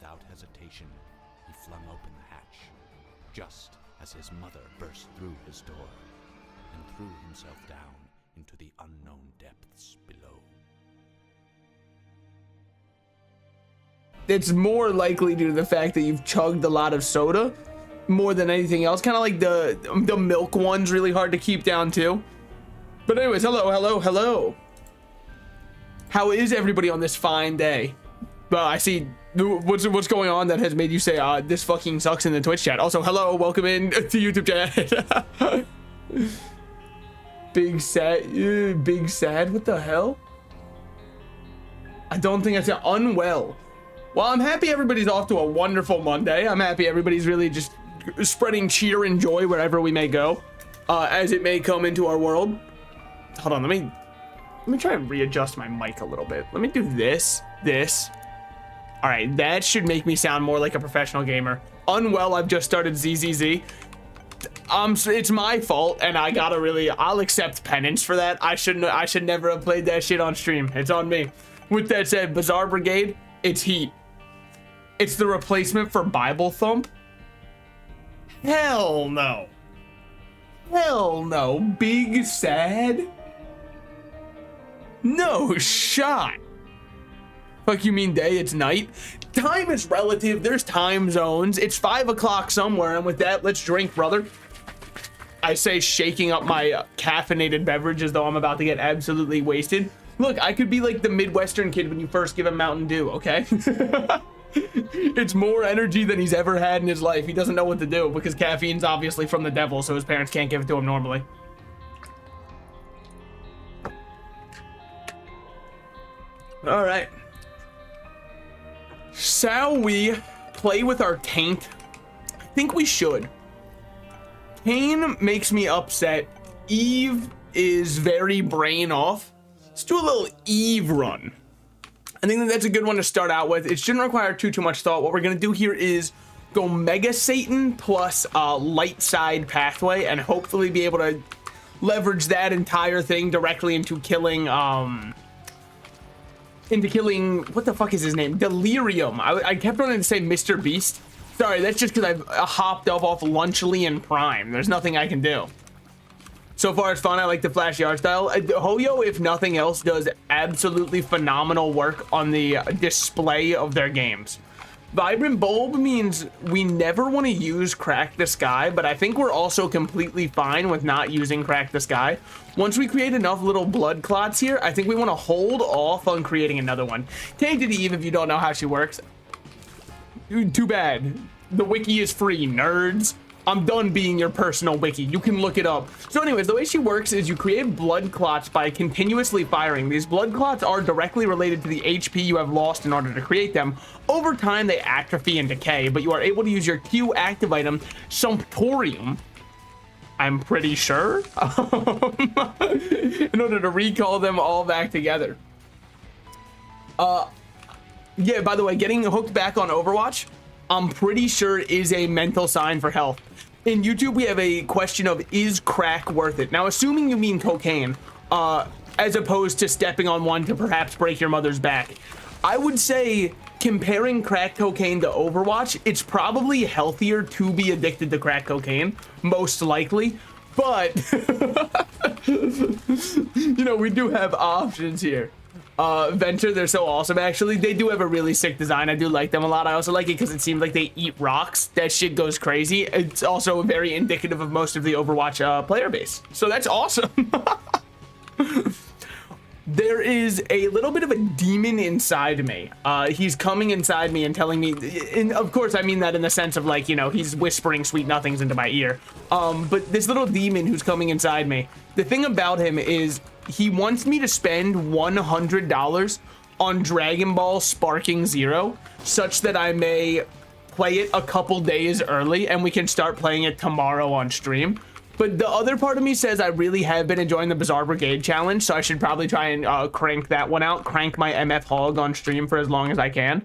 Without hesitation, he flung open the hatch, just as his mother burst through his door and threw himself down into the unknown depths below. It's more likely due to the fact that you've chugged a lot of soda more than anything else. Kind of like the milk one's really hard to keep down too. But anyways, hello. How is everybody on this fine day? Well, I see what's going on that has made you say this fucking sucks in the Twitch chat. Also, hello, welcome in to YouTube chat. Big sad, what the hell? I don't think I said unwell. Well, I'm happy everybody's off to a wonderful Monday. I'm happy everybody's really just spreading cheer and joy wherever we may go, as it may come into our world. Hold on, let me try and readjust my mic a little bit. Let me do this. All right, that should make me sound more like a professional gamer. Unwell, I've just started ZZZ. It's my fault, and I'll accept penance for that. I should never have played that shit on stream. It's on me. With that said, Bizarre Brigade, it's heat. It's the replacement for Bible Thump. Hell no. Big sad? No shot. Fuck you mean day, it's night. Time is relative, there's time zones. It's 5 o'clock somewhere, and with that, let's drink, brother. I say, shaking up my caffeinated beverage as though I'm about to get absolutely wasted. Look, I could be like the Midwestern kid when you first give him Mountain Dew, okay? It's more energy than he's ever had in his life. He doesn't know what to do because caffeine's obviously from the devil, so his parents can't give it to him normally. All right. Shall we play with our taint? I think we should. Cain makes me upset. Eve is very brain off. Let's do a little Eve run. I think that's a good one to start out with. It shouldn't require too much thought. What we're gonna do here is go Mega Satan plus light side pathway and hopefully be able to leverage that entire thing directly into killing what the fuck is his name? Delirium. I kept wanting to say Mr. Beast. Sorry, that's just because I've hopped off Lunchlian Prime. There's nothing I can do. So far, it's fun. I like the flashy art style. Hoyo, if nothing else, does absolutely phenomenal work on the display of their games. Vibrant Bulb means we never want to use Crack the Sky, but I think we're also completely fine with not using Crack the Sky. Once we create enough little blood clots here, I think we want to hold off on creating another one. Tainted Eve, if you don't know how she works. Too bad. The wiki is free, nerds. I'm done being your personal wiki. You can look it up. So anyways, the way she works is you create blood clots by continuously firing. These blood clots are directly related to the HP you have lost in order to create them. Over time, they atrophy and decay, but you are able to use your Q active item, Sumptorium, I'm pretty sure, in order to recall them all back together. Yeah, by the way, getting hooked back on Overwatch, I'm pretty sure is a mental sign for health. In YouTube, we have a question of, is crack worth it? Now, assuming you mean cocaine, as opposed to stepping on one to perhaps break your mother's back, I would say comparing crack cocaine to Overwatch, it's probably healthier to be addicted to crack cocaine, most likely. But, you know, we do have options here. Venture, they're so awesome. Actually, they do have a really sick design. I do like them a lot. I also like it because it seems like they eat rocks. That shit goes crazy. It's also very indicative of most of the Overwatch player base, so that's awesome. There is a little bit of a demon inside me. He's coming inside me and telling me, and of course I mean that in the sense of, like, you know, he's whispering sweet nothings into my ear. But this little demon who's coming inside me, the thing about him is he wants me to spend $100 on Dragon Ball Sparking Zero, such that I may play it a couple days early and we can start playing it tomorrow on stream. But the other part of me says I really have been enjoying the Bizarre Brigade challenge, so I should probably try and crank that one out, crank my MF Hog on stream for as long as I can.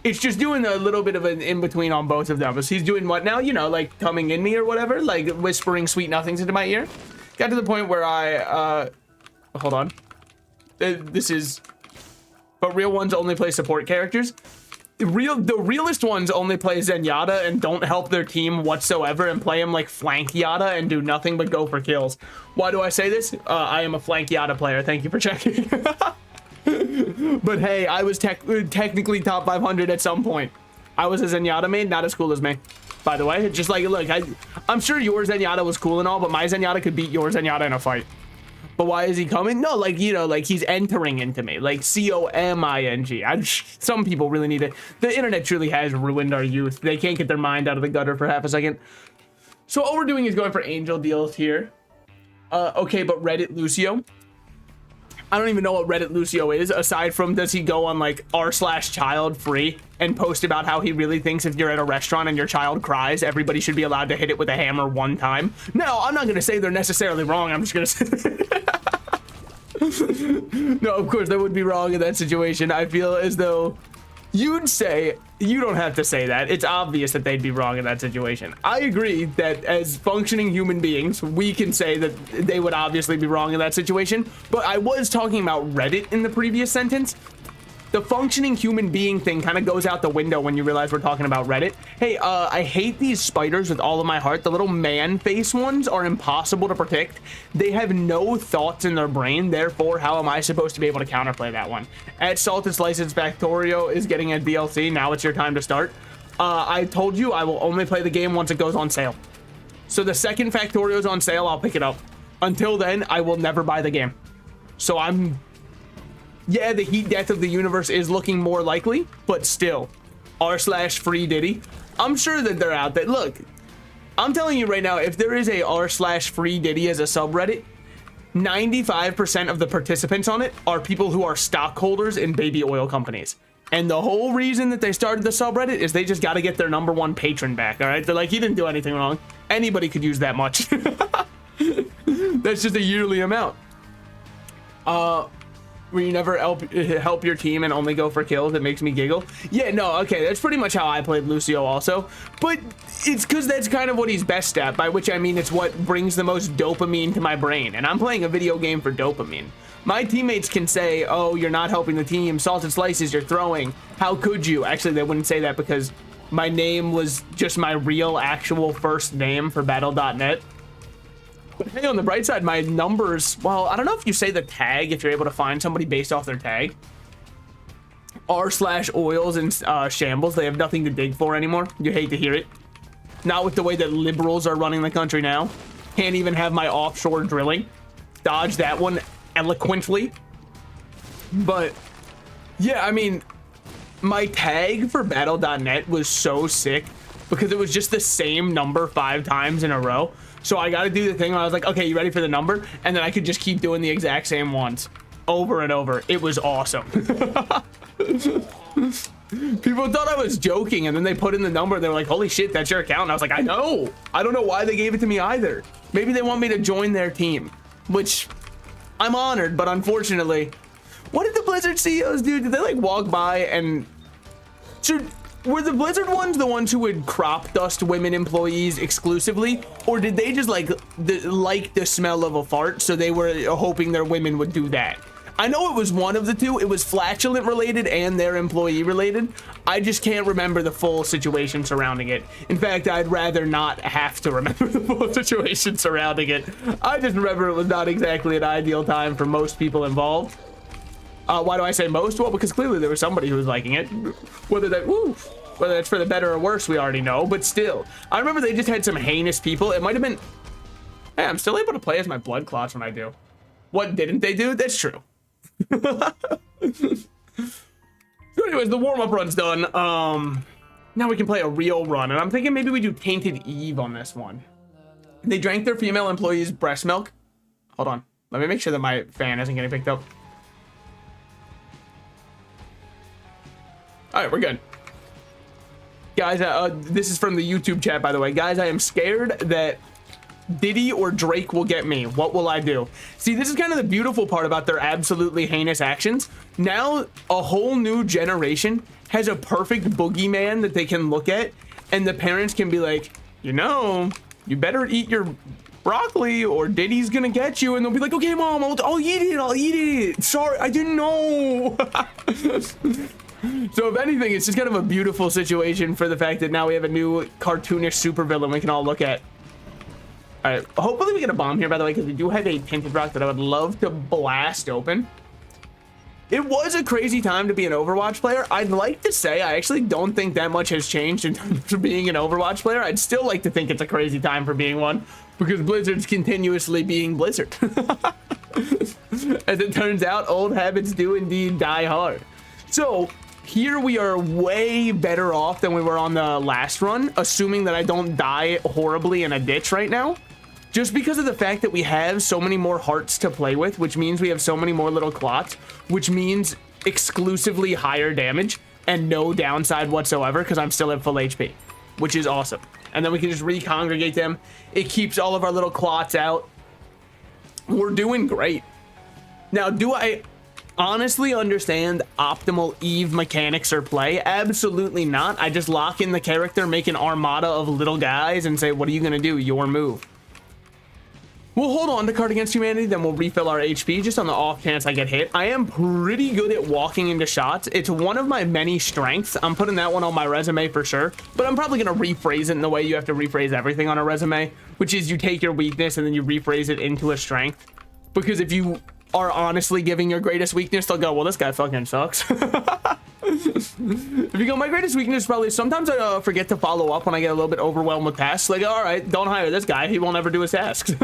It's just doing a little bit of an in-between on both of them. So he's doing what now? You know, like coming in me or whatever, like whispering sweet nothings into my ear. Got to the point where I, hold on. This is, but real ones only play support characters. the realest ones only play Zenyatta and don't help their team whatsoever and play him like flank Yatta and do nothing but go for kills. Why do I say this? I am a flank Yatta player. Thank you for checking. But hey, I was technically top 500 at some point. I was a Zenyatta main, not as cool as me. By the way, just like, look, I'm sure your Zenyatta was cool and all, but my Zenyatta could beat your Zenyatta in a fight. But why is he coming? No, like, you know, like he's entering into me, like COMING. Some people really need it. The internet truly has ruined our youth. They can't get their mind out of the gutter for half a second. So all we're doing is going for angel deals here. Okay, but Reddit Lucio. I don't even know what Reddit Lucio is, aside from does he go on like r/child free and post about how he really thinks if you're at a restaurant and your child cries, everybody should be allowed to hit it with a hammer one time. No, I'm not going to say they're necessarily wrong. I'm just going to say... No, of course, they would be wrong in that situation. I feel as though you'd say, you don't have to say that. It's obvious that they'd be wrong in that situation. I agree that as functioning human beings, we can say that they would obviously be wrong in that situation. But I was talking about Reddit in the previous sentence. The functioning human being thing kind of goes out the window when you realize we're talking about Reddit. Hey, I hate these spiders with all of my heart. The little man face ones are impossible to predict. They have no thoughts in their brain. Therefore, how am I supposed to be able to counterplay that one? At Salted Slices Factorio is getting a DLC. Now it's your time to start. I told you I will only play the game once it goes on sale. So the second Factorio is on sale, I'll pick it up. Until then, I will never buy the game. So yeah, the heat death of the universe is looking more likely, but still, r/free Diddy. I'm sure that they're out there. Look, I'm telling you right now, if there is a r/free Diddy as a subreddit, 95% of the participants on it are people who are stockholders in baby oil companies. And the whole reason that they started the subreddit is they just got to get their #1 patron back, all right? They're like, he didn't do anything wrong. Anybody could use that much. That's just a yearly amount. Where you never help your team and only go for kills. It makes me giggle. Yeah, no, okay, that's pretty much how I played Lucio also. But it's because that's kind of what he's best at, by which I mean it's what brings the most dopamine to my brain. And I'm playing a video game for dopamine. My teammates can say, oh, you're not helping the team. Salted Slices, you're throwing. How could you? Actually, they wouldn't say that because my name was just my real, actual first name for Battle.net. But hey, on the bright side, my numbers, well, I don't know if you say the tag, if you're able to find somebody based off their tag. r/oils and shambles, they have nothing to dig for anymore. You hate to hear it. Not with the way that liberals are running the country now. Can't even have my offshore drilling. Dodge that one eloquently. But yeah, I mean, my tag for Battle.net was so sick because it was just the same number 5 times in a row. So I got to do the thing where I was like, okay, you ready for the number? And then I could just keep doing the exact same ones over and over. It was awesome. People thought I was joking, and then they put in the number and they were like, holy shit, that's your account. And I was like, I know. I don't know why they gave it to me either. Maybe they want me to join their team, which I'm honored, but unfortunately, what did the Blizzard CEOs do? Did they like walk by and were the Blizzard ones the ones who would crop dust women employees exclusively, or did they just like the smell of a fart, so they were hoping their women would do that? I know it was one of the two. It was flatulent related and their employee related. I just can't remember the full situation surrounding it. In fact, I'd rather not have to remember the full situation surrounding it. I just remember it was not exactly an ideal time for most people involved. Why do I say most? Well, because clearly there was somebody who was liking it. Whether that's for the better or worse, we already know, but still. I remember they just had some heinous people. It might have been... Hey, I'm still able to play as my blood clots when I do. What didn't they do? That's true. So anyways, the warm-up run's done. Now we can play a real run, and I'm thinking maybe we do Tainted Eve on this one. They drank their female employees' breast milk. Hold on. Let me make sure that my fan isn't getting picked up. All right, we're good. Guys, this is from the YouTube chat, by the way. Guys, I am scared that Diddy or Drake will get me. What will I do? See, this is kind of the beautiful part about their absolutely heinous actions. Now, a whole new generation has a perfect boogeyman that they can look at, and the parents can be like, you know, you better eat your broccoli or Diddy's gonna get you. And they'll be like, okay, mom, I'll eat it. I'll eat it. Sorry, I didn't know. So if anything, it's just kind of a beautiful situation for the fact that now we have a new cartoonish supervillain we can all look at. All right, hopefully we get a bomb here, by the way, because we do have a tinted rock that I would love to blast open. It was a crazy time to be an Overwatch player. I'd like to say I actually don't think that much has changed in terms of being an Overwatch player. I'd still like to think it's a crazy time for being one, because Blizzard's continuously being Blizzard. As it turns out, old habits do indeed die hard. So here we are way better off than we were on the last run, assuming that I don't die horribly in a ditch right now. Just because of the fact that we have so many more hearts to play with, which means we have so many more little clots, which means exclusively higher damage and no downside whatsoever, because I'm still at full HP, which is awesome. And then we can just recongregate them. It keeps all of our little clots out. We're doing great. Now, do I honestly understand optimal Eve mechanics or play? Absolutely not. I just lock in the character, make an armada of little guys, and say, what are you going to do? Your move. We'll hold on to Card Against Humanity, then we'll refill our HP just on the off chance I get hit. I am pretty good at walking into shots. It's one of my many strengths. I'm putting that one on my resume for sure, but I'm probably going to rephrase it in the way you have to rephrase everything on a resume, which is you take your weakness and then you rephrase it into a strength. Because if you are honestly giving your greatest weakness, they'll go, well, this guy fucking sucks. If you go, my greatest weakness probably sometimes I forget to follow up when I get a little bit overwhelmed with tasks. Like, all right, don't hire this guy. He won't ever do his tasks.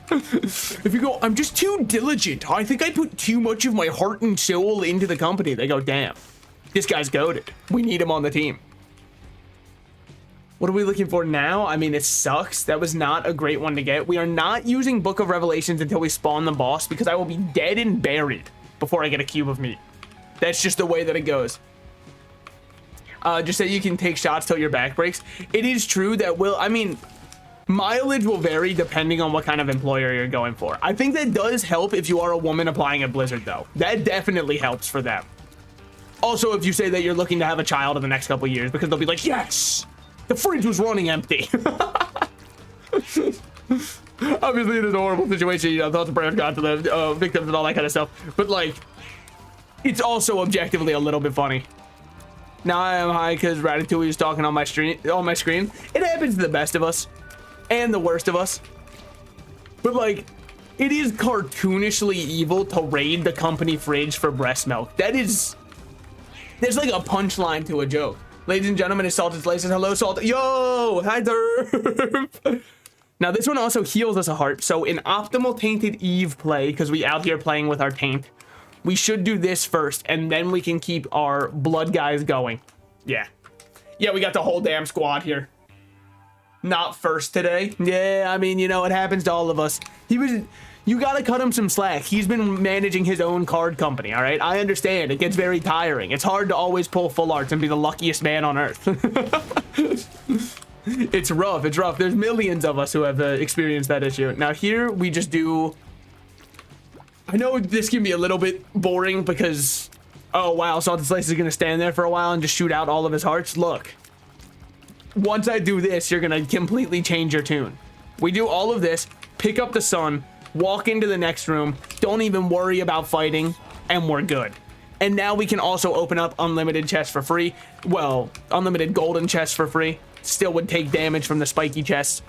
If you go, I'm just too diligent. I think I put too much of my heart and soul into the company. They go, damn, this guy's goated. We need him on the team. What are we looking for now? I mean, it sucks. That was not a great one to get. We are not using Book of Revelations until we spawn the boss because I will be dead and buried before I get a cube of meat. That's just the way that it goes. Just that you can take shots till your back breaks. It is true that mileage will vary depending on what kind of employer you're going for. I think that does help if you are a woman applying at Blizzard, though. That definitely helps for them. Also, if you say that you're looking to have a child in the next couple of years, because they'll be like, yes, the fridge was running empty. Obviously, it is a horrible situation. You know, thoughts and prayers got to the victims and all that kind of stuff. But, like, it's also objectively a little bit funny. Now I am high because Ratatouille is talking on my screen. It happens to the best of us and the worst of us. But like, it is cartoonishly evil to raid the company fridge for breast milk. There's like a punchline to a joke. Ladies and gentlemen, it's Salted Slices. Hello, Salt. Yo, hi there. Now this one also heals us a heart. So in optimal Tainted Eve play, because we out here playing with our taint, we should do this first, and then we can keep our blood guys going. Yeah. Yeah, we got the whole damn squad here. Not first today. Yeah, I mean, you know, it happens to all of us. You gotta cut him some slack. He's been managing his own card company, all right? I understand. It gets very tiring. It's hard to always pull full arts and be the luckiest man on earth. It's rough. It's rough. There's millions of us who have experienced that issue. Now here, we just do... I know this can be a little bit boring because, oh wow, Salted Slice is going to stand there for a while and just shoot out all of his hearts. Look, once I do this, you're going to completely change your tune. We do all of this, pick up the sun, walk into the next room, don't even worry about fighting, and we're good. And now we can also open up unlimited chests for free. Well, unlimited golden chests for free. Still would take damage from the spiky chests.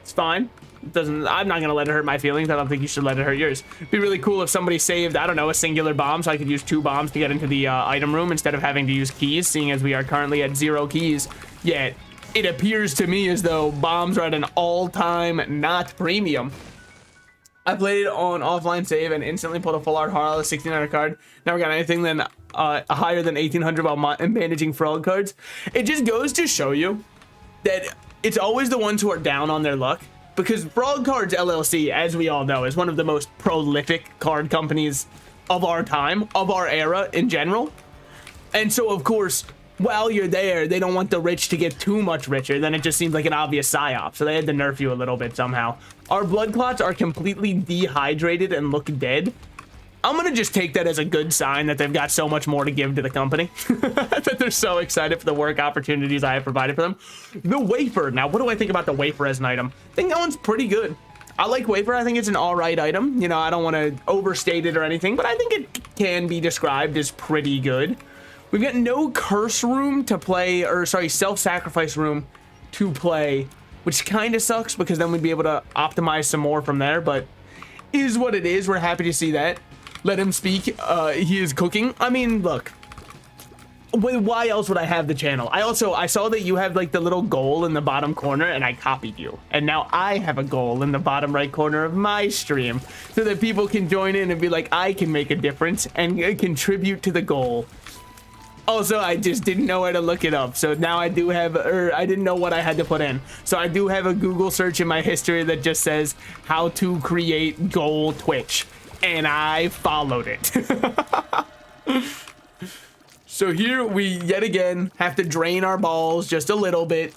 It's fine. I'm not gonna let it hurt my feelings. I don't think you should let it hurt yours. It'd be really cool if somebody saved, I don't know, a singular bomb so I could use 2 bombs to get into the item room instead of having to use keys, seeing as we are currently at 0 keys. Yet it appears to me as though bombs are at an all-time not premium. I played on offline save and instantly pulled a full art Harl, a 1600 card. Never got anything then higher than 1800 while managing frog cards. It just goes to show you that it's always the ones who are down on their luck. Because Frog Cards LLC, as we all know, is one of the most prolific card companies of our time, of our era in general. And so, of course, while you're there, they don't want the rich to get too much richer. Then it just seems like an obvious psyop. So they had to nerf you a little bit somehow. Our blood clots are completely dehydrated and look dead. I'm going to just take that as a good sign that they've got so much more to give to the company. That they're so excited for the work opportunities I have provided for them. The wafer. Now, what do I think about the wafer as an item? I think that one's pretty good. I like wafer. I think it's an all right item. You know, I don't want to overstate it or anything, but I think it can be described as pretty good. We've got no curse room to play, or sorry, self-sacrifice room to play, which kind of sucks because then we'd be able to optimize some more from there, but is what it is. We're happy to see that. Let him speak. He is cooking. I mean, look, why else would I have the channel? I saw that you have like the little goal in the bottom corner and I copied you. And now I have a goal in the bottom right corner of my stream so that people can join in and be like, I can make a difference and contribute to the goal. Also, I just didn't know where to look it up. So now I do have, or I didn't know what I had to put in. So I do have a Google search in my history that just says how to create goal Twitch. And I followed it. So here we yet again have to drain our balls just a little bit.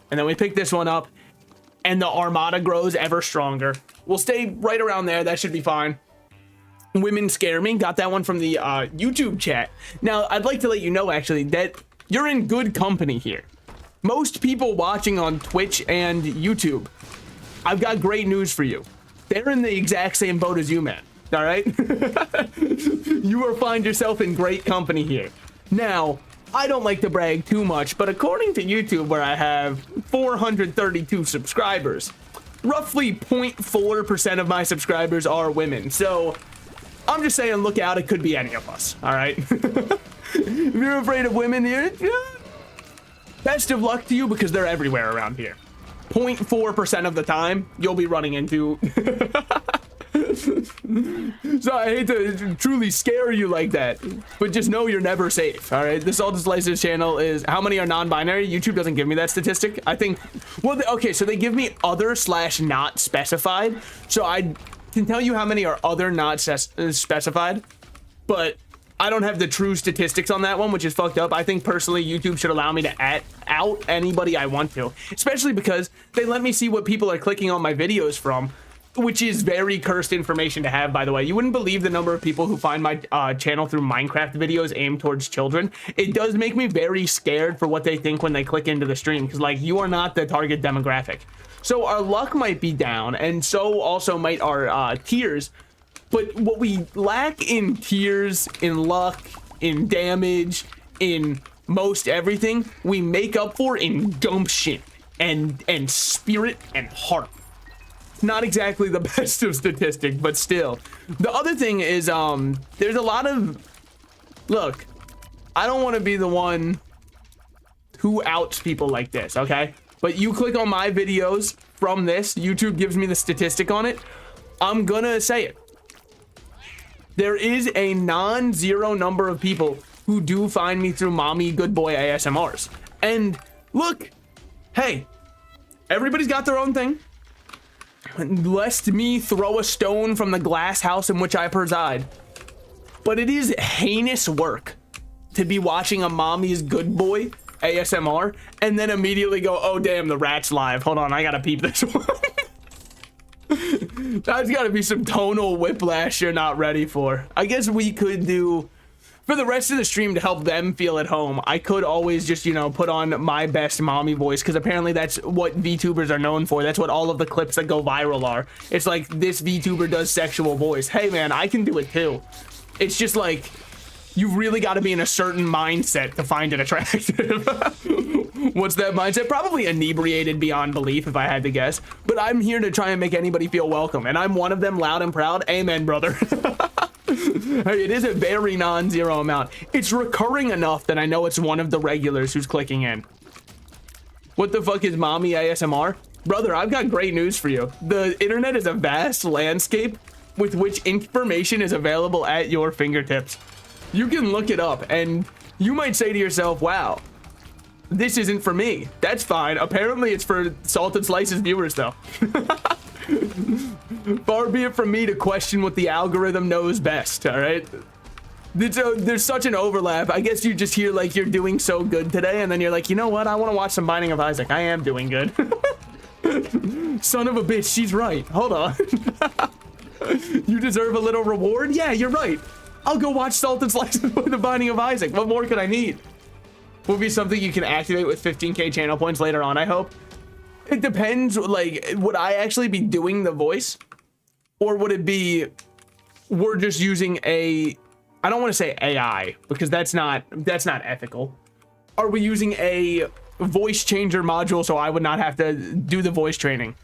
And then we pick this one up and the armada grows ever stronger. We'll stay right around there. That should be fine. Women scare me. Got that one from the YouTube chat. Now, I'd like to let you know, actually, that you're in good company here. Most people watching on Twitch and YouTube, I've got great news for you. They're in the exact same boat as you, man. All right? You will find yourself in great company here. Now, I don't like to brag too much, but according to YouTube, where I have 432 subscribers, roughly 0.4% of my subscribers are women. So I'm just saying, look out, it could be any of us, all right? If you're afraid of women here, best of luck to you because they're everywhere around here. 0.4% of the time, you'll be running into... So I hate to truly scare you like that, but just know you're never safe, all right? The Salted Slices channel is, how many are non-binary? YouTube doesn't give me that statistic. I think, well, okay, so they give me other/not specified. So I can tell you how many are other not specified, but I don't have the true statistics on that one, which is fucked up. I think personally YouTube should allow me to out anybody I want to, especially because they let me see what people are clicking on my videos from, which is very cursed information to have, by the way. You wouldn't believe the number of people who find my channel through Minecraft videos aimed towards children. It does make me very scared for what they think when they click into the stream, because like, you are not the target demographic. So our luck might be down, and so also might our tiers. But what we lack in tiers, in luck, in damage, in most everything, we make up for in gumption and spirit and heart. Not exactly the best of statistics, but still. The other thing is, there's a lot of, look, I don't want to be the one who outs people like this, okay? But you click on my videos from this, YouTube gives me the statistic on it, I'm gonna say it. There is a non-zero number of people who do find me through Mommy Good Boy ASMRs. And look, hey, everybody's got their own thing. Lest me throw a stone from the glass house in which I preside. But it is heinous work to be watching a Mommy's Good Boy ASMR and then immediately go, oh damn, the rat's live. Hold on, I gotta peep this one. That's gotta be some tonal whiplash you're not ready for. I guess we could do, for the rest of the stream to help them feel at home, I could always just, you know, put on my best mommy voice, because apparently that's what VTubers are known for. That's what all of the clips that go viral are. It's like, this VTuber does sexual voice. Hey man, I can do it too. It's just like, you've really got to be in a certain mindset to find it attractive. What's that mindset? Probably inebriated beyond belief, if I had to guess. But I'm here to try and make anybody feel welcome, and I'm one of them, loud and proud. Amen, brother. Hey, it is a very non-zero amount. It's recurring enough that I know it's one of the regulars who's clicking in. What the fuck is Mommy ASMR? Brother, I've got great news for you. The internet is a vast landscape with which information is available at your fingertips. You can look it up, and you might say to yourself, wow, this isn't for me. That's fine. Apparently it's for Salted Slices viewers, though. Far be it from me to question what the algorithm knows best, all right? There's such an overlap. I guess you just hear like you're doing so good today, and then you're like, you know what? I want to watch some Binding of Isaac. I am doing good. Son of a bitch, she's right. Hold on. You deserve a little reward? Yeah, you're right. I'll go watch Salted Slices with the Binding of Isaac. What more could I need? Will be something you can activate with 15k channel points later on, I hope. It depends, like, would I actually be doing the voice? Or would it be, we're just using a, I don't want to say AI, because that's not ethical. Are we using a voice changer module so I would not have to do the voice training?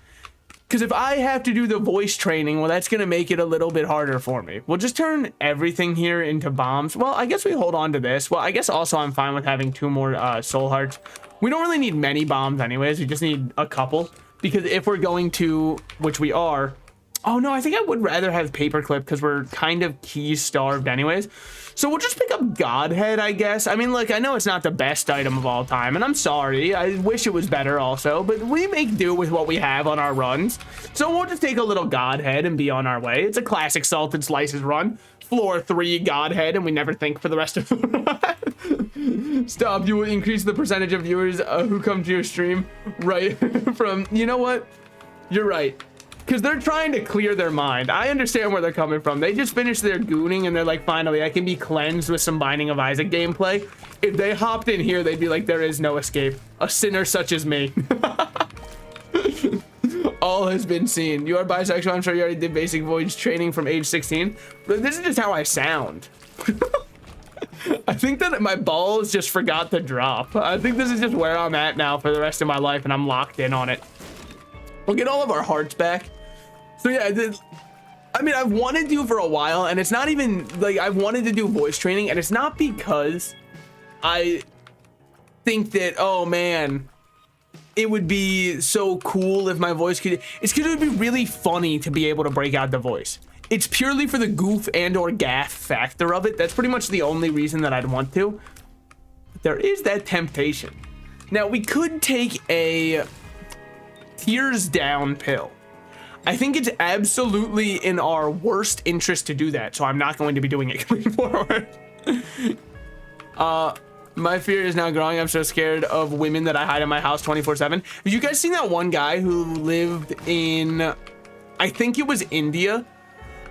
Because if I have to do the voice training, well, that's going to make it a little bit harder for me. We'll just turn everything here into bombs. Well, I guess we hold on to this. Well, I guess also I'm fine with having 2 more soul hearts. We don't really need many bombs anyways. We just need a couple. Because if we're going to, which we are, oh no, I think I would rather have paperclip because we're kind of key starved anyways. So we'll just pick up Godhead, I guess. I mean, look, I know it's not the best item of all time, and I'm sorry. I wish it was better also, but we make do with what we have on our runs. So we'll just take a little Godhead and be on our way. It's a classic Salted Slices run. Floor 3 Godhead, and we never think for the rest of the run. Stop, you will increase the percentage of viewers who come to your stream right from, you know what? You're right. Because they're trying to clear their mind. I understand where they're coming from. They just finished their gooning and they're like, finally, I can be cleansed with some Binding of Isaac gameplay. If they hopped in here, they'd be like, there is no escape. A sinner such as me. All has been seen. You are bisexual. I'm sure you already did basic voice training from age 16. But this is just how I sound. I think that my balls just forgot to drop. I think this is just where I'm at now for the rest of my life, and I'm locked in on it. We'll get all of our hearts back. So yeah, I mean, I've wanted to for a while, and it's not even like I've wanted to do voice training, and it's not because I think that, oh man, it would be so cool if my voice could. It's because it would be really funny to be able to break out the voice. It's purely for the goof and or gaff factor of it. That's pretty much the only reason that I'd want to. But there is that temptation. Now, we could take a tears down pill. I think it's absolutely in our worst interest to do that, so I'm not going to be doing it going forward. My fear is now growing. I'm so scared of women that I hide in my house 24/7. Have you guys seen that one guy who lived in, I think it was India,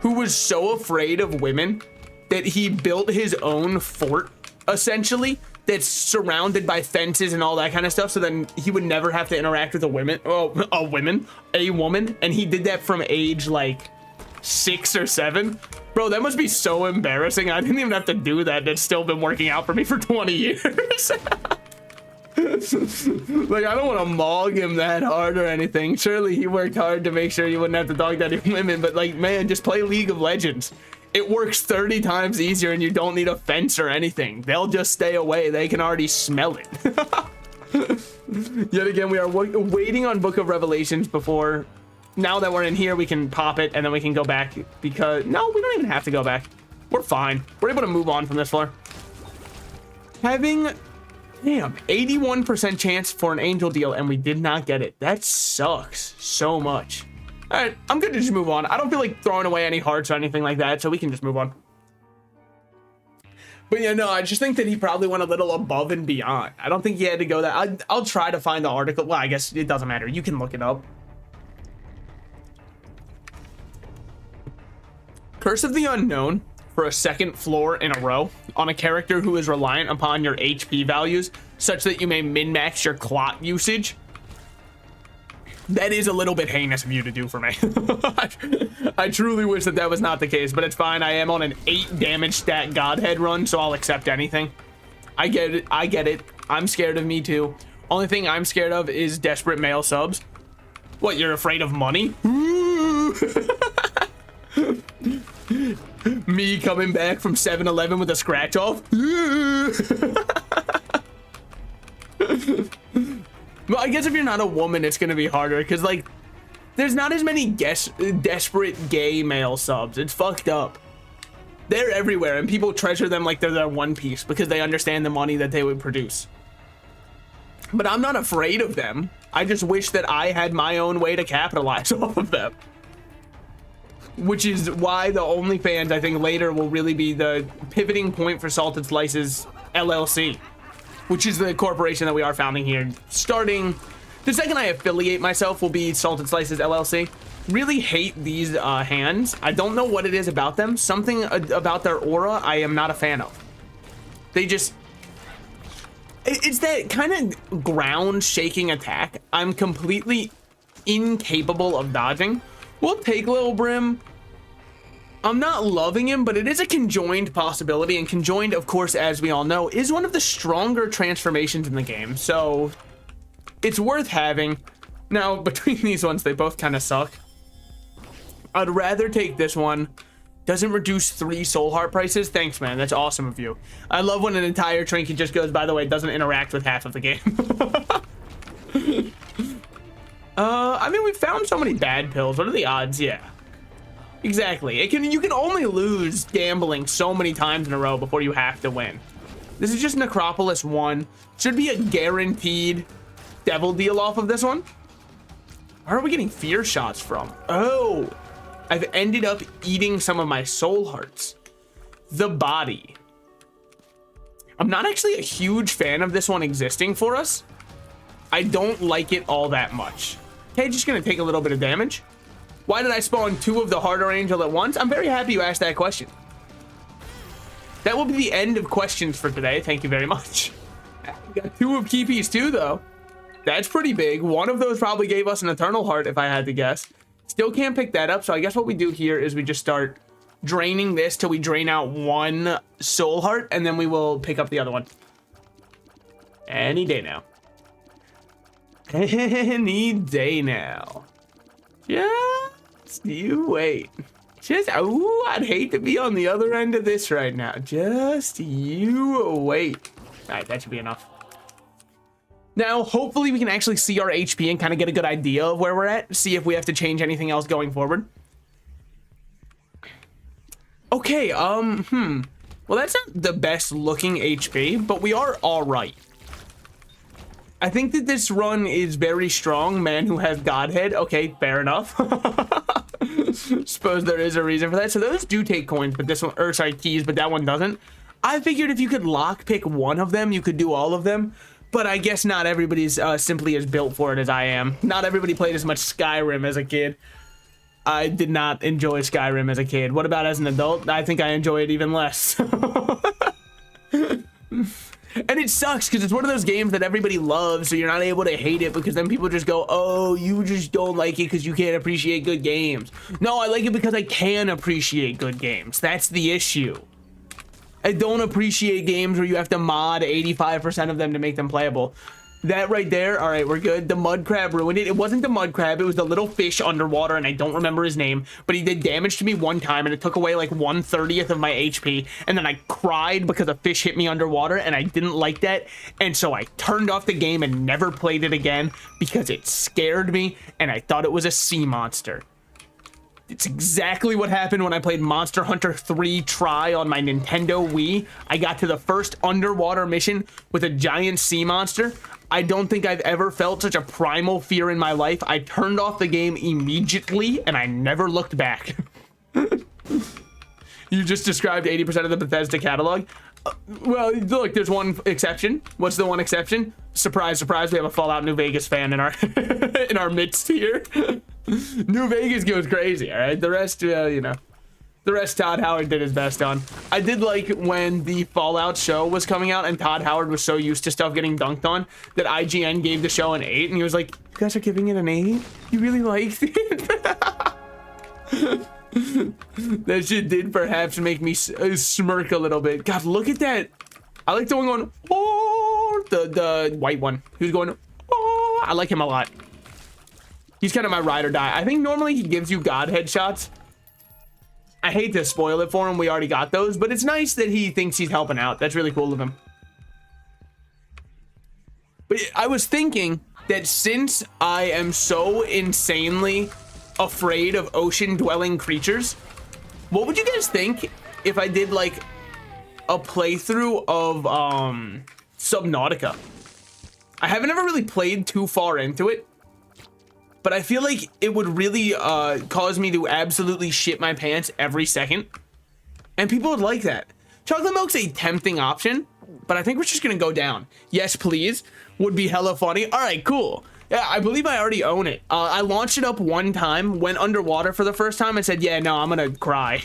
who was so afraid of women that he built his own fort, essentially, that's surrounded by fences and all that kind of stuff, so then he would never have to interact with a woman, and he did that from age like 6 or 7. Bro, that must be so embarrassing. I didn't even have to do that. That's still been working out for me for 20 years. Like, I don't want to maul him that hard or anything. Surely he worked hard to make sure you wouldn't have to talk to any women, but like, man, just play League of Legends. It works 30 times easier and you don't need a fence or anything. They'll just stay away. They can already smell it. Yet again, we are waiting on Book of Revelations before. Now that we're in here, we can pop it and then we can go back because, no, we don't even have to go back. We're fine. We're able to move on from this floor. Having, damn, 81% chance for an angel deal and we did not get it. That sucks so much. All right, I'm good to just move on. I don't feel like throwing away any hearts or anything like that, so we can just move on. But yeah, no, I just think that he probably went a little above and beyond. I don't think he had to go that. I'll try to find the article. Well, I guess it doesn't matter. You can look it up. Curse of the Unknown for a second floor in a row on a character who is reliant upon your HP values such that you may min-max your clot usage. That is a little bit heinous of you to do for me. I truly wish that that was not the case, but it's fine. I am on an 8 damage stat Godhead run, so I'll accept anything. I get it. I get it. I'm scared of me too. Only thing I'm scared of is desperate male subs. What, you're afraid of money? Me coming back from 7-Eleven with a scratch off? Well, I guess if you're not a woman, it's gonna be harder because, like, there's not as many desperate gay male subs. It's fucked up. They're everywhere, and people treasure them like they're their One Piece because they understand the money that they would produce. But I'm not afraid of them. I just wish that I had my own way to capitalize off of them. Which is why the OnlyFans, I think, later will really be the pivoting point for Salted Slices LLC. Which is the corporation that we are founding here. Starting, the second I affiliate myself will be Salted Slices LLC. Really hate these hands. I don't know what it is about them. Something about their aura I am not a fan of. They just, It's that kind of ground shaking attack. I'm completely incapable of dodging. We'll take Lil Brim. I'm not loving him, but it is a conjoined possibility, and conjoined, of course, as we all know, is one of the stronger transformations in the game, so it's worth having. Now, between these ones, they both kind of suck. I'd rather take this one. Doesn't reduce 3 soul heart prices. Thanks, man. That's awesome of you. I love when an entire trinket just goes, by the way, doesn't interact with half of the game. I mean, we found so many bad pills. What are the odds? Yeah. Exactly. You can only lose gambling so many times in a row before you have to win. This is just Necropolis 1. Should be a guaranteed devil deal off of this one. Where are we getting fear shots from? Oh, I've ended up eating some of my soul hearts. The body. I'm not actually a huge fan of this one existing for us. I don't like it all that much. Okay, just gonna take a little bit of damage. Why did I spawn 2 of the Harder Angel at once? I'm very happy you asked that question. That will be the end of questions for today. Thank you very much. We got 2 of key piece 2 though. That's pretty big. One of those probably gave us an Eternal Heart if I had to guess. Still can't pick that up. So I guess what we do here is we just start draining this till we drain out 1 soul heart, and then we will pick up the other one. Any day now. Any day now. Just you wait. Ooh, I'd hate to be on the other end of this right now. Just you wait. All right, that should be enough. Now, hopefully we can actually see our HP and kind of get a good idea of where we're at. See if we have to change anything else going forward. Okay, well, that's not the best looking HP, but we are all right. I think that this run is very strong. Man who has Godhead. Okay, fair enough. Suppose there is a reason for that. So those do take coins, but this one, or sorry, keys, but that one doesn't. I figured if you could lockpick one of them, you could do all of them. But I guess not everybody's simply as built for it as I am. Not everybody played as much Skyrim as a kid. I did not enjoy Skyrim as a kid. What about as an adult? I think I enjoy it even less. And it sucks because it's one of those games that everybody loves, so you're not able to hate it because then people just go, oh, you just don't like it because you can't appreciate good games. No, I like it because I can appreciate good games. That's the issue. I don't appreciate games where you have to mod 85% of them to make them playable. That right there, all right, we're good. The mud crab ruined it. It wasn't the mud crab, it was the little fish underwater, and I don't remember his name, but he did damage to me one time, and it took away like 1/30th of my HP, and then I cried because a fish hit me underwater, and I didn't like that, and so I turned off the game and never played it again because it scared me, and I thought it was a sea monster. It's exactly what happened when I played Monster Hunter 3 Try on my Nintendo Wii. I got to the first underwater mission with a giant sea monster. I don't think I've ever felt such a primal fear in my life. I turned off the game immediately and I never looked back. You just described 80% of the Bethesda catalog. Well, look, there's one exception. What's the one exception? Surprise, surprise, we have a Fallout New Vegas fan in our in our midst here. New Vegas goes crazy, all right? The rest, you know, the rest Todd Howard did his best on. I did like when the Fallout show was coming out and Todd Howard was so used to stuff getting dunked on that IGN gave the show an 8, and he was like, you guys are giving it an 8? You really liked it? That shit did perhaps make me smirk a little bit. God, look at that. I like the one going, oh, the white one who's going, oh. I like him a lot. He's kind of my ride or die. I think normally he gives you Godhead shots. I hate to spoil it for him. We already got those, but it's nice that he thinks he's helping out. That's really cool of him. But I was thinking that since I am so insanely afraid of ocean-dwelling creatures, what would you guys think if I did like a playthrough of Subnautica? I haven't ever really played too far into it, but I feel like it would really cause me to absolutely shit my pants every second, and people would like that. Chocolate milk's a tempting option, but I think we're just gonna go down. Yes, please would be hella funny. All right, cool. Yeah, I believe I already own it. I launched it up one time, went underwater for the first time, and said, yeah, no, I'm gonna cry.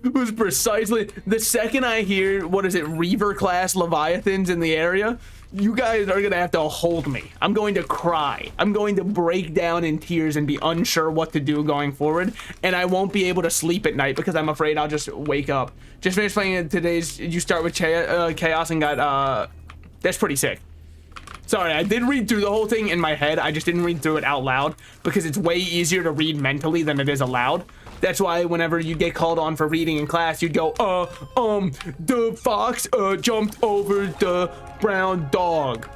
was precisely the second I hear, what is it, Reaver class Leviathans in the area, you guys are gonna have to hold me. I'm going to cry. I'm going to break down in tears and be unsure what to do going forward, and I won't be able to sleep at night because I'm afraid I'll just wake up. Just finished playing today's, you start with Chaos and got, that's pretty sick. Sorry, I did read through the whole thing in my head. I just didn't read through it out loud because it's way easier to read mentally than it is aloud. That's why whenever you get called on for reading in class, you'd go, the fox, jumped over the brown dog.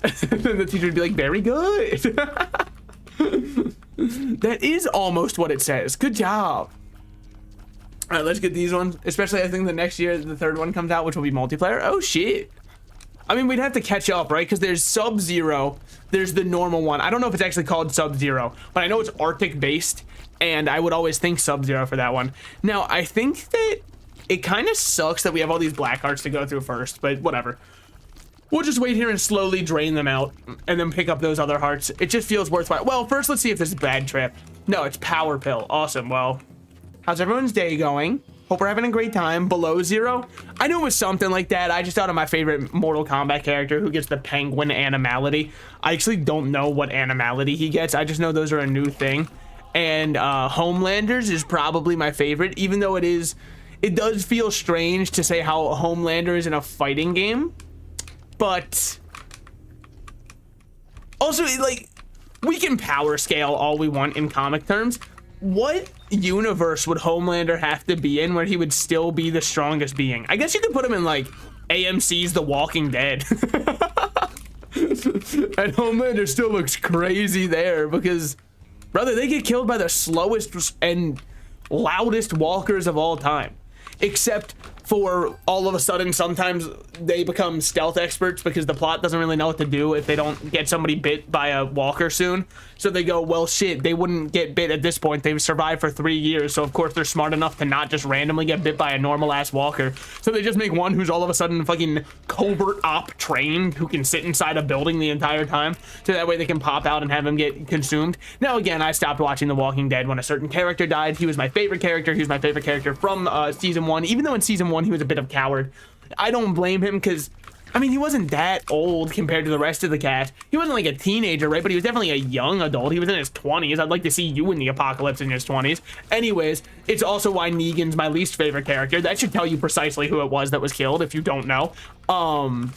And then the teacher would be like, very good. That is almost what it says. Good job. All right, let's get these ones. Especially, I think the next year, the third one comes out, which will be multiplayer. Oh, shit. I mean, we'd have to catch up, right? Because there's Sub-Zero. There's the normal one. I don't know if it's actually called Sub-Zero, but I know it's Arctic-based. And I would always think Sub-Zero for that one. Now, I think that it kind of sucks that we have all these black hearts to go through first, but whatever. We'll just wait here and slowly drain them out and then pick up those other hearts. It just feels worthwhile. Well, first, let's see if this is Bad Trip. No, it's Power Pill. Awesome. Well, how's everyone's day going? Hope we're having a great time. Below Zero? I knew it was something like that. I just thought of my favorite Mortal Kombat character who gets the penguin animality. I actually don't know what animality he gets. I just know those are a new thing. And Homelanders is probably my favorite, even though it does feel strange to say how Homelander is in a fighting game. But also, like, we can power scale all we want in comic terms. What universe would Homelander have to be in where he would still be the strongest being? I guess you could put him in, like, AMC's The Walking Dead. And Homelander still looks crazy there because, brother, they get killed by the slowest and loudest walkers of all time. Except for all of a sudden, sometimes they become stealth experts because the plot doesn't really know what to do if they don't get somebody bit by a walker soon. So they go, well, shit, they wouldn't get bit at this point. They've survived for 3 years. So, of course, they're smart enough to not just randomly get bit by a normal-ass walker. So they just make one who's all of a sudden fucking covert op trained who can sit inside a building the entire time. So that way they can pop out and have him get consumed. Now, again, I stopped watching The Walking Dead when a certain character died. He was my favorite character. He was my favorite character from season 1. Even though in season 1 he was a bit of a coward. I don't blame him because, I mean, he wasn't that old compared to the rest of the cast. He wasn't like a teenager, right? But he was definitely a young adult. He was in his 20s. I'd like to see you in the apocalypse in his 20s. Anyways, it's also why Negan's my least favorite character. That should tell you precisely who it was that was killed if you don't know. And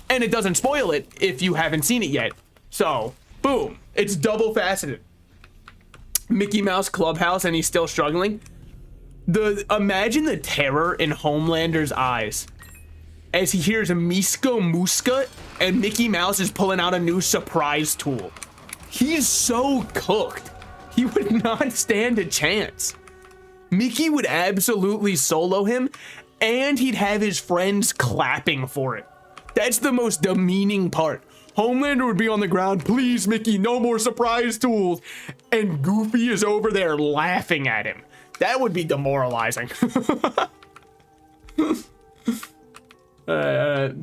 it doesn't spoil it if you haven't seen it yet. So, boom. It's double faceted. Mickey Mouse Clubhouse and he's still struggling. Imagine the terror in Homelander's eyes as he hears Miska Muska and Mickey Mouse is pulling out a new surprise tool. He's so cooked. He would not stand a chance. Mickey would absolutely solo him, and he'd have his friends clapping for it. That's the most demeaning part. Homelander would be on the ground, please, Mickey, no more surprise tools. And Goofy is over there laughing at him. That would be demoralizing.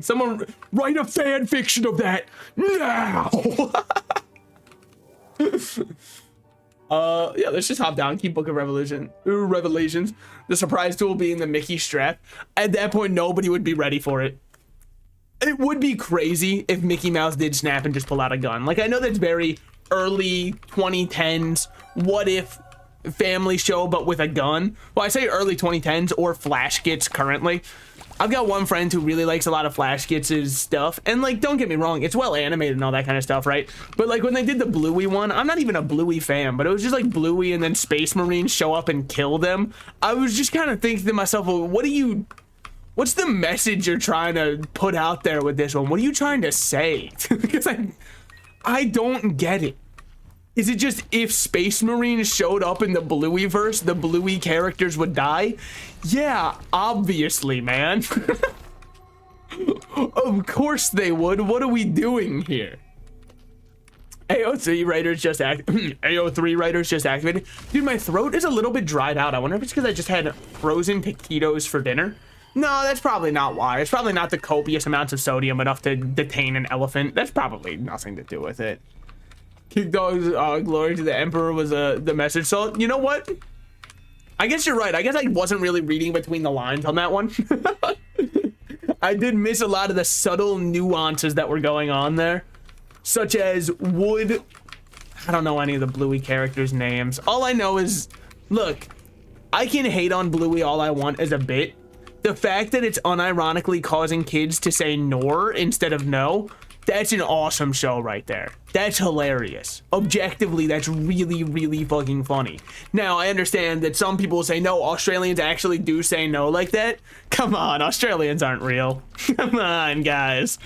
Someone write a fan fiction of that now. Yeah, let's just hop down. Keep Book of Revelations. The surprise tool being the Mickey strap. At that point, nobody would be ready for it. It would be crazy if Mickey Mouse did snap and just pull out a gun. Like, I know that's very early 2010s. What if family show, but with a gun? Well, I say early 2010s or Flash Gits currently. I've got one friend who really likes a lot of Flash Gits' stuff, and like, don't get me wrong, it's well animated and all that kind of stuff, right? But like when they did the Bluey one, I'm not even a Bluey fan, but it was just like Bluey and then Space Marines show up and kill them. I was just kind of thinking to myself, well, what's the message you're trying to put out there with this one? What are you trying to say? Because I don't get it. Is it just if Space Marines showed up in the Bluey-verse, the Bluey characters would die? Yeah, obviously, man. Of course they would. What are we doing here? AO3 writers just AO3 writers just activated. Dude, my throat is a little bit dried out. I wonder if it's because I just had frozen taquitos for dinner. No, that's probably not why. It's probably not the copious amounts of sodium enough to detain an elephant. That's probably nothing to do with it. Kick Dog's glory to the Emperor was the message. So, you know what? I guess you're right. I guess I wasn't really reading between the lines on that one. I did miss a lot of the subtle nuances that were going on there, such as would... I don't know any of the Bluey characters' names. All I know is, look, I can hate on Bluey all I want as a bit. The fact that it's unironically causing kids to say nor instead of no, that's an awesome show right there. That's hilarious. Objectively, that's really, really fucking funny. Now, I understand that some people say, no, Australians actually do say no like that. Come on, Australians aren't real. Come on, guys.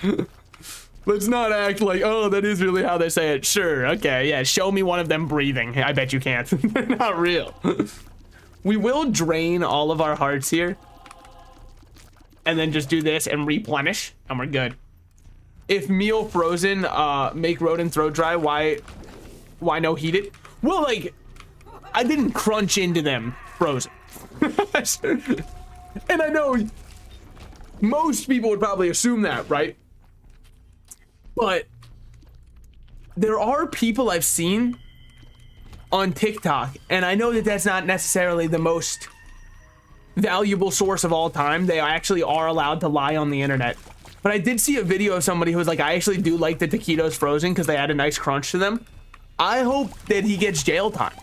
Let's not act like, oh, that is really how they say it. Sure, okay, yeah, show me one of them breathing. I bet you can't. They're not real. We will drain all of our hearts here. And then just do this and replenish, and we're good. If meal frozen, make rodent throat dry, why no heat it? Well, like, I didn't crunch into them frozen. And I know most people would probably assume that, right? But there are people I've seen on TikTok, and I know that that's not necessarily the most valuable source of all time. They actually are allowed to lie on the internet. But I did see a video of somebody who was like, I actually do like the taquitos frozen because they add a nice crunch to them. I hope that he gets jail time.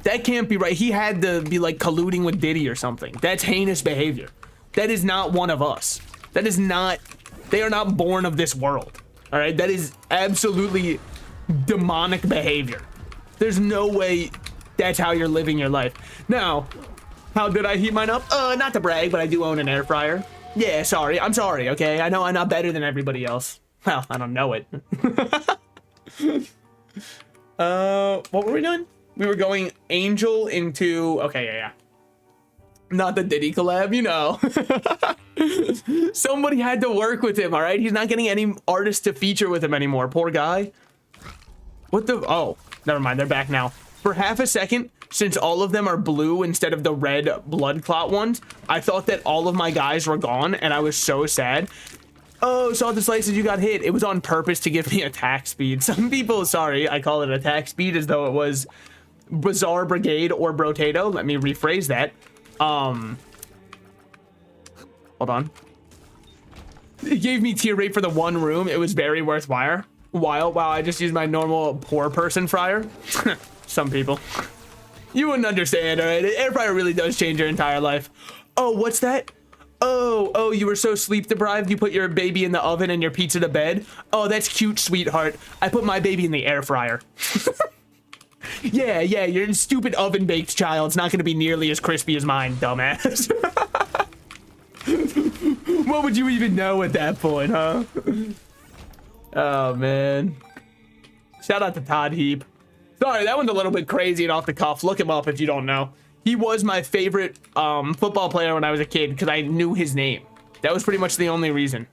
That can't be right. He had to be like colluding with Diddy or something. That's heinous behavior. That is not one of us. That is not, they are not born of this world. All right, that is absolutely demonic behavior. There's no way that's how you're living your life. Now, how did I heat mine up? Not to brag, but I do own an air fryer. Yeah, sorry. I'm sorry, okay? I know I'm not better than everybody else. Well, I don't know it. What were we doing? We were going Angel into... Okay, yeah. Not the Diddy collab, you know. Somebody had to work with him, all right? He's not getting any artists to feature with him anymore. Poor guy. What the... Oh, never mind. They're back now. For half a second, since all of them are blue instead of the red blood clot ones, I thought that all of my guys were gone, and I was so sad. Oh, saw the slices, you got hit. It was on purpose to give me attack speed. Some people, sorry, I call it attack speed as though it was Bizarre Brigade or Brotato. Let me rephrase that. Hold on. It gave me tier rate for the one room. It was very worthwhile. Wow, I just used my normal poor person fryer. Some people. You wouldn't understand, all right? Air fryer really does change your entire life. Oh, what's that? Oh, you were so sleep deprived you put your baby in the oven and your pizza to bed? Oh, that's cute, sweetheart. I put my baby in the air fryer. Yeah, your stupid oven-baked child's not gonna be nearly as crispy as mine, dumbass. What would you even know at that point, huh? Oh, man. Shout out to Todd Heap. Sorry, that one's a little bit crazy and off the cuff. Look him up if you don't know. He was my favorite football player when I was a kid because I knew his name. That was pretty much the only reason.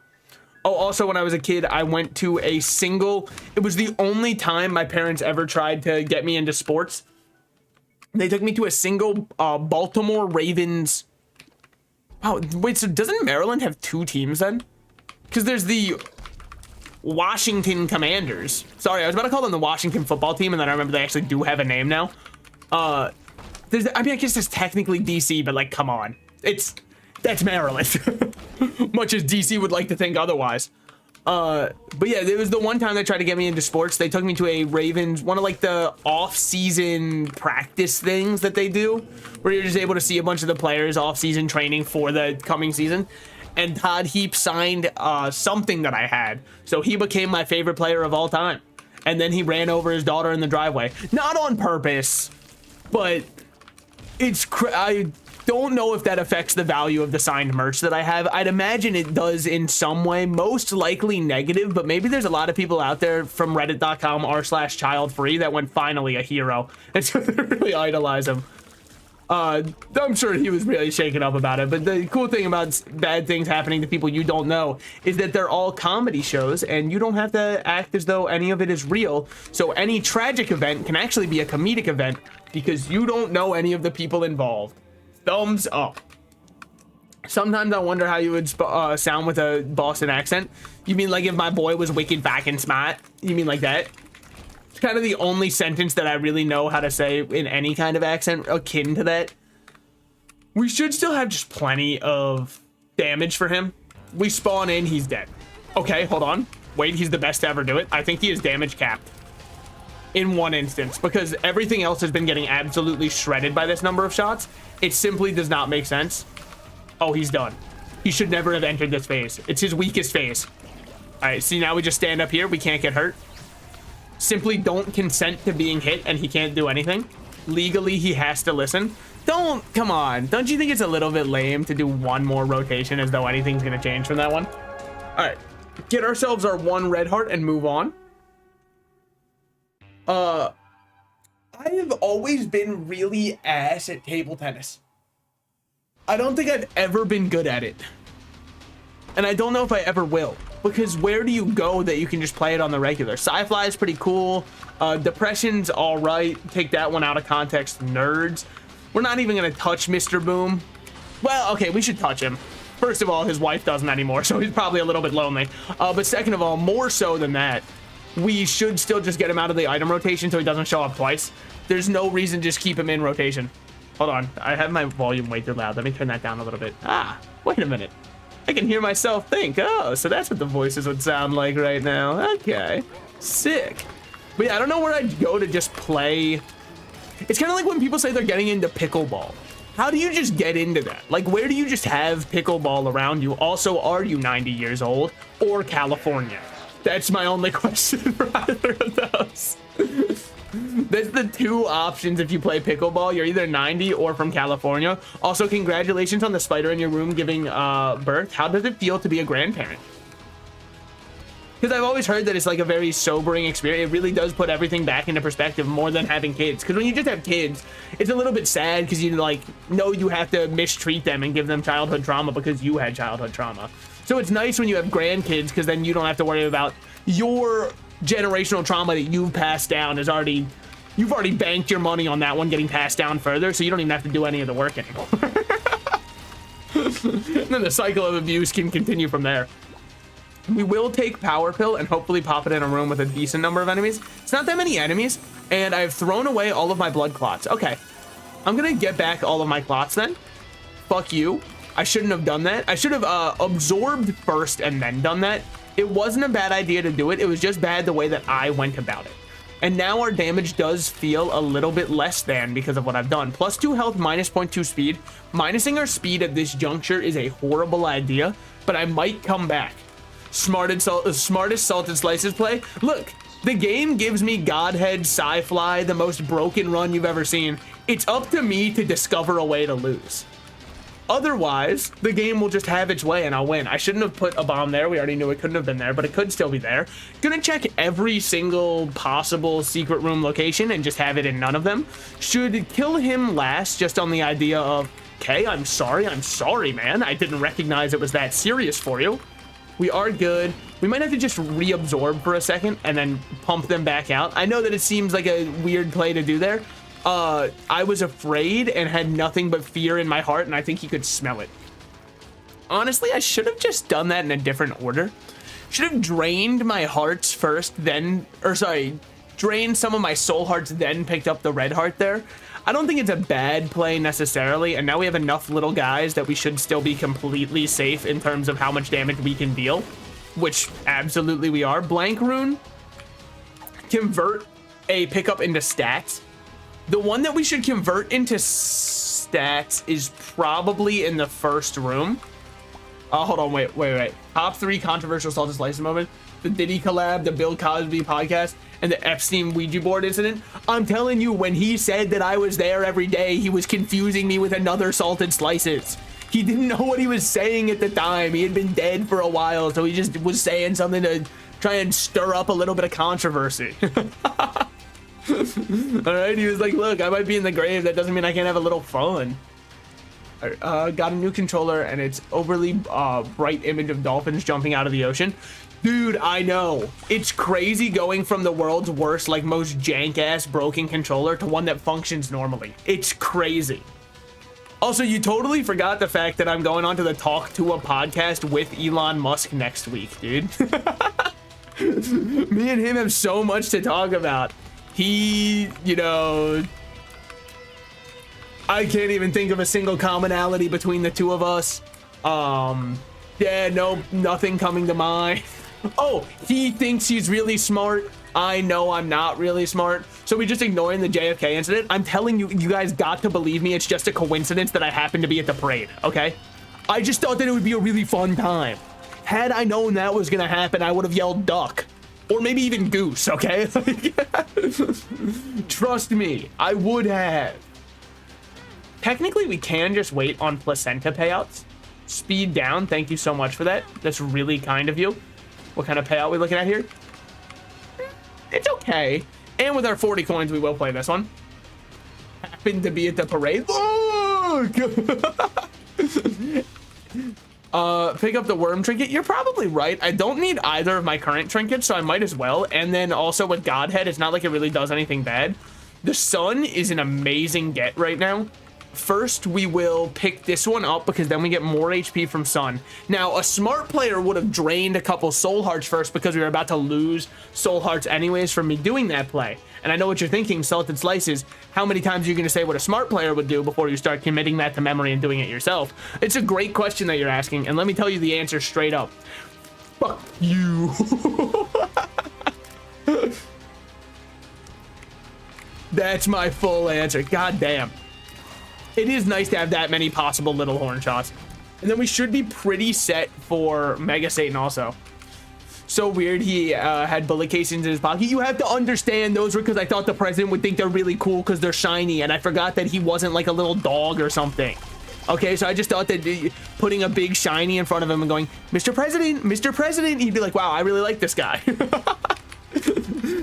Oh, also, when I was a kid, I went to a single... It was the only time my parents ever tried to get me into sports. They took me to a single Baltimore Ravens... Oh, wait, so doesn't Maryland have two teams then? Because there's the Washington Commanders. Sorry, I was about to call them the Washington football team, and then I remember they actually do have a name now. I guess it's technically DC, but like, come on. That's Maryland. Much as DC would like to think otherwise. But yeah, it was the one time they tried to get me into sports. They took me to a Ravens, one of like the off-season practice things that they do, where you're just able to see a bunch of the players off-season training for the coming season. And Todd Heap signed something that I had. So he became my favorite player of all time. And then he ran over his daughter in the driveway. Not on purpose, but I don't know if that affects the value of the signed merch that I have. I'd imagine it does in some way, most likely negative, but maybe there's a lot of people out there from reddit.com/childfree that went finally a hero. And so they really idolize him. I'm sure he was really shaken up about it, but the cool thing about bad things happening to people you don't know is that they're all comedy shows, and you don't have to act as though any of it is real. So any tragic event can actually be a comedic event because you don't know any of the people involved. Thumbs up. Sometimes I wonder how you would sound with a Boston accent. You mean like if my boy was wicked back and smart? You mean like that? It's kind of the only sentence that I really know how to say in any kind of accent akin to that. We should still have just plenty of damage for him. We spawn in, he's dead. Okay, hold on. Wait, he's the best to ever do it. I think he is damage capped in one instance because everything else has been getting absolutely shredded by this number of shots. It simply does not make sense. Oh, he's done. He should never have entered this phase. It's his weakest phase. All right, see, now we just stand up here. We can't get hurt. Simply don't consent to being hit and he can't do anything. Legally, he has to listen. Come on. Don't you think it's a little bit lame to do one more rotation as though anything's going to change from that one? All right, get ourselves our one red heart and move on. I have always been really ass at table tennis. I don't think I've ever been good at it. And I don't know if I ever will. Because where do you go that you can just play it on the regular? Sci-Fly is pretty cool. Depression's all right. Take that one out of context, nerds. We're not even going to touch Mr. Boom. Well, okay, we should touch him. First of all, his wife doesn't anymore, so he's probably a little bit lonely. But second of all, more so than that, we should still just get him out of the item rotation so he doesn't show up twice. There's no reason to just keep him in rotation. Hold on. I have my volume way too loud. Let me turn that down a little bit. Ah, wait a minute. I can hear myself think. Oh, so that's what the voices would sound like right now. Okay. Sick. But yeah, I don't know where I'd go to just play. It's kind of like when people say they're getting into pickleball. How do you just get into that? Like, where do you just have pickleball around you? Also, are you 90 years old or California? That's my only question for either of those. That's the two options if you play pickleball. You're either 90 or from California. Also, congratulations on the spider in your room giving birth. How does it feel to be a grandparent? Because I've always heard that it's like a very sobering experience. It really does put everything back into perspective more than having kids. Because when you just have kids, it's a little bit sad because you like know you have to mistreat them and give them childhood trauma because you had childhood trauma. So it's nice when you have grandkids because then you don't have to worry about your generational trauma that you've passed down is already, you've already banked your money on that one getting passed down further, so you don't even have to do any of the work anymore. And then the cycle of abuse can continue from there. We will take Power Pill and hopefully pop it in a room with a decent number of enemies. It's not that many enemies, and I've thrown away all of my blood clots. Okay, I'm gonna get back all of my clots then. Fuck you. I shouldn't have done that. I should have absorbed first and then done that. It wasn't a bad idea to do it. It was just bad the way that I went about it. And now our damage does feel a little bit less than because of what I've done. Plus 2 health, minus 0.2 speed. Minusing our speed at this juncture is a horrible idea, but I might come back. Smartest Salted Slices play. Look, the game gives me Godhead Sci-Fly, the most broken run you've ever seen. It's up to me to discover a way to lose. Otherwise, the game will just have its way and I'll win. I shouldn't have put a bomb there. We already knew it couldn't have been there, but it could still be there. Gonna check every single possible secret room location and just have it in none of them. Should kill him last just on the idea of, okay, I'm sorry, man. I didn't recognize it was that serious for you. We are good. We might have to just reabsorb for a second and then pump them back out. I know that it seems like a weird play to do there. I was afraid and had nothing but fear in my heart, and I think he could smell it. Honestly, I should have just done that in a different order. Should have drained my hearts first, then, or sorry, drained some of my soul hearts, then picked up the red heart there. I don't think it's a bad play necessarily, and now we have enough little guys that we should still be completely safe in terms of how much damage we can deal, which absolutely we are. Blank Rune, convert a pickup into stats. The one that we should convert into stats is probably in the first room. Hold on, wait. Top 3 controversial Salted Slices moment. The Diddy collab, the Bill Cosby podcast, and the Epstein Ouija board incident. I'm telling you, when he said that I was there every day, he was confusing me with another Salted Slices. He didn't know what he was saying at the time. He had been dead for a while, so he just was saying something to try and stir up a little bit of controversy. All right, he was like, look, I might be in the grave. That doesn't mean I can't have a little fun. Got a new controller, and it's overly bright image of dolphins jumping out of the ocean. Dude, I know. It's crazy going from the world's worst, like most jank-ass broken controller to one that functions normally. It's crazy. Also, you totally forgot the fact that I'm going on to the Talk to a podcast with Elon Musk next week, dude. Me and him have so much to talk about. He, you know, I can't even think of a single commonality between the two of us. Yeah, no, nothing coming to mind. Oh, he thinks he's really smart. I know I'm not really smart. So we just ignoring the JFK incident. I'm telling you, you guys got to believe me. It's just a coincidence that I happened to be at the parade, okay? I just thought that it would be a really fun time. Had I known that was gonna happen, I would have yelled duck. Or maybe even goose, okay? Trust me, I would have. Technically, we can just wait on placenta payouts. Speed down, thank you so much for that. That's really kind of you. What kind of payout are we looking at here? It's okay. And with our 40 coins, we will play this one. Happened to be at the parade. Look! Pick up the worm trinket. You're probably right. I don't need either of my current trinkets, so I might as well. And then also with Godhead, it's not like it really does anything bad. The sun is an amazing get right now. First, we will pick this one up because then we get more HP from Sun. Now, a smart player would have drained a couple soul hearts first because we were about to lose soul hearts anyways from me doing that play. And I know what you're thinking, Salted Slices. How many times are you going to say what a smart player would do before you start committing that to memory and doing it yourself? It's a great question that you're asking, and let me tell you the answer straight up. Fuck you. That's my full answer. God damn. It is nice to have that many possible little horn shots. And then we should be pretty set for Mega Satan also. So weird he had bullet casings in his pocket. You have to understand those were because I thought the president would think they're really cool because they're shiny. And I forgot that he wasn't like a little dog or something. Okay, so I just thought that putting a big shiny in front of him and going, Mr. President, he'd be like, wow, I really like this guy.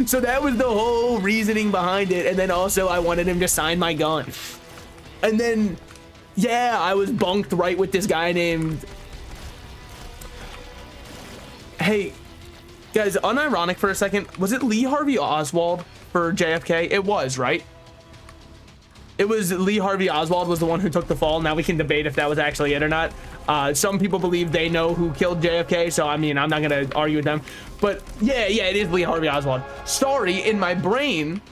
So that was the whole reasoning behind it. And then also I wanted him to sign my gun. And then, yeah, I was bunked right with this guy named... Hey, guys, unironic for a second. Was it Lee Harvey Oswald for JFK? It was, right? It was Lee Harvey Oswald was the one who took the fall. Now we can debate if that was actually it or not. Some people believe they know who killed JFK, so I mean, I'm not going to argue with them. But yeah, it is Lee Harvey Oswald. Sorry, in my brain,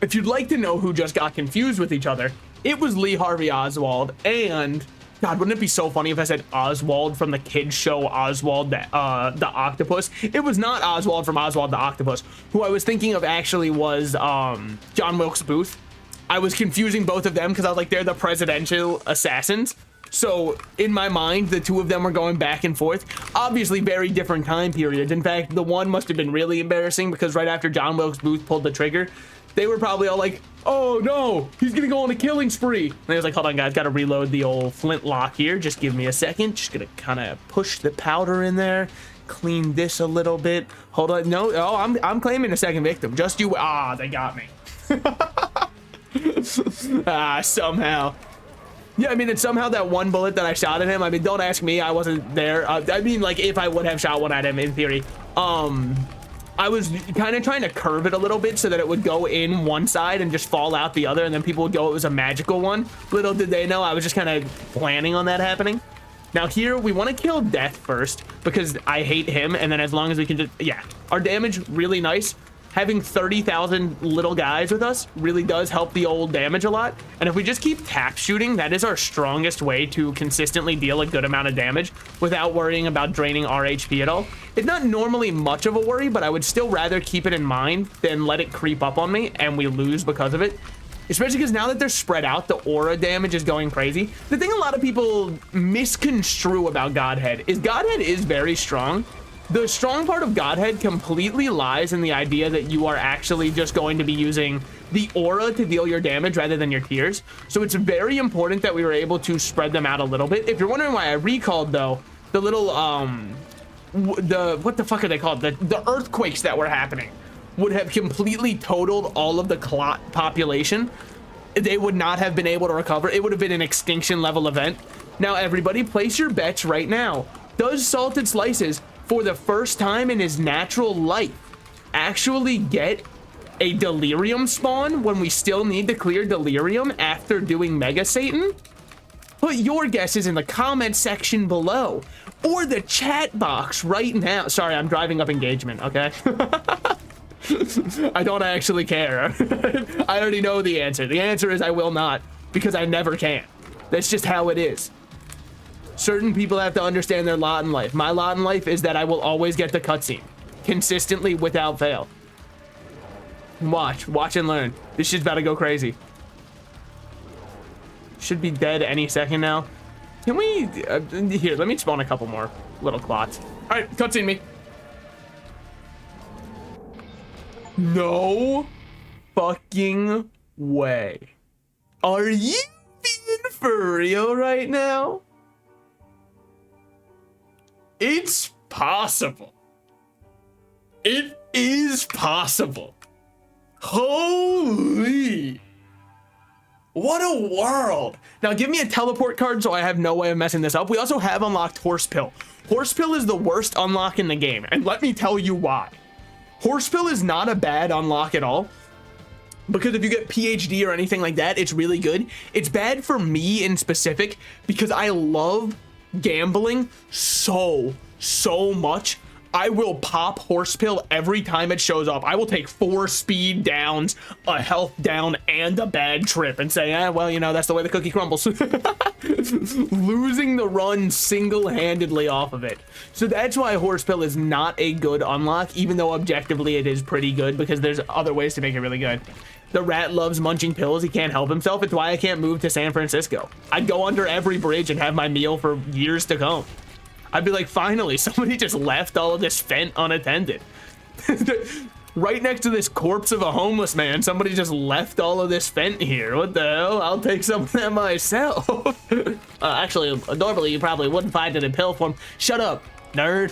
if you'd like to know who just got confused with each other, it was Lee Harvey Oswald, and God, wouldn't it be so funny if I said Oswald from the kids show Oswald the Octopus? It was not Oswald from Oswald the Octopus. Who I was thinking of actually was John Wilkes Booth. I was confusing both of them because I was like, they're the presidential assassins. So in my mind, the two of them were going back and forth. Obviously, very different time periods. In fact, the one must have been really embarrassing because right after John Wilkes Booth pulled the trigger, they were probably all like, oh no, he's gonna go on a killing spree. And I was like, hold on guys, gotta reload the old flintlock here. Just give me a second. Just gonna kind of push the powder in there. Clean this a little bit. Hold on, no, oh, I'm claiming a second victim. Just you, they got me. Somehow. Yeah, I mean, and somehow that one bullet that I shot at him, I mean, don't ask me, I wasn't there. I mean, like, if I would have shot one at him, in theory. I was kind of trying to curve it a little bit so that it would go in one side and just fall out the other, and then people would go, it was a magical one. Little did they know, I was just kind of planning on that happening. Now here, we want to kill Death first, because I hate him, and then as long as we can just, yeah. Our damage, really nice. Having 30,000 little guys with us really does help the old damage a lot. And if we just keep tap shooting, that is our strongest way to consistently deal a good amount of damage without worrying about draining our HP at all. It's not normally much of a worry, but I would still rather keep it in mind than let it creep up on me and we lose because of it. Especially because now that they're spread out, the aura damage is going crazy. The thing a lot of people misconstrue about Godhead is very strong. The strong part of Godhead completely lies in the idea that you are actually just going to be using the aura to deal your damage rather than your tears. So it's very important that we were able to spread them out a little bit. If you're wondering why I recalled though, the little, what the fuck are they called? The earthquakes that were happening would have completely totaled all of the clot population. They would not have been able to recover. It would have been an extinction level event. Now everybody place your bets right now. Does Salted Slices, for the first time in his natural life, actually get a delirium spawn when we still need to clear delirium after doing Mega Satan? Put your guesses in the comment section below or the chat box right now. Sorry, I'm driving up engagement, okay? I don't actually care. I already know the answer. The answer is I will not. because I never can. That's just how it is. Certain people have to understand their lot in life. My lot in life is that I will always get the cutscene consistently without fail. Watch and learn. This shit's about to go crazy. Should be dead any second now. Can we, here, let me spawn a couple more little clots. All right, cutscene me. No fucking way. Are you being for real right now? It's possible. It is possible. Holy. What a world. Now give me a teleport card so I have no way of messing this up. We also have unlocked Horsepill. Horsepill is the worst unlock in the game, and let me tell you why. Horsepill is not a bad unlock at all, because if you get PhD or anything like that, it's really good. It's bad for me in specific because I love gambling so much. I will pop Horsepill every time it shows up. I will take 4 speed downs, a health down, and a bad trip and say, well, you know, that's the way the cookie crumbles. Losing the run single-handedly off of it. So that's why Horsepill is not a good unlock, even though objectively it is pretty good, because there's other ways to make it really good. The rat loves munching pills. He can't help himself. It's why I can't move to San Francisco. I'd go under every bridge and have my meal for years to come. I'd be like, finally, somebody just left all of this Fent unattended. Right next to this corpse of a homeless man, somebody just left all of this Fent here. What the hell? I'll take some of that myself. Actually, normally you probably wouldn't find it in pill form. Shut up, nerd.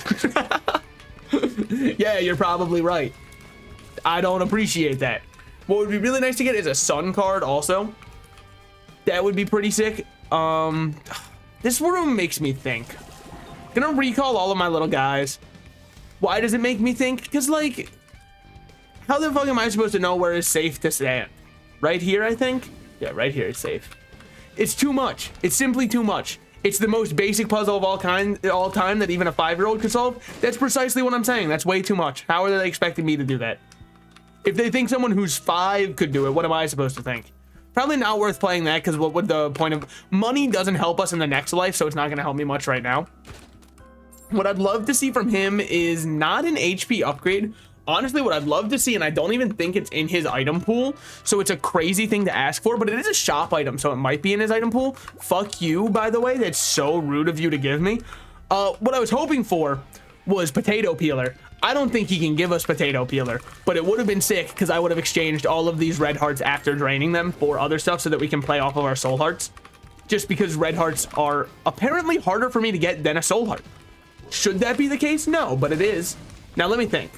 Yeah, you're probably right. I don't appreciate that. What would be really nice to get is a sun card also. That would be pretty sick. This room makes me think. Gonna recall all of my little guys. Why does it make me think? Because, like, how the fuck am I supposed to know where is safe to stand? Right here, I think? Yeah, right here is safe. It's too much. It's simply too much. It's the most basic puzzle of all time that even a 5-year-old could solve. That's precisely what I'm saying. That's way too much. How are they expecting me to do that? If they think someone who's 5 could do it, what am I supposed to think? Probably not worth playing that, because what would the point of... Money doesn't help us in the next life, so it's not going to help me much right now. What I'd love to see from him is not an HP upgrade. Honestly, what I'd love to see, and I don't even think it's in his item pool, so it's a crazy thing to ask for, but it is a shop item, so it might be in his item pool. Fuck you, by the way. That's so rude of you to give me. What I was hoping for was Potato Peeler. I don't think he can give us Potato Peeler, but it would have been sick because I would have exchanged all of these red hearts after draining them for other stuff so that we can play off of our soul hearts. Just because red hearts are apparently harder for me to get than a soul heart. Should that be the case? No, but it is. Now let me think.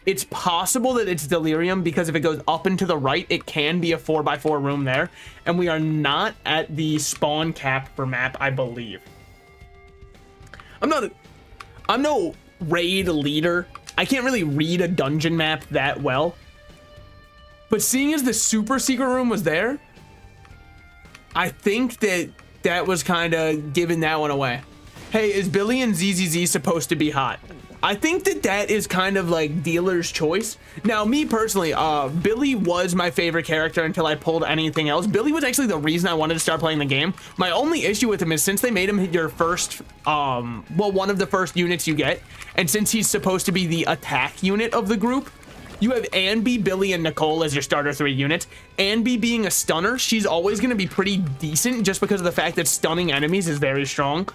It's possible that it's Delirium because if it goes up and to the right, it can be a 4x4 room there. And we are not at the spawn cap for map, I believe. I'm no raid leader. I can't really read a dungeon map that well. But seeing as the super secret room was there, I think that was kind of giving that one away. Hey, is Billy and ZZZ supposed to be hot? I think that is kind of like dealer's choice. Now, me personally, Billy was my favorite character until I pulled anything else. Billy was actually the reason I wanted to start playing the game. My only issue with him is since they made him your first, well, one of the first units you get, and since he's supposed to be the attack unit of the group, you have Anby, Billy, and Nicole as your starter 3 units. Anby being a stunner, she's always going to be pretty decent just because of the fact that stunning enemies is very strong.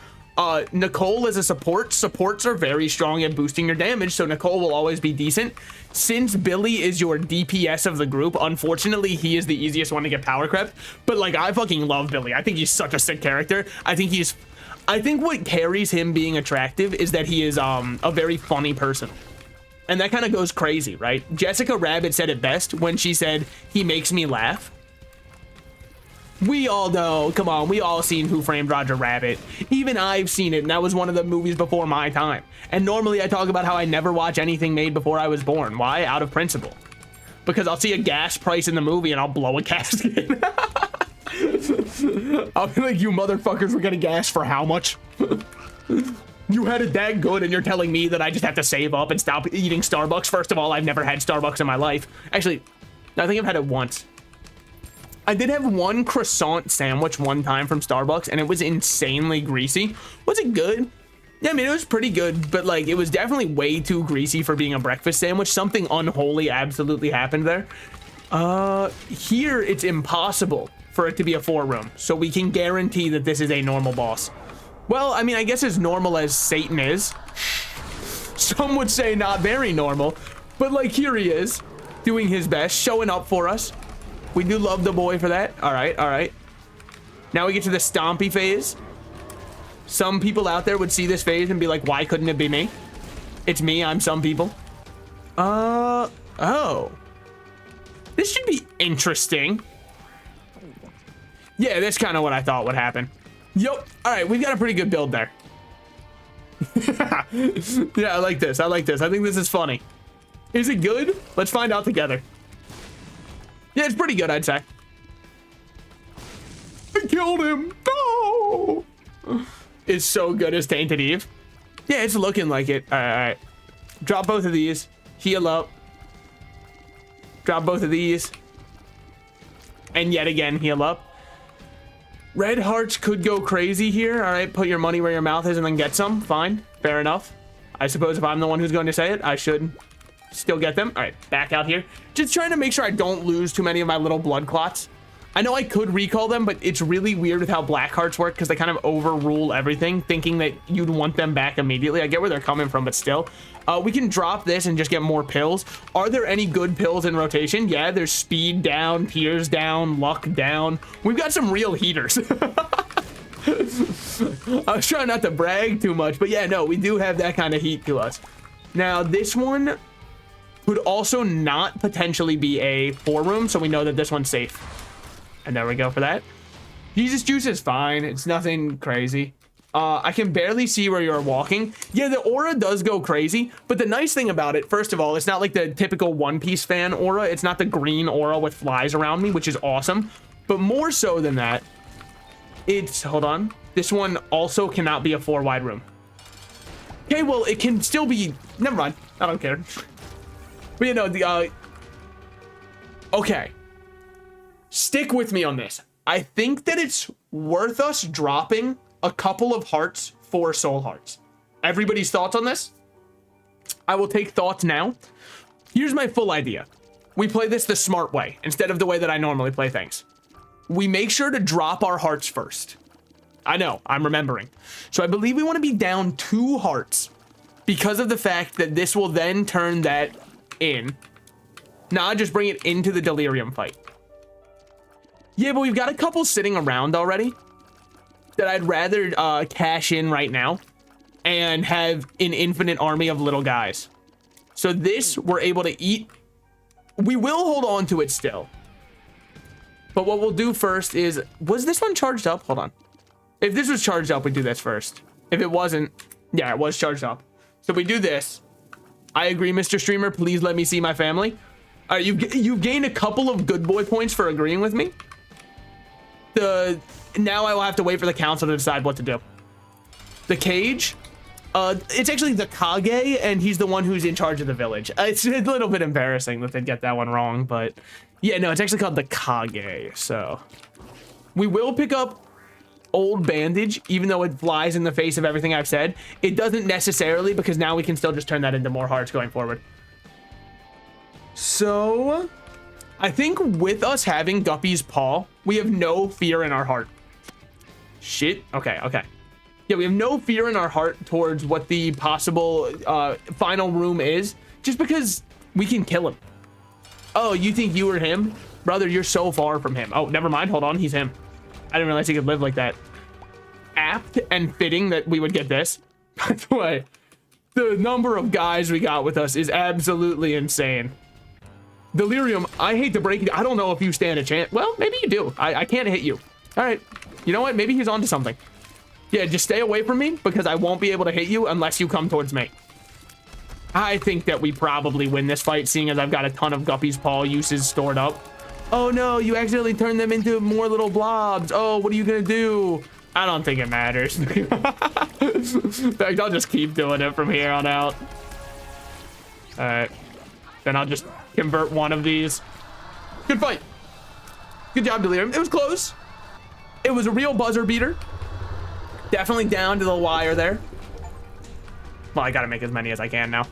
Nicole as a support. Supports are very strong at boosting your damage, so Nicole will always be decent. Since Billy is your DPS of the group, unfortunately, he is the easiest one to get power crept. But, like, I fucking love Billy. I think he's such a sick character. I think what carries him being attractive is that he is, a very funny person. And that kind of goes crazy, right? Jessica Rabbit said it best when she said, he makes me laugh. We all know, come on, we all seen Who Framed Roger Rabbit. Even I've seen it, and that was one of the movies before my time. And normally I talk about how I never watch anything made before I was born. Why? Out of principle. Because I'll see a gas price in the movie and I'll blow a casket. I'll be like, you motherfuckers were getting gas for how much? You had it that good and you're telling me that I just have to save up and stop eating Starbucks? First of all, I've never had Starbucks in my life. Actually, I think I've had it once. I did have one croissant sandwich one time from Starbucks, and it was insanely greasy. Was it good? Yeah, I mean, it was pretty good, but like, it was definitely way too greasy for being a breakfast sandwich. Something unholy absolutely happened there. Here, it's impossible for it to be a 4-room, so we can guarantee that this is a normal boss. Well, I mean, I guess as normal as Satan is. Some would say not very normal, but like, here he is, doing his best, showing up for us. We do love the boy for that. All right, all right. Now we get to the stompy phase. Some people out there would see this phase and be like, why couldn't it be me? It's me, I'm some people. Oh. This should be interesting. Yeah, that's kind of what I thought would happen. Yup. All right, we've got a pretty good build there. Yeah, I like this. I like this. I think this is funny. Is it good? Let's find out together. Yeah, it's pretty good, I'd say. I killed him. No. It's so good as Tainted Eve. Yeah, it's looking like it. All right. Drop both of these. Heal up. Drop both of these. And yet again, heal up. Red hearts could go crazy here. All right, put your money where your mouth is and then get some. Fine. Fair enough. I suppose if I'm the one who's going to say it, I should still get them. All right, back out here. Just trying to make sure I don't lose too many of my little blood clots. I know I could recall them, but it's really weird with how black hearts work because they kind of overrule everything, thinking that you'd want them back immediately. I get where they're coming from, but still. We can drop this and just get more pills. Are there any good pills in rotation? Yeah, there's speed down, tears down, luck down. We've got some real heaters. I was trying not to brag too much, but yeah, no, we do have that kind of heat to us. Now, this one could also not potentially be a 4-room, so we know that this one's safe. And there we go for that. Jesus Juice is fine. It's nothing crazy. I can barely see where you're walking. Yeah, the aura does go crazy, but the nice thing about it, first of all, it's not like the typical One Piece fan aura. It's not the green aura with flies around me, which is awesome. But more so than that, it's, hold on. This one also cannot be a 4-wide room. Okay, well, it can still be, never mind. I don't care. But you know, okay. Stick with me on this. I think that it's worth us dropping a couple of hearts for soul hearts. Everybody's thoughts on this? I will take thoughts now. Here's my full idea. We play this the smart way instead of the way that I normally play things. We make sure to drop our hearts first. I know, I'm remembering. So I believe we want to be down 2 hearts because of the fact that this will then turn that in. Nah, just bring it into the delirium fight. Yeah, but we've got a couple sitting around already that I'd rather cash in right now and have an infinite army of little guys. So this we're able to eat. We will hold on to it still. But what we'll do first is, was this one charged up? Hold on. If this was charged up, we do this first. If it wasn't, yeah, it was charged up. So we do this. I agree, Mr. Streamer. Please let me see my family. All right, you've gained a couple of good boy points for agreeing with me. Now I will have to wait for the council to decide what to do. The cage, it's actually the Kage, and he's the one who's in charge of the village. It's a little bit embarrassing that they'd get that one wrong, but yeah, no, it's actually called the Kage. So we will pick up old bandage, even though it flies in the face of everything I've said. It doesn't necessarily, because now we can still just turn that into more hearts going forward. So I think with us having Guppy's paw, we have no fear in our heart. Shit. Okay, okay. Yeah, we have no fear in our heart towards what the possible final room is, just because we can kill him. Oh, you think you were him? Brother, you're so far from him. Oh, never mind. Hold on. He's him. I didn't realize he could live like that. Apt and fitting that we would get this. By the way, the number of guys we got with us is absolutely insane. Delirium, I hate to break it. I don't know if you stand a chance. Well, maybe you do. I can't hit you. All right. You know what? Maybe he's onto something. Yeah, just stay away from me because I won't be able to hit you unless you come towards me. I think that we probably win this fight, seeing as I've got a ton of Guppy's paw uses stored up. Oh no, you accidentally turned them into more little blobs. Oh, what are you gonna do? I don't think it matters. In fact, I'll just keep doing it from here on out. All right. Then I'll just convert one of these. Good fight. Good job, Delirium. It was close. It was a real buzzer beater. Definitely down to the wire there. Well, I gotta make as many as I can now.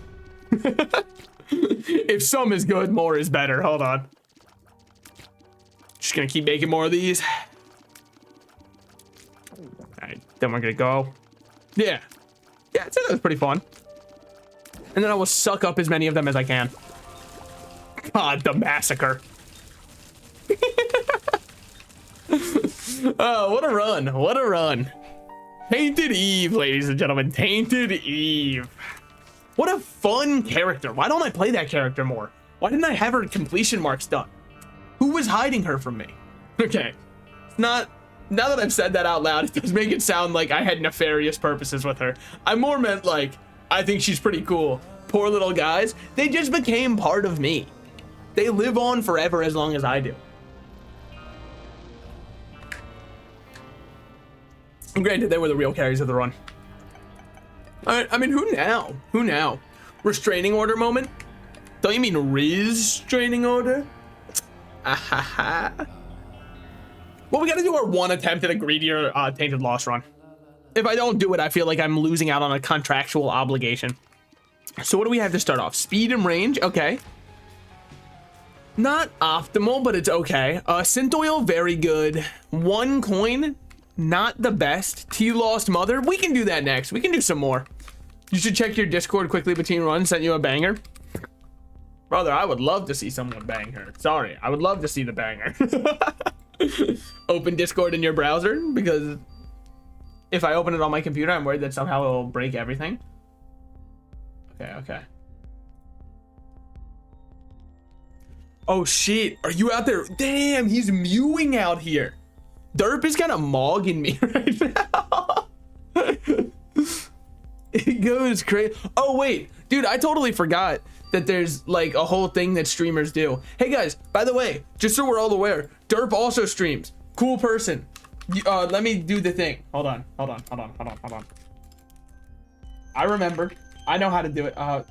If some is good, more is better. Hold on. Just gonna keep making more of these. All right, then we're gonna go. Yeah. Yeah, I'd say that was pretty fun. And then I will suck up as many of them as I can. God, the massacre. Oh, what a run. What a run. Tainted Eve, ladies and gentlemen. Tainted Eve. What a fun character. Why don't I play that character more? Why didn't I have her completion marks done? Who was hiding her from me? Okay. It's not... Now that I've said that out loud, it does make it sound like I had nefarious purposes with her. I more meant like, I think she's pretty cool. Poor little guys. They just became part of me. They live on forever as long as I do. Granted, they were the real carries of the run. Alright, I mean, who now? Who now? Restraining order moment? Don't you mean restraining order? Ahaha. Well, we gotta do our one attempt at a greedier Tainted Lost run. If I don't do it, I feel like I'm losing out on a contractual obligation. So what do we have to start off? Speed and range, okay. Not optimal, but it's okay. Synth oil, very good. 1 coin, not the best. T Lost Mother, we can do that next. We can do some more. You should check your Discord quickly between runs, sent you a banger. Brother, I would love to see someone bang her. Sorry, I would love to see the banger. Open Discord in your browser, because if I open it on my computer, I'm worried that somehow it'll break everything. Okay, okay. Oh shit, are you out there? Damn, he's mewing out here. Derp is kind of mogging me right now. It goes crazy. Oh wait, dude, I totally forgot that there's like a whole thing that streamers do. Hey guys, by the way, just so we're all aware, Derp also streams. Cool person. Let me do the thing. Hold on. I remember. I know how to do it. I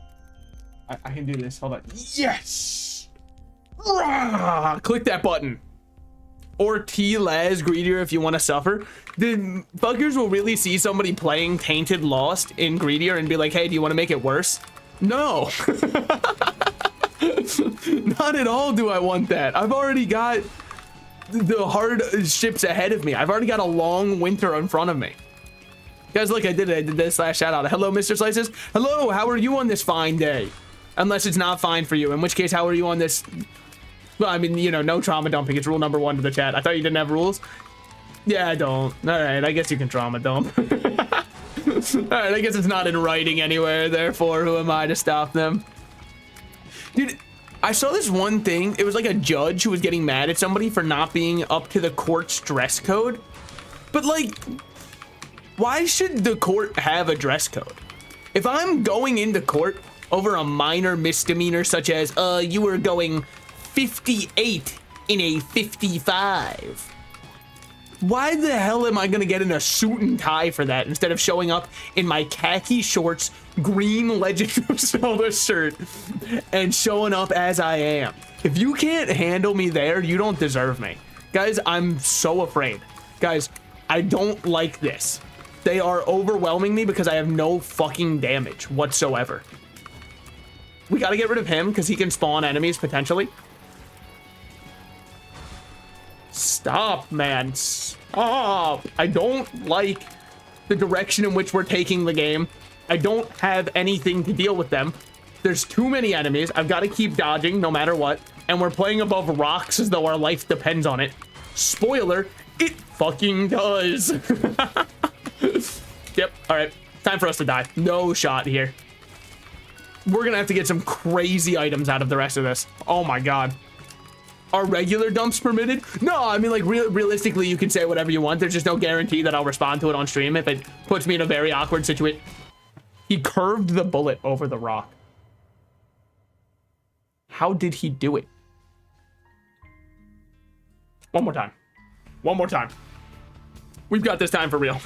can do this. Hold on. Yes! Rah! Click that button. Or T-Laz Greedier if you want to suffer. The fuckers will really see somebody playing Tainted Lost in Greedier and be like, hey, do you want to make it worse? No. Not at all do I want that. I've already got the hard ships ahead of me. I've already got a long winter in front of me. Guys, look, I did this last shout out. Hello, Mr. Slices. Hello, how are you on this fine day? Unless it's not fine for you, in which case, how are you on this? Well, I mean, you know, no trauma dumping. It's rule number 1 to the chat. I thought you didn't have rules. Yeah, I don't. All right, I guess you can trauma dump. All right, I guess it's not in writing anywhere. Therefore, who am I to stop them? Dude, I saw this one thing. It was like a judge who was getting mad at somebody for not being up to the court's dress code. But like, why should the court have a dress code? If I'm going into court over a minor misdemeanor such as, you were going 58 in a 55. Why the hell am I gonna get in a suit and tie for that instead of showing up in my khaki shorts, green Legend of Zelda shirt, and showing up as I am? If you can't handle me there, you don't deserve me. Guys, I'm so afraid. Guys, I don't like this. They are overwhelming me because I have no fucking damage whatsoever. We gotta get rid of him because he can spawn enemies potentially. Stop, man. Stop. I don't like the direction in which we're taking the game. I don't have anything to deal with them. There's too many enemies. I've got to keep dodging no matter what. And we're playing above rocks as though our life depends on it. Spoiler, it fucking does. Yep. All right. Time for us to die. No shot here. We're going to have to get some crazy items out of the rest of this. Oh my God. Are regular dumps permitted? No, I mean, like, realistically, you can say whatever you want. There's just no guarantee that I'll respond to it on stream if it puts me in a very awkward situation. He curved the bullet over the rock. How did he do it? One more time. One more time. We've got this time for real.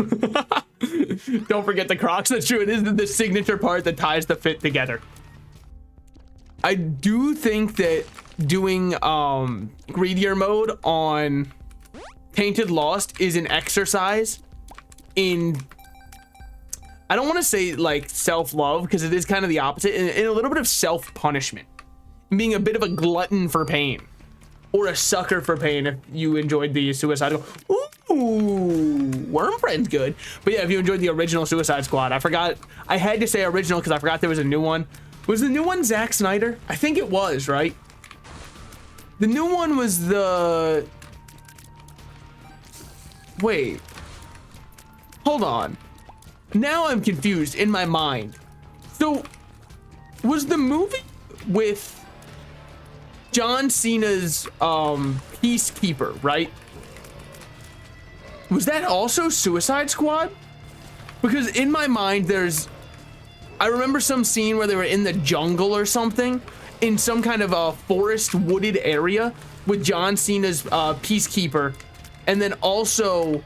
Don't forget the Crocs. That's true. It is the signature part that ties the fit together. I do think that doing greedier mode on Tainted Lost is an exercise in, I don't want to say like self-love, because it is kind of the opposite, in a little bit of self-punishment, being a bit of a glutton for pain, or a sucker for pain if you enjoyed the Suicide. Ooh, Worm Friend's good. But yeah, if you enjoyed the original Suicide Squad, I had to say original because I forgot there was a new one. Was the new one Zack Snyder? I think it was, right? The new one was the... Wait. Hold on. Now I'm confused in my mind. So, was the movie with John Cena's Peacekeeper, right? Was that also Suicide Squad? Because in my mind, I remember some scene where they were in the jungle or something, in some kind of a forest wooded area with John Cena's Peacekeeper. And then also,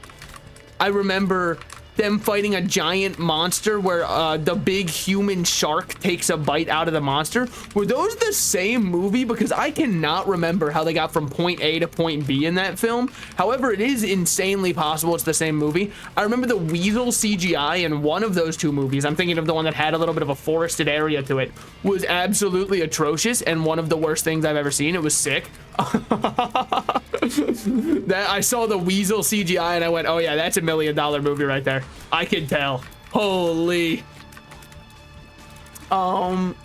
I remember them fighting a giant monster where the big human shark takes a bite out of the monster. Were those the same movie? Because I cannot remember how they got from point A to point B in that film. However, it is insanely possible it's the same movie. I remember the weasel CGI in one of those two movies, I'm thinking of the one that had a little bit of a forested area to it, was absolutely atrocious and one of the worst things I've ever seen. It was sick. That I saw the weasel CGI and I went, oh yeah, that's $1 million movie right there. I can tell. Holy. John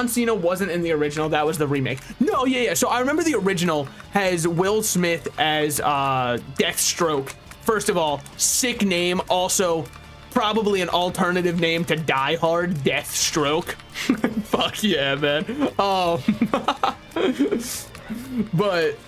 Cena wasn't in the original. That was the remake. No, yeah. So I remember the original has Will Smith as Deathstroke. First of all, sick name. Also, probably an alternative name to Die Hard, Deathstroke. Fuck yeah, man. But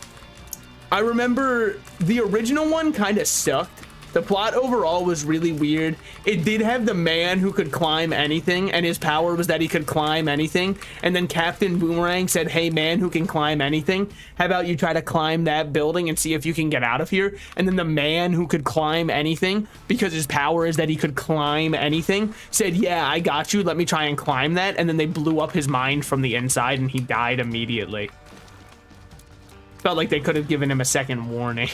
I remember the original one kind of sucked. The plot overall was really weird. It did have the man who could climb anything, and his power was that he could climb anything. And then Captain Boomerang said, hey, man who can climb anything, how about you try to climb that building and see if you can get out of here? And then the man who could climb anything, because his power is that he could climb anything, said, yeah, I got you. Let me try and climb that. And then they blew up his mind from the inside, and he died immediately. Felt like they could have given him a second warning.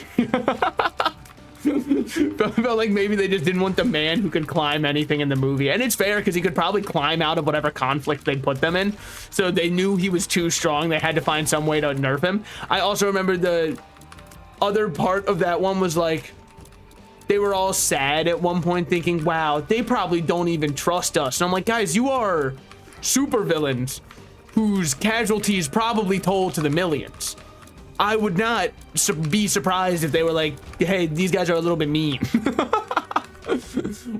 Felt like maybe they just didn't want the man who could climb anything in the movie. And it's fair because he could probably climb out of whatever conflict they put them in. So they knew he was too strong. They had to find some way to nerf him. I also remember the other part of that one was like, they were all sad at one point thinking, wow, they probably don't even trust us. And I'm like, guys, you are supervillains whose casualties probably told to the millions. I would not be surprised if they were like, hey, these guys are a little bit mean.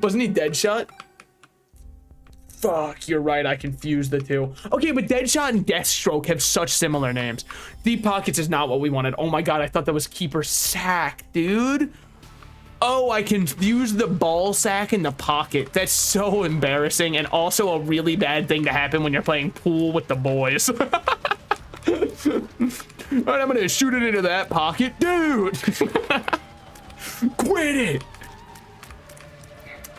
Wasn't he Deadshot? Fuck, you're right. I confused the two. Okay, but Deadshot and Deathstroke have such similar names. Deep Pockets is not what we wanted. Oh my god, I thought that was Keeper Sack, dude. Oh, I confused the ball sack and the pocket. That's so embarrassing and also a really bad thing to happen when you're playing pool with the boys. All right, I'm gonna shoot it into that pocket. Dude! Quit it!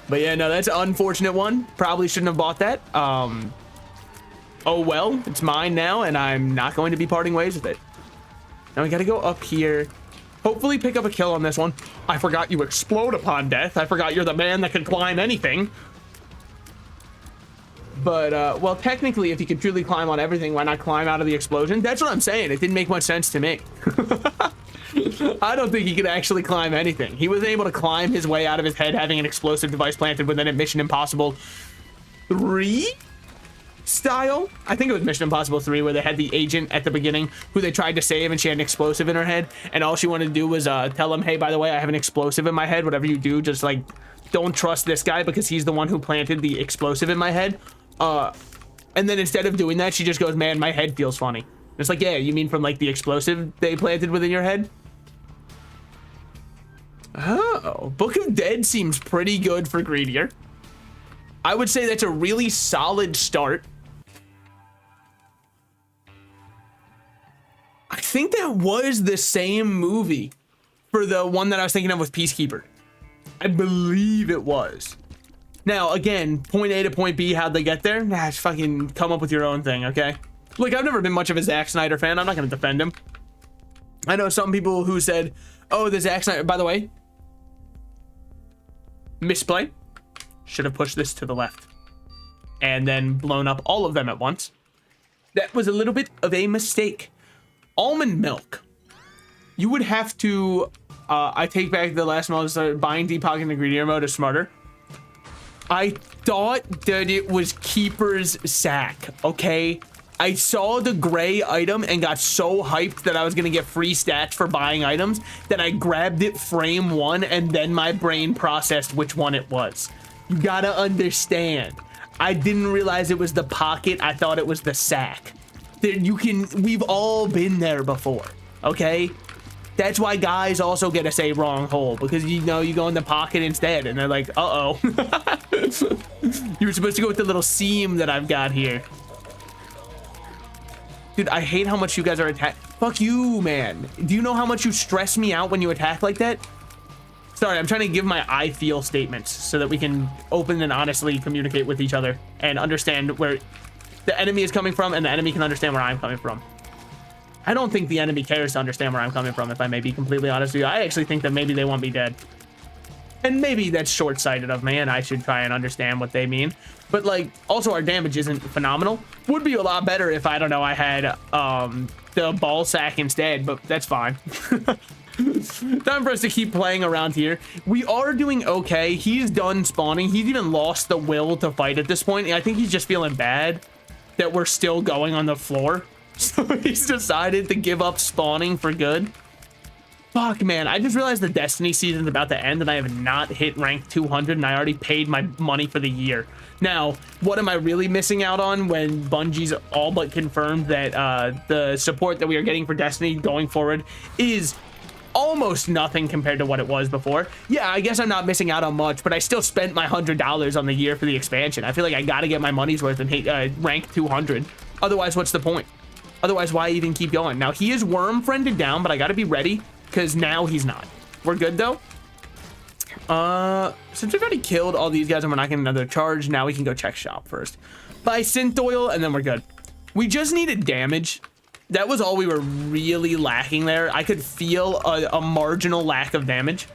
But yeah, no, that's an unfortunate one. Probably shouldn't have bought that. Oh well, it's mine now, and I'm not going to be parting ways with it. Now we gotta go up here. Hopefully pick up a kill on this one. I forgot you explode upon death. I forgot you're the man that can climb anything. But, well, technically, if he could truly climb on everything, why not climb out of the explosion? That's what I'm saying. It didn't make much sense to me. I don't think he could actually climb anything. He was able to climb his way out of his head having an explosive device planted within a Mission Impossible 3 style. I think it was Mission Impossible 3 where they had the agent at the beginning who they tried to save and she had an explosive in her head. And all she wanted to do was tell him, hey, by the way, I have an explosive in my head. Whatever you do, just, like, don't trust this guy because he's the one who planted the explosive in my head. And then instead of doing that, she just goes, man, my head feels funny. It's like, yeah, you mean from like the explosive they planted within your head? Oh, Book of Dead seems pretty good for Greedier. I would say that's a really solid start. I think that was the same movie for the one that I was thinking of with Peacekeeper. I believe it was. Now, again, point A to point B, how'd they get there? Nah, just fucking come up with your own thing, okay? Look, I've never been much of a Zack Snyder fan. I'm not going to defend him. I know some people who said, oh, the Zack Snyder, by the way, misplay. Should have pushed this to the left and then blown up all of them at once. That was a little bit of a mistake. Almond milk. You would have to, I take back the last mode, started buying Deep Pocket in the greedier mode is smarter. I thought that it was Keeper's sack, okay? I saw the gray item and got so hyped that I was gonna get free stats for buying items that I grabbed it frame one and then my brain processed which one it was. You gotta understand. I didn't realize it was the pocket. I thought it was the sack. We've all been there before, okay? That's why guys also get to say wrong hole, because you know you go in the pocket instead and they're like, uh-oh. You were supposed to go with the little seam that I've got here. Dude, I hate how much you guys are attack. Fuck you, man. Do you know how much you stress me out when you attack like that? Sorry, I'm trying to give my I feel statements so that we can open and honestly communicate with each other and understand where the enemy is coming from and the enemy can understand where I'm coming from. I don't think the enemy cares to understand where I'm coming from, if I may be completely honest with you. I actually think that maybe they want me dead. And maybe that's short-sighted of me, and I should try and understand what they mean. But, like, also our damage isn't phenomenal. Would be a lot better if, I don't know, I had the ball sack instead, but that's fine. Time for us to keep playing around here. We are doing okay. He's done spawning. He's even lost the will to fight at this point. I think he's just feeling bad that we're still going on the floor. So he's decided to give up spawning for good. Fuck, man. I just realized the Destiny season's about to end and I have not hit rank 200 and I already paid my money for the year. Now, what am I really missing out on when Bungie's all but confirmed that the support that we are getting for Destiny going forward is almost nothing compared to what it was before? Yeah, I guess I'm not missing out on much, but I still spent my $100 on the year for the expansion. I feel like I gotta get my money's worth and hit rank 200. Otherwise, what's the point? Otherwise, why even keep going? Now, he is worm friended down, but I gotta be ready because now he's not. We're good though. Since we've already killed all these guys and we're not getting another charge, now we can go check shop first. Buy synth oil and then we're good. We just needed damage. That was all we were really lacking there. I could feel a marginal lack of damage.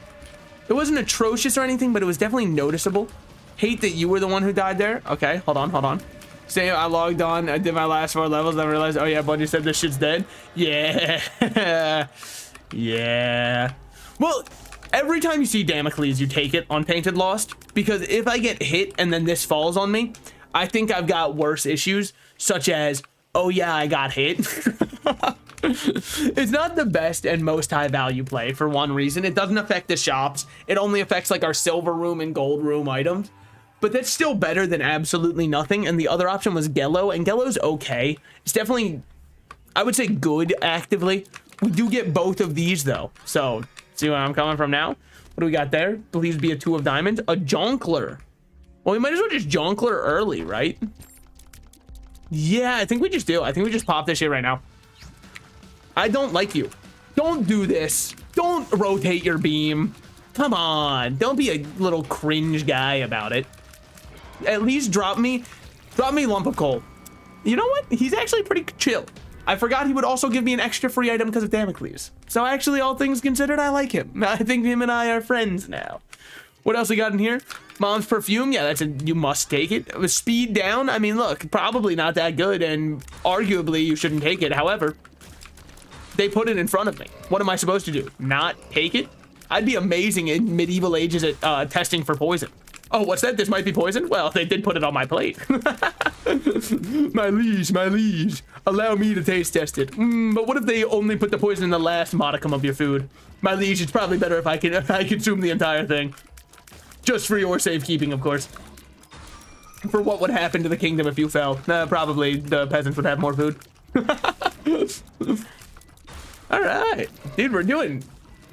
It wasn't atrocious or anything, but it was definitely noticeable. Hate that you were the one who died there. Okay, hold on. Same, I logged on, I did my last 4 levels, then realized, oh yeah, Bungie said this shit's dead. Yeah. Yeah. Well, every time you see Damocles, you take it on Tainted Lost, because if I get hit and then this falls on me, I think I've got worse issues, such as, oh yeah, I got hit. It's not the best and most high value play for one reason. It doesn't affect the shops. It only affects like our silver room and gold room items. But that's still better than absolutely nothing. And the other option was Gello, and Gello's okay. It's definitely, I would say, good actively. We do get both of these though. So see where I'm coming from now? What do we got there? Please be a 2 of diamonds. A Jonkler. Well, we might as well just Jonkler early, right? Yeah, I think we just do. I think we just pop this shit right now. I don't like you. Don't do this. Don't rotate your beam. Come on. Don't be a little cringe guy about it. At least drop me lump of coal. You know what? He's actually pretty chill. I forgot he would also give me an extra free item because of Damocles. So actually, all things considered, I like him. I think him and I are friends now. What else we got in here? Mom's perfume. Yeah, you must take it. With speed down. I mean, look, probably not that good, and arguably you shouldn't take it. However, they put it in front of me. What am I supposed to do? Not take it? I'd be amazing in medieval ages at testing for poison. Oh, what's that? This might be poison? Well, they did put it on my plate. My liege. Allow me to taste test it. But what if they only put the poison in the last modicum of your food? My liege, it's probably better if I consume the entire thing. Just for your safekeeping, of course. For what would happen to the kingdom if you fell? Probably the peasants would have more food. All right. Dude, we're doing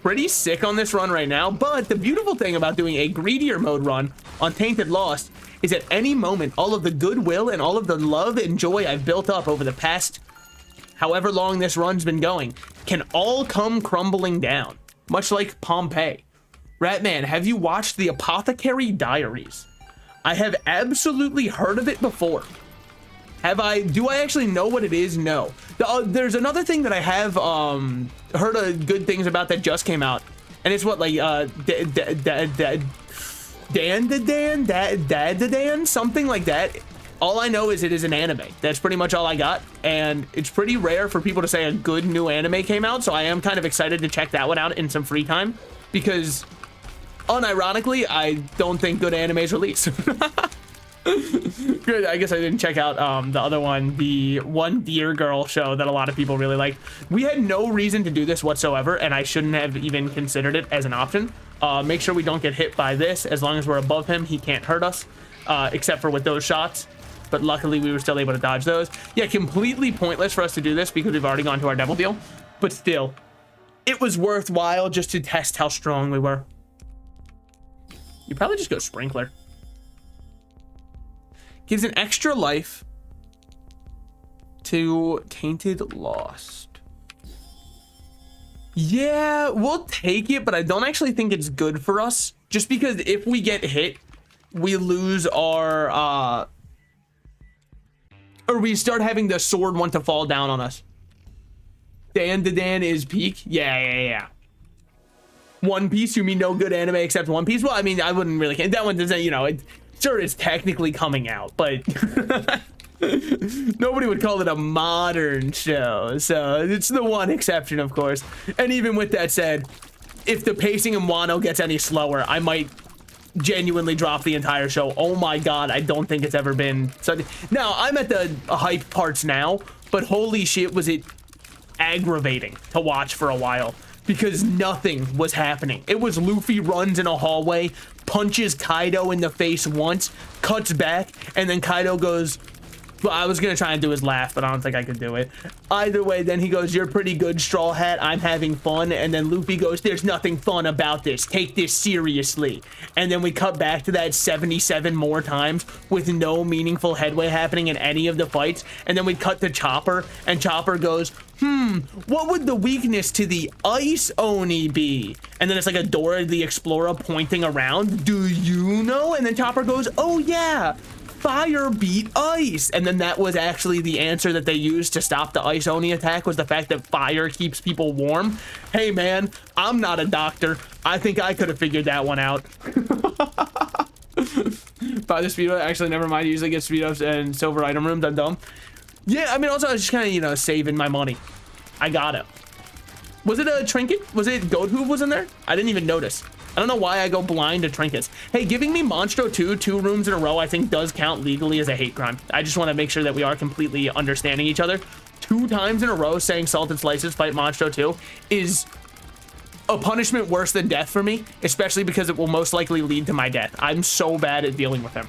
pretty sick on this run right now, but the beautiful thing about doing a greedier mode run on Tainted Lost is at any moment, all of the goodwill and all of the love and joy I've built up over the past however long this run's been going can all come crumbling down, much like Pompeii. Ratman, have you watched the Apothecary Diaries? I have absolutely heard of it before. Do I actually know what it is? No. There's another thing that I have heard good things about that just came out, and it's what, like Dan, something like that. All I know is it is an anime. That's pretty much all I got, and it's pretty rare for people to say a good new anime came out, so I am kind of excited to check that one out in some free time, because unironically, I don't think good animes release. Good. I guess I didn't check out the other one, the One Deer Girl show that a lot of people really like. We had no reason to do this whatsoever, and I shouldn't have even considered it as an option. Make sure we don't get hit by this. As long as we're above him, he can't hurt us, except for with those shots. But luckily, we were still able to dodge those. Yeah, completely pointless for us to do this because we've already gone to our devil deal. But still, it was worthwhile just to test how strong we were. You probably just go Sprinkler. Gives an extra life to Tainted Lost. Yeah, we'll take it, but I don't actually think it's good for us. Just because if we get hit, we lose our, or we start having the sword want to fall down on us. Dan is peak? Yeah. One Piece? You mean no good anime except One Piece? Well, I mean, I wouldn't really care. That one doesn't, you know, sure, it's technically coming out, but nobody would call it a modern show. So it's the one exception, of course. And even with that said, if the pacing in Wano gets any slower, I might genuinely drop the entire show. Oh my God, I don't think it's ever been so. Now, I'm at the hype parts now, but holy shit, was it aggravating to watch for a while. Because nothing was happening. It was Luffy runs in a hallway, punches Kaido in the face once, cuts back, and then Kaido goes, well, I was going to try and do his laugh, but I don't think I could do it. Either way, then he goes, you're pretty good, Straw Hat. I'm having fun. And then Luffy goes, there's nothing fun about this. Take this seriously. And then we cut back to that 77 more times with no meaningful headway happening in any of the fights. And then we cut to Chopper, and Chopper goes, what would the weakness to the Ice Oni be? And then it's like a Dora the Explorer pointing around. Do you know? And then Chopper goes, oh yeah, fire beat ice. And then that was actually the answer that they used to stop the Ice Oni attack, was the fact that fire keeps people warm. Hey man, I'm not a doctor. I think I could have figured that one out. Buy the speed up. Actually, never mind. I usually get speed ups and silver item rooms. I'm dumb. Yeah, I mean, also, I was just kind of, you know, saving my money. I got it. Was it a trinket? Was it Goat Hoof was in there? I didn't even notice. I don't know why I go blind to trinkets. Hey, giving me Monstro 2 rooms in a row, I think does count legally as a hate crime. I just want to make sure that we are completely understanding each other. 2 times in a row saying Salted Slices fight Monstro 2 is a punishment worse than death for me, especially because it will most likely lead to my death. I'm so bad at dealing with him.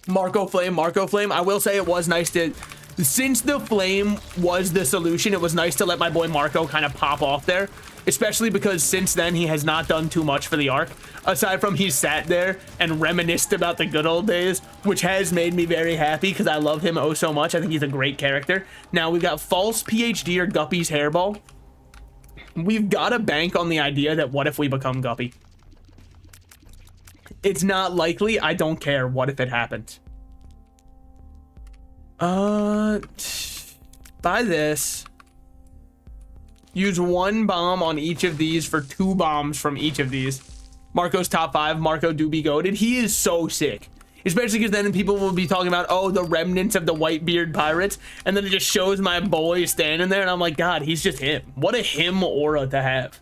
Marco Flame. I will say it was nice to, since the flame was the solution, it was nice to let my boy Marco kind of pop off there, especially because since then he has not done too much for the arc, aside from he sat there and reminisced about the good old days, which has made me very happy because I love him oh so much. I think he's a great character. Now we've got False PhD or Guppy's Hairball. We've got to bank on the idea that what if we become Guppy? It's not likely. I don't care. What if it happens? Buy this. Use 1 bomb on each of these for 2 bombs from each of these. Marco's top 5. Marco do be goated. He is so sick. Especially because then people will be talking about, oh, the remnants of the Whitebeard pirates. And then it just shows my boy standing there. And I'm like, God, he's just him. What a him aura to have.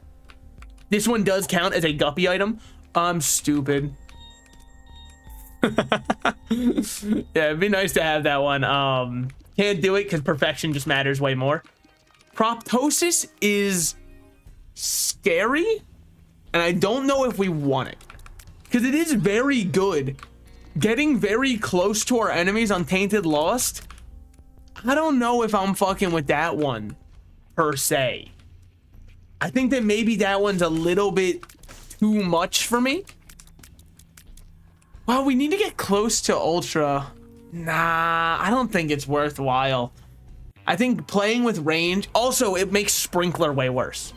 This one does count as a Guppy item. I'm stupid. Yeah, it'd be nice to have that one. Can't do it because perfection just matters way more. Proptosis is scary, and I don't know if we want it because it is very good. Getting very close to our enemies on Tainted Lost, I don't know if I'm fucking with that one per se. I think that maybe that one's a little bit too much for me. Well, we need to get close to Ultra. Nah, I don't think it's worthwhile. I think playing with range, also it makes Sprinkler way worse.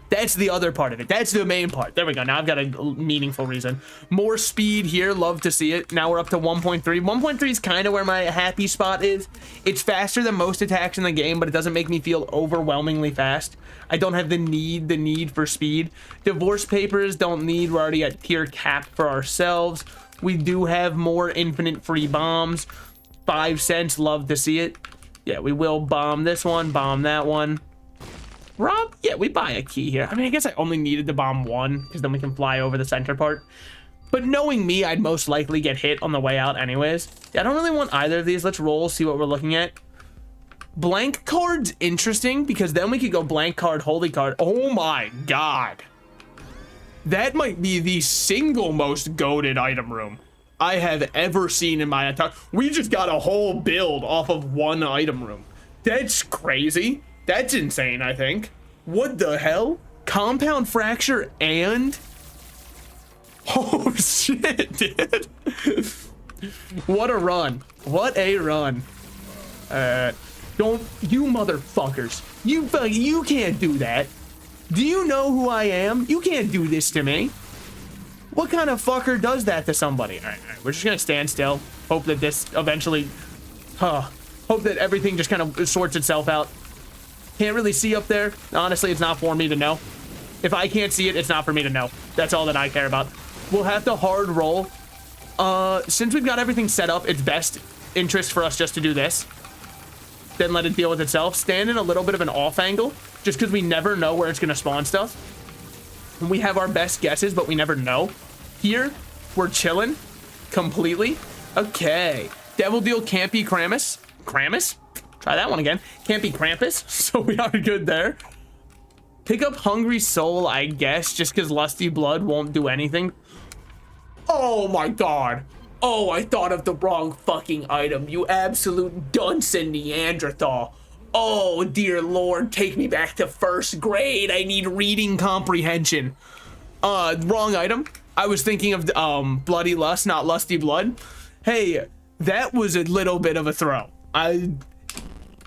That's the other part of it. That's the main part. There we go. Now I've got a meaningful reason. More speed here. Love to see it. Now we're up to 1.3. 1.3 is kind of where my happy spot is. It's faster than most attacks in the game, but it doesn't make me feel overwhelmingly fast. I don't have the need for speed. Divorce papers don't need. We're already at tier cap for ourselves. We do have more infinite free bombs. 5 cents. Love to see it. Yeah, we will bomb this one, bomb that one. Rob, yeah, we buy a key here. I mean, I guess I only needed to bomb one because then we can fly over the center part. But knowing me, I'd most likely get hit on the way out anyways. Yeah, I don't really want either of these. Let's roll, see what we're looking at. Blank card's interesting because then we could go blank card, holy card. Oh my God. That might be the single most goated item room I have ever seen in my entire... We just got a whole build off of one item room. That's crazy. That's insane, I think. What the hell? Compound fracture and... Oh, shit, dude. What a run. What a run. Don't... You motherfuckers. You can't do that. Do you know who I am? You can't do this to me. What kind of fucker does that to somebody? All right, we're just gonna stand still. Hope that this eventually... hope that everything just kind of sorts itself out. Can't really see up there. Honestly, it's not for me to know. If I can't see it, it's not for me to know. That's all that I care about. We'll have to hard roll. Since we've got everything set up, it's best interest for us just to do this. Then let it deal with itself. Stand in a little bit of an off angle, just because we never know where it's going to spawn stuff. And we have our best guesses, but we never know. Here, we're chilling completely. Okay. Devil Deal can't be Krampus. Krampus? Try that one again. Can't be Krampus, so we are good there. Pick up Hungry Soul, I guess, just because Lusty Blood won't do anything. Oh my God. Oh, I thought of the wrong fucking item, you absolute dunce and Neanderthal. Oh, dear Lord, take me back to first grade. I need reading comprehension. Wrong item. I was thinking of Bloody Lust, not Lusty Blood. Hey, that was a little bit of a throw.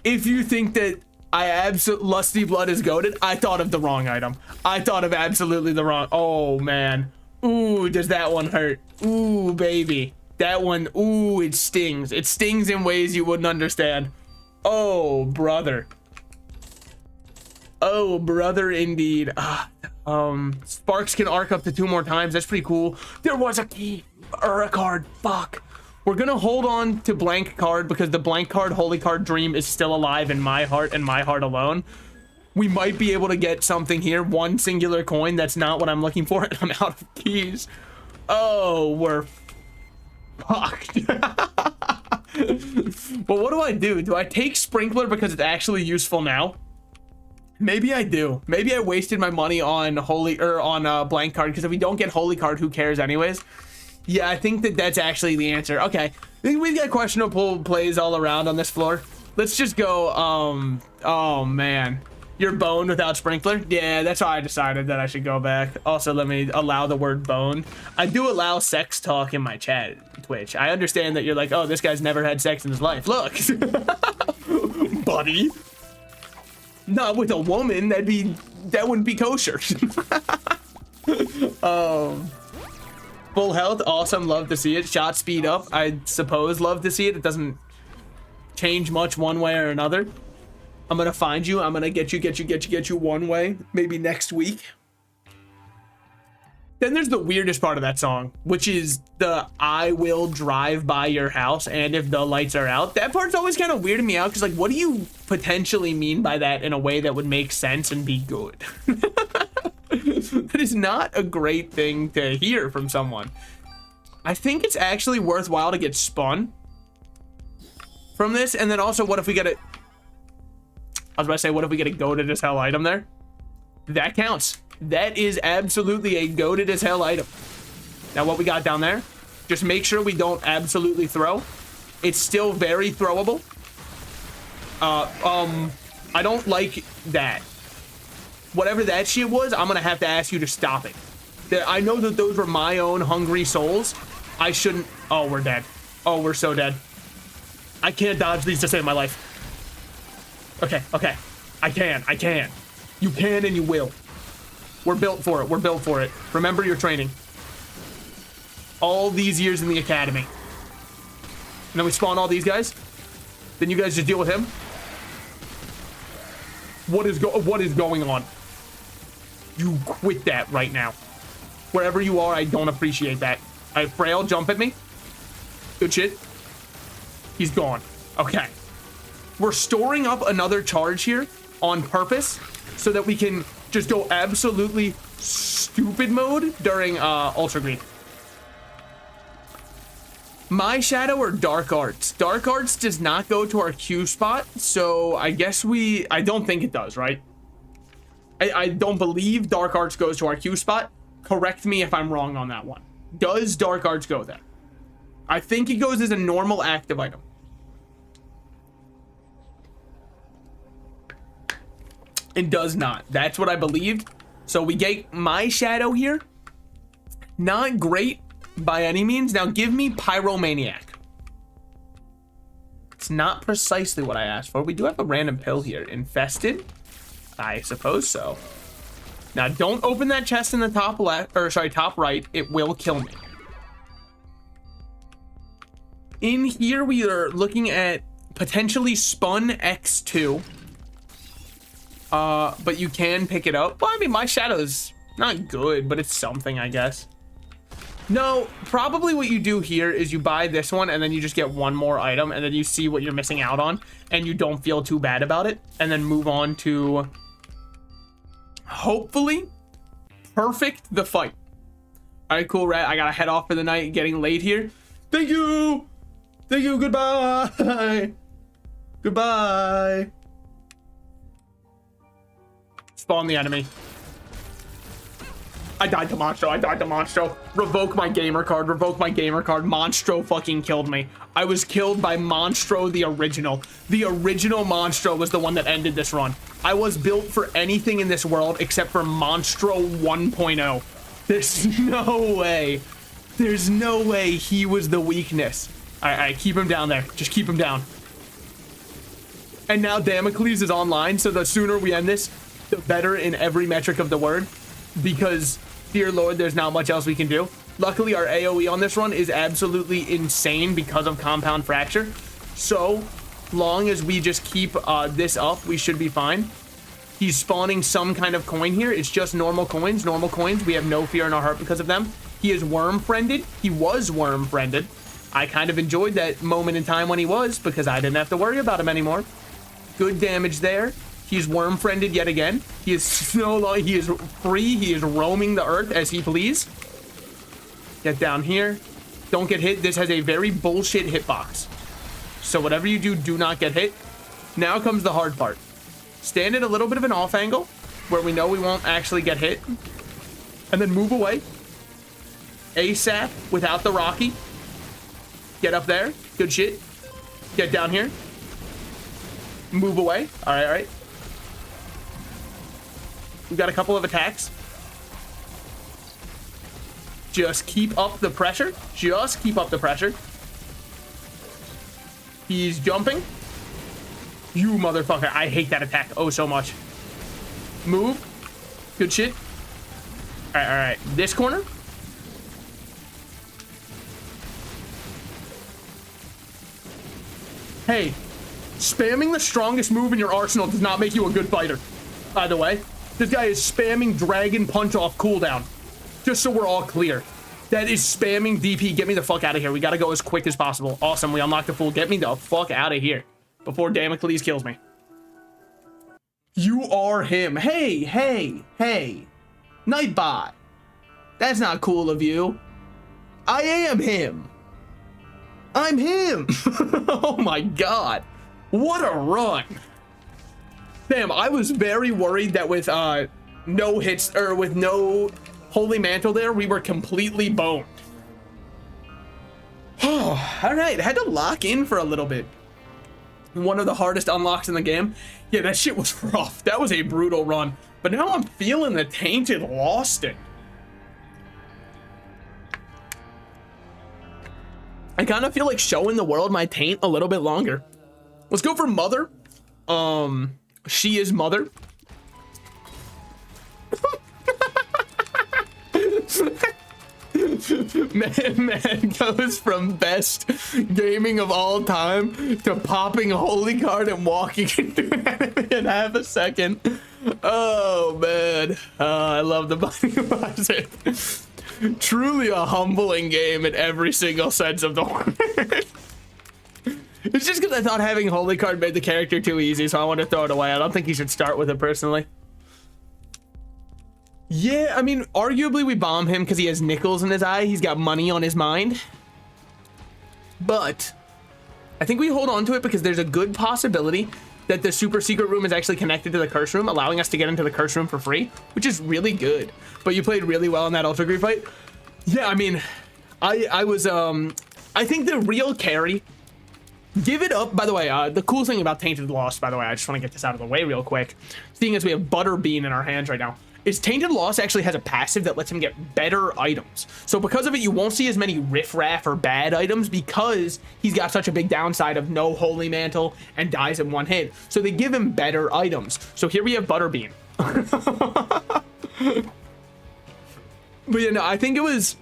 If you think that Lusty Blood is goated, I thought of the wrong item. I thought of absolutely the wrong. Oh man. Ooh, does that one hurt? Ooh, baby. That one, ooh, it stings. It stings in ways you wouldn't understand. Oh, brother. Oh, brother, indeed. Sparks can arc up to 2 more times. That's pretty cool. There was a key or a card. Fuck. We're gonna hold on to blank card because the blank card holy card dream is still alive in my heart and my heart alone. We might be able to get something here. 1 singular coin. That's not what I'm looking for. And I'm out of keys. Oh, we're fucked. But what do I do? Do I take Sprinkler because it's actually useful now? Maybe I do. Maybe I wasted my money on blank card because if we don't get holy card, who cares anyways? Yeah, I think that's actually the answer. Okay, I think we've got questionable plays all around on this floor. Let's just go, oh man. You're boned without Sprinkler? Yeah, that's how I decided that I should go back. Also, let me allow the word boned. I do allow sex talk in my chat, Twitch. I understand that you're like, oh, this guy's never had sex in his life. Look, buddy. Not with a woman, that wouldn't be kosher. Full health, awesome, love to see it. Shot speed up, I suppose, love to see it. It doesn't change much one way or another. I'm gonna find you. I'm gonna get you one way. Maybe next week. Then there's the weirdest part of that song, which is the I will drive by your house and if the lights are out. That part's always kind of weirding me out because, like, what do you potentially mean by that in a way that would make sense and be good? That is not a great thing to hear from someone. I think it's actually worthwhile to get spun from this. And then also, what if we get it? I was about to say, what if we get a goated as hell item there? That counts. That is absolutely a goated as hell item. Now, what we got down there, just make sure we don't absolutely throw. It's still very throwable. I don't like that. Whatever that shit was, I'm gonna have to ask you to stop it. I know that those were my own hungry souls. I shouldn't. Oh, we're dead. Oh, we're so dead. I can't dodge these to save my life. Okay. I can. You can and you will. We're built for it. We're built for it. Remember your training. All these years in the academy. And then we spawn all these guys. Then you guys just deal with him. What is going on? You quit that right now. Wherever you are, I don't appreciate that. All right, Frail, jump at me. Good shit. He's gone. Okay. We're storing up another charge here on purpose so that we can just go absolutely stupid mode during Ultra Greed. My Shadow or Dark Arts? Dark Arts does not go to our Q spot, so I guess I don't think it does, right? I don't believe Dark Arts goes to our Q spot. Correct me if I'm wrong on that one. Does Dark Arts go there? I think it goes as a normal active item. It does not. That's what I believed. So we get My Shadow here. Not great by any means. Now give me Pyromaniac. It's not precisely what I asked for. We do have a random pill here. Infested? I suppose so. Now don't open that chest in the top left, or sorry, top right. It will kill me. In here we are looking at potentially Spun X2. But you can pick it up. Well, I mean, My Shadow's not good, but it's something, I guess. No, probably what you do here is you buy this one and then you just get one more item and then you see what you're missing out on and you don't feel too bad about it and then move on to hopefully perfect the fight. All right, cool, Rat. I gotta head off for the night. Getting late here. Thank you. Thank you. Goodbye. Goodbye. Spawn the enemy. I died to Monstro. I died to Monstro. Revoke my gamer card. Revoke my gamer card. Monstro fucking killed me. I was killed by Monstro the original. The original Monstro was the one that ended this run. I was built for anything in this world except for Monstro 1.0. There's no way. There's no way he was the weakness. All right, keep him down there. Just keep him down. And now Damocles is online, so the sooner we end this, the better in every metric of the word. Because, dear Lord, there's not much else we can do. Luckily, our AoE on this run is absolutely insane because of Compound Fracture. So long as we just keep this up, we should be fine. He's spawning some kind of coin here. It's just normal coins. Normal coins. We have no fear in our heart because of them. He is worm-friended. He was worm-friended. I kind of enjoyed that moment in time when he was because I didn't have to worry about him anymore. Good damage there. He's worm-friended yet again. He is no longer, he is free. He is roaming the earth as he please. Get down here. Don't get hit. This has a very bullshit hitbox. So whatever you do, do not get hit. Now comes the hard part. Stand at a little bit of an off angle where we know we won't actually get hit. And then move away. ASAP without the Rocky. Get up there. Good shit. Get down here. Move away. All right, all right. We've got a couple of attacks. Just keep up the pressure. Just keep up the pressure. He's jumping. You motherfucker. I hate that attack oh so much. Move. Good shit. All right, all right. This corner. Hey, spamming the strongest move in your arsenal does not make you a good fighter. By the way, this guy is spamming Dragon Punch off cooldown. Just so we're all clear. That is spamming DP. Get me the fuck out of here. We gotta go as quick as possible. Awesome, we unlocked the fool. Get me the fuck out of here before Damocles kills me. You are him. Hey, hey, hey. Nightbot. That's not cool of you. I am him. I'm him. Oh my god. What a run. Damn, I was very worried that with no hits or with no Holy Mantle there, we were completely boned. Oh, all right, I had to lock in for a little bit. One of the hardest unlocks in the game. Yeah, that shit was rough. That was a brutal run. But now I'm feeling the Tainted Losting. I kind of feel like showing the world my taint a little bit longer. Let's go for Mother. She is Mother. Man goes from best gaming of all time to popping a holy card and walking into an enemy in half a second. Oh man, I love the Binding of Isaac. Truly a humbling game in every single sense of the word. It's just because I thought having holy card made the character too easy, so I want to throw it away. I don't think you should start with it personally. Yeah, I mean, arguably we bomb him because he has nickels in his eye. He's got money on his mind. But I think we hold on to it because there's a good possibility that the super secret room is actually connected to the curse room, allowing us to get into the curse room for free, which is really good. But you played really well in that Ultra Greed fight. Yeah, I mean, I think the real carry, give it up. By the way, the cool thing about Tainted Lost, by the way, I just want to get this out of the way real quick, seeing as we have Butterbean in our hands right now, is Tainted Lost actually has a passive that lets him get better items. So because of it, you won't see as many riffraff or bad items because he's got such a big downside of no Holy Mantle and dies in one hit. So they give him better items. So here we have Butterbean. But yeah, no, I think it was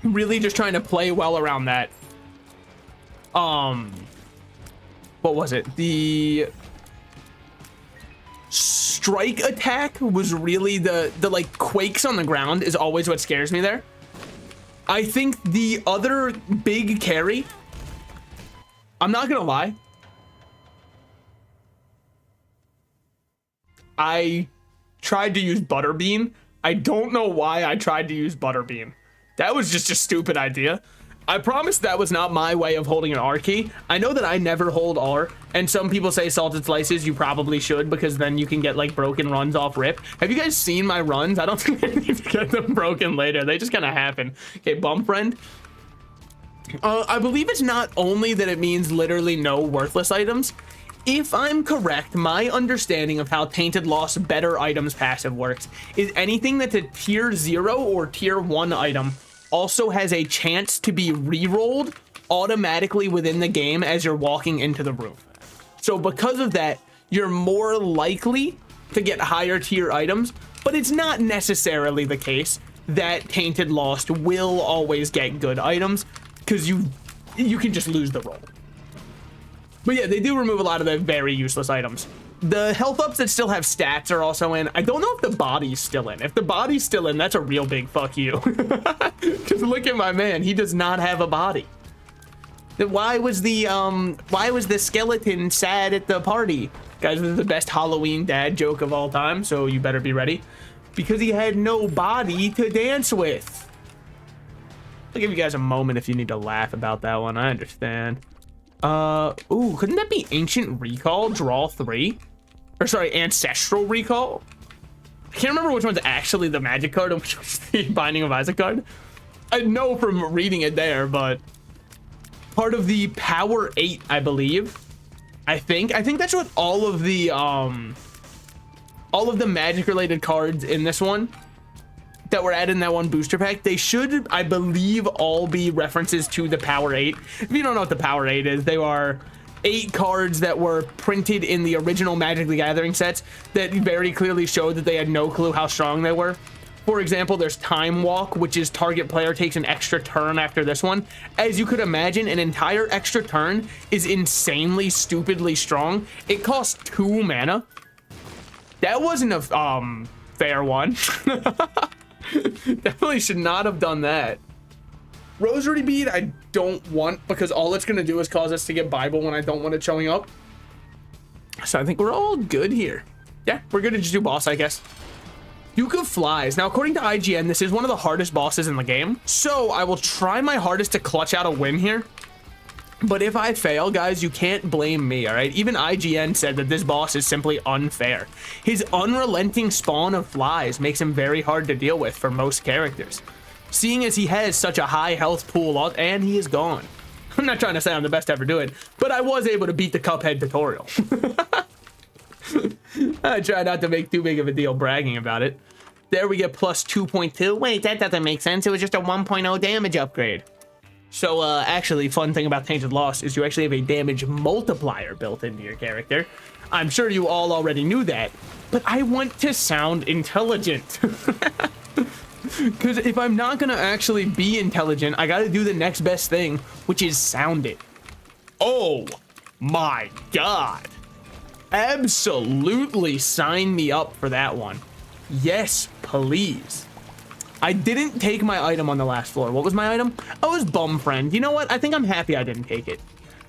really just trying to play well around that. What was it? The strike attack was really the like quakes on the ground is always what scares me there. I think the other big carry, I'm not gonna lie, I tried to use Butterbean. I don't know why I tried to use Butterbean. That was just a stupid idea. I promise that was not my way of holding an R key. I know that I never hold R, and some people say Salted Slices, you probably should, because then you can get like broken runs off rip. Have you guys seen my runs? I don't think I need to get them broken later. They just kind of happen. Okay, Bump Friend. I believe it's not only that it means literally no worthless items. If I'm correct, my understanding of how Tainted Lost better items passive works is anything that's a tier 0 or tier 1 item also has a chance to be re-rolled automatically within the game as you're walking into the room. So because of that, you're more likely to get higher tier items, but it's not necessarily the case that Tainted Lost will always get good items because you can just lose the roll. But yeah, they do remove a lot of the very useless items. The health ups that still have stats are also in. I don't know if the body's still in. If the body's still in, that's a real big fuck you. Because look at my man, he does not have a body. Why was the skeleton sad at the party? Guys, this is the best Halloween dad joke of all time, so you better be ready. Because he had no body to dance with. I'll give you guys a moment if you need to laugh about that one. I understand. Ooh, couldn't that be Ancient Recall, draw 3? Or sorry, Ancestral Recall? I can't remember which one's actually the magic card and which one's the Binding of Isaac card. I know from reading it there, but part of the Power 8, I believe. I think that's what all of the magic related cards in this one that were added in that one booster pack, they should, I believe, all be references to the Power 8. If you don't know what the Power 8 is, they are 8 cards that were printed in the original Magic the Gathering sets that very clearly showed that they had no clue how strong they were. For example, there's Time Walk, which is target player takes an extra turn after this one. As you could imagine, an entire extra turn is insanely, stupidly strong. It costs 2 mana. That wasn't a fair one. Definitely should not have done that. Rosary Bead I don't want because all it's going to do is cause us to get Bible when I don't want it showing up. So I think we're all good here. Yeah, we're good to just do boss, I guess. Duke of Flies. Now, according to IGN, this is one of the hardest bosses in the game. So I will try my hardest to clutch out a win here. But if I fail, guys, you can't blame me, all right? Even IGN said that this boss is simply unfair. His unrelenting spawn of flies makes him very hard to deal with for most characters, seeing as he has such a high health pool and he is gone. I'm not trying to say I'm the best to ever do it, but I was able to beat the Cuphead tutorial. I try not to make too big of a deal bragging about it. There we get plus 2.2. Wait, that doesn't make sense. It was just a 1.0 damage upgrade. So, actually, fun thing about Tainted Lost is you actually have a damage multiplier built into your character. I'm sure you all already knew that, but I want to sound intelligent. Because if I'm not gonna actually be intelligent, I gotta do the next best thing, which is sound it. Oh my god. Absolutely sign me up for that one. Yes, please. I didn't take my item on the last floor. What was my item? Oh, it was Bum Friend. You know what? I think I'm happy I didn't take it.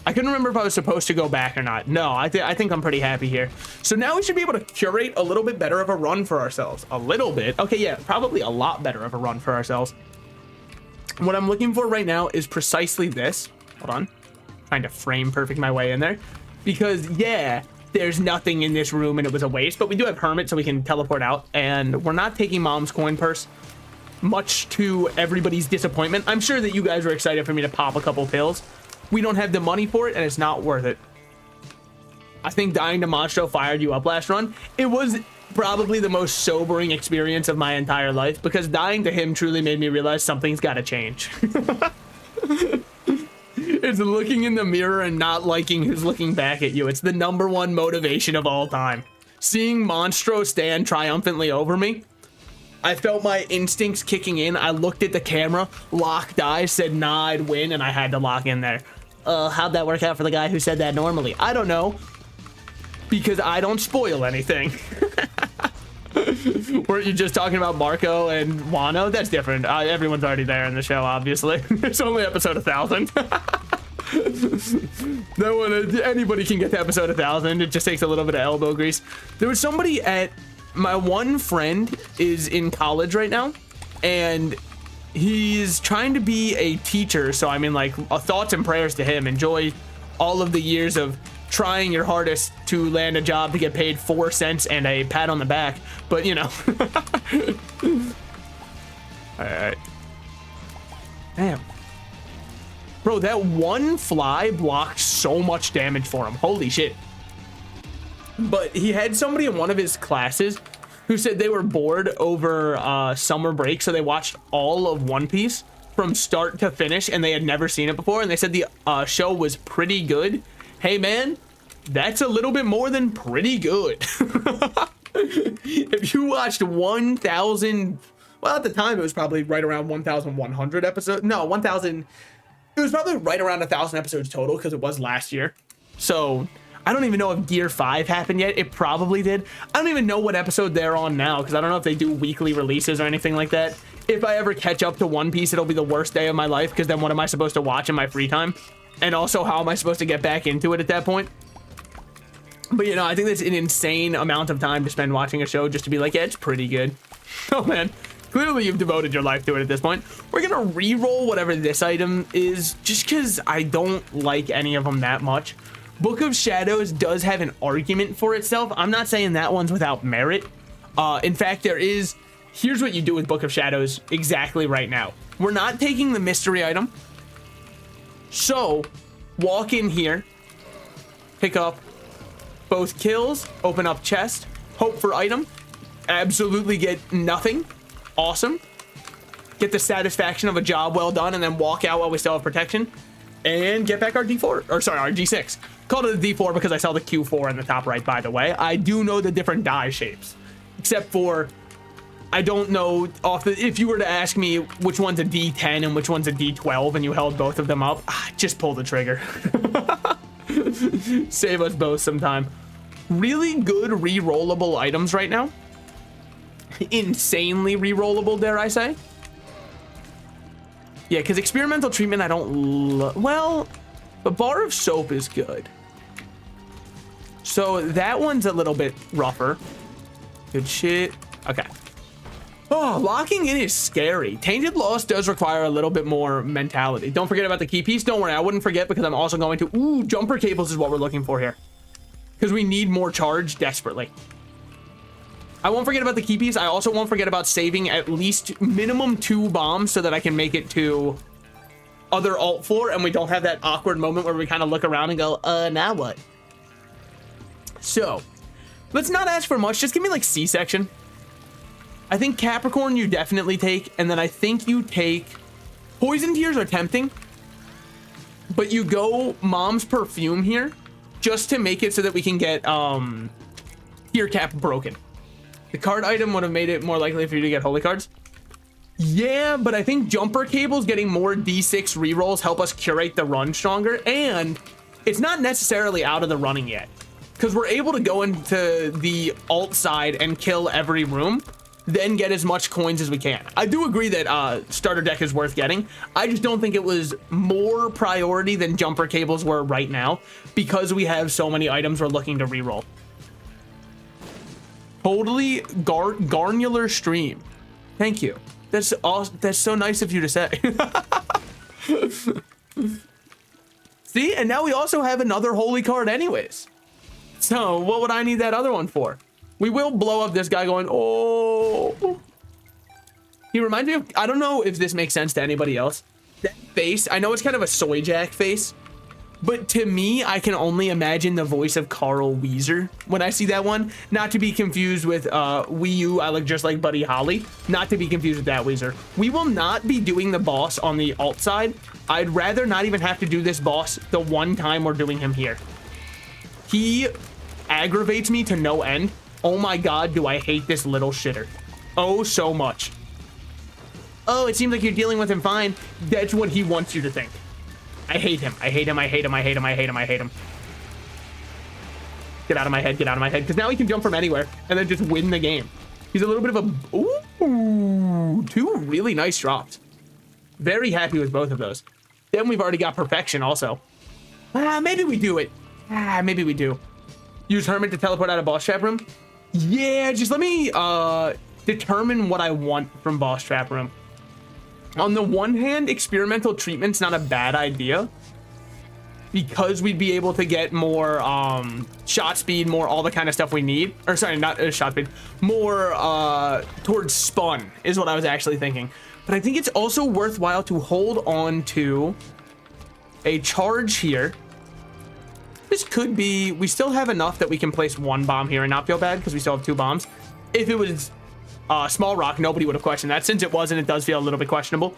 I couldn't remember if I was supposed to go back or not. No, I think I'm pretty happy here. So now we should be able to curate a little bit better of a run for ourselves. A little bit. Okay, yeah, probably a lot better of a run for ourselves. What I'm looking for right now is precisely this. Hold on. Trying to frame perfect my way in there. Because, yeah, there's nothing in this room and it was a waste. But we do have Hermit, so we can teleport out. And we're not taking Mom's coin purse. Much to everybody's disappointment. I'm sure that you guys were excited for me to pop a couple pills. We don't have the money for it, and it's not worth it. I think dying to Monstro fired you up last run. It was probably the most sobering experience of my entire life, because dying to him truly made me realize something's got to change. It's looking in the mirror and not liking who's looking back at you. It's the #1 motivation of all time. Seeing Monstro stand triumphantly over me, I felt my instincts kicking in. I looked at the camera, locked eyes, said, nah, I'd win, and I had to lock in there. How'd that work out for the guy who said that normally? I don't know, because I don't spoil anything. Weren't you just talking about Marco and Wano? That's different. Everyone's already there in the show, obviously. It's only episode 1000. No one, anybody can get to episode 1000. It just takes a little bit of elbow grease. There was somebody at... My one friend is in college right now, and he's trying to be a teacher. So I mean, like, thoughts and prayers to him. Enjoy all of the years of trying your hardest to land a job to get paid 4 cents and a pat on the back. But you know, all right. Damn, bro, that one fly blocked so much damage for him. Holy shit. But he had somebody in one of his classes who said they were bored over summer break, so they watched all of One Piece from start to finish, and they had never seen it before, and they said the show was pretty good. Hey man, that's a little bit more than pretty good. If you watched 1,000, well, at the time it was probably right around 1,100 episodes. No, 1,000. It was probably right around 1,000 episodes total, because it was last year. So I don't even know if Gear 5 happened yet. It probably did. I don't even know what episode they're on now, because I don't know if they do weekly releases or anything like that. If I ever catch up to One Piece, it'll be the worst day of my life, because then what am I supposed to watch in my free time? And also, how am I supposed to get back into it at that point? But, you know, I think that's an insane amount of time to spend watching a show just to be like, yeah, it's pretty good. Oh, man. Clearly, you've devoted your life to it at this point. We're going to re-roll whatever this item is, just because I don't like any of them that much. Book of Shadows does have an argument for itself. I'm not saying that one's without merit. In fact, there is... Here's what you do with Book of Shadows exactly right now. We're not taking the mystery item. So, walk in here, pick up both kills, open up chest, hope for item, absolutely get nothing. Awesome. Get the satisfaction of a job well done, and then walk out while we still have protection. And get back our D4, or sorry, our D6. Called it a D4 because I saw the Q4 in the top right, by the way. I do know the different die shapes, except for I don't know if you were to ask me which one's a D10 and which one's a D12 and you held both of them up, just pull the trigger. Save us both some time. Really good re-rollable items right now. Insanely re-rollable, dare I say. Yeah, because experimental treatment I don't well, but bar of soap is good. So that one's a little bit rougher. Good shit. Okay. Oh, locking in is scary. Tainted Lost does require a little bit more mentality. Don't forget about the key piece. Don't worry, I wouldn't forget, because I'm also going to... Ooh, jumper cables is what we're looking for here, because we need more charge desperately. I won't forget about the key piece. I also won't forget about saving at least minimum 2 bombs so that I can make it to other alt floor and we don't have that awkward moment where we kind of look around and go, now what? So, let's not ask for much. Just give me like C-section. I think Capricorn you definitely take, and then I think you take... Poison Tears are tempting, but you go Mom's Perfume here just to make it so that we can get Tear Cap broken. The card item would have made it more likely for you to get holy cards. Yeah, but I think jumper cables getting more D6 rerolls help us curate the run stronger, and it's not necessarily out of the running yet, because we're able to go into the alt side and kill every room, then get as much coins as we can. I do agree that starter deck is worth getting. I just don't think it was more priority than jumper cables were right now, because we have so many items we're looking to reroll. Totally garnular stream. Thank you. That's awesome. That's so nice of you to say. See, and now we also have another holy card anyways. So what would I need that other one for? We will blow up this guy going, oh. He reminds me of, I don't know if this makes sense to anybody else. That face, I know it's kind of a soy jack face, but to me, I can only imagine the voice of Carl Weezer when I see that one. Not to be confused with Wii U, I look just like Buddy Holly. Not to be confused with that Weezer. We will not be doing the boss on the alt side. I'd rather not even have to do this boss the one time we're doing him here. He aggravates me to no end. Oh my god, do I hate this little shitter. Oh, so much. Oh, it seems like you're dealing with him fine. That's what he wants you to think. I hate him. I hate him. I hate him. I hate him. I hate him. I hate him. Get out of my head. Get out of my head. Because now he can jump from anywhere and then just win the game. He's a little bit of a... Ooh, two really nice drops. Very happy with both of those. Then we've already got perfection also. Maybe we do it. Maybe we do. Use Hermit to teleport out of boss trap room. Yeah, just let me determine what I want from boss trap room. On the one hand, experimental treatment's not a bad idea, because we'd be able to get more shot speed, more all the kind of stuff we need. Or sorry, not shot speed, more towards spun is what I was actually thinking. But I think it's also worthwhile to hold on to a charge here. This could be, we still have enough that we can place one bomb here and not feel bad because we still have two bombs. If it was small rock, nobody would have questioned that. Since it wasn't, it does feel a little bit questionable.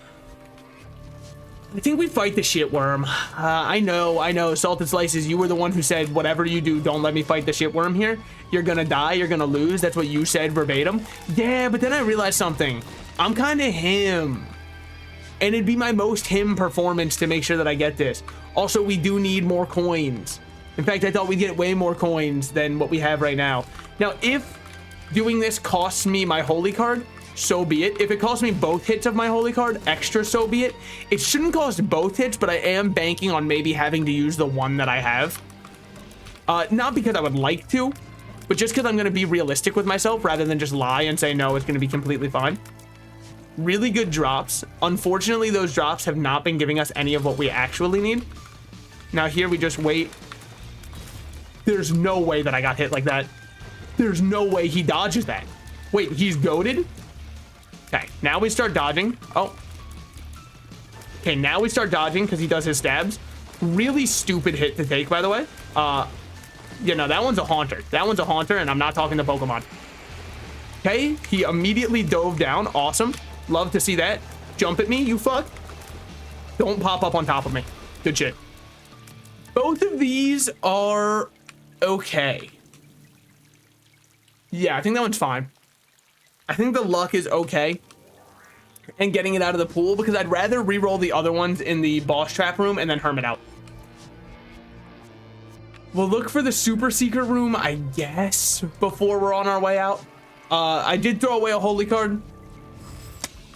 I think we fight the shit worm. I know. Salted Slices, you were the one who said, whatever you do, don't let me fight the shit worm here. You're gonna die, you're gonna lose. That's what you said verbatim. Yeah, but then I realized something. I'm kind of him. And it'd be my most him performance to make sure that I get this. Also, we do need more coins. In fact, I thought we'd get way more coins than what we have right now. Now, if doing this costs me my holy card, so be it. If it costs me both hits of my holy card, extra, so be it. It shouldn't cost both hits, but I am banking on maybe having to use the one that I have. Not because I would like to, but just because I'm going to be realistic with myself rather than just lie and say, no, it's going to be completely fine. Really good drops. Unfortunately, those drops have not been giving us any of what we actually need. Now here we just wait. There's no way that I got hit like that. There's no way he dodges that. Wait, he's goated? Okay, now we start dodging. Oh. Okay, now we start dodging because he does his stabs. Really stupid hit to take, by the way. You know, that one's a haunter. That one's a haunter, and I'm not talking to Pokemon. Okay, he immediately dove down. Awesome. Love to see that. Jump at me, you fuck. Don't pop up on top of me. Good shit. Both of these are okay. Yeah, I think that one's fine. I think the luck is okay. And getting it out of the pool, because I'd rather re-roll the other ones in the boss trap room and then Hermit out. We'll look for the super secret room, I guess, before we're on our way out. I did throw away a holy card.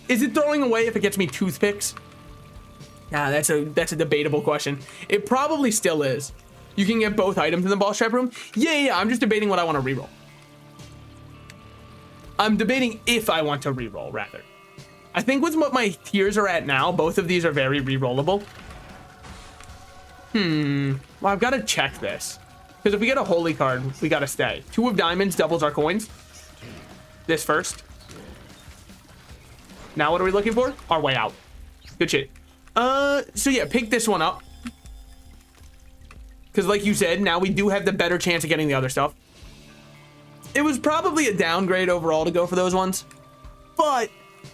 Is it throwing away if it gets me toothpicks? Nah, that's a debatable question. It probably still is. You can get both items in the boss trap room. Yeah, I'm just debating what I want to reroll. I'm debating if I want to reroll, rather. I think with what my tiers are at now, both of these are very rerollable. Well, I've got to check this. Because if we get a holy card, we got to stay. 2 of diamonds doubles our coins. This first. Now what are we looking for? Our way out. Good shit. So yeah, pick this one up. Because like you said, now we do have the better chance of getting the other stuff. It was probably a downgrade overall to go for those ones. But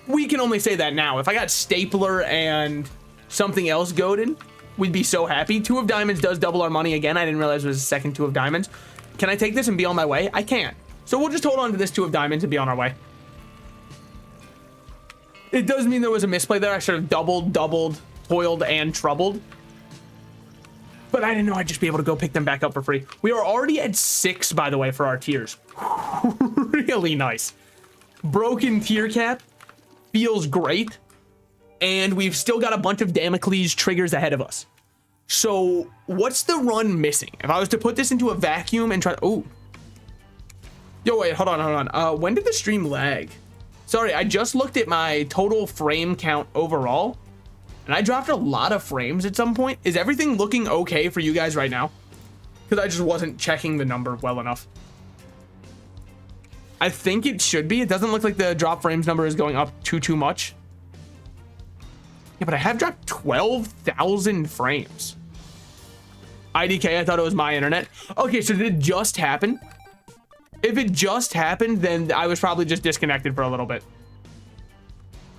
we can only say that now. If I got Stapler and something else goaded, we'd be so happy. 2 of diamonds does double our money again. I didn't realize it was a second 2 of diamonds. Can I take this and be on my way? I can't. So we'll just hold on to this 2 of diamonds and be on our way. It does mean there was a misplay there. I should have doubled, toiled, and troubled. But I didn't know I'd just be able to go pick them back up for free. We are already at 6, by the way, for our tiers. Really nice. Broken tier cap feels great. And we've still got a bunch of Damocles triggers ahead of us. So what's the run missing? If I was to put this into a vacuum and try... Oh. Yo, wait, hold on. When did the stream lag? Sorry, I just looked at my total frame count overall. And I dropped a lot of frames at some point. Is everything looking okay for you guys right now? Because I just wasn't checking the number well enough. I think it should be. It doesn't look like the drop frames number is going up too much. Yeah, but I have dropped 12,000 frames. IDK, I thought it was my internet. Okay, so did it just happen? If it just happened, then I was probably just disconnected for a little bit.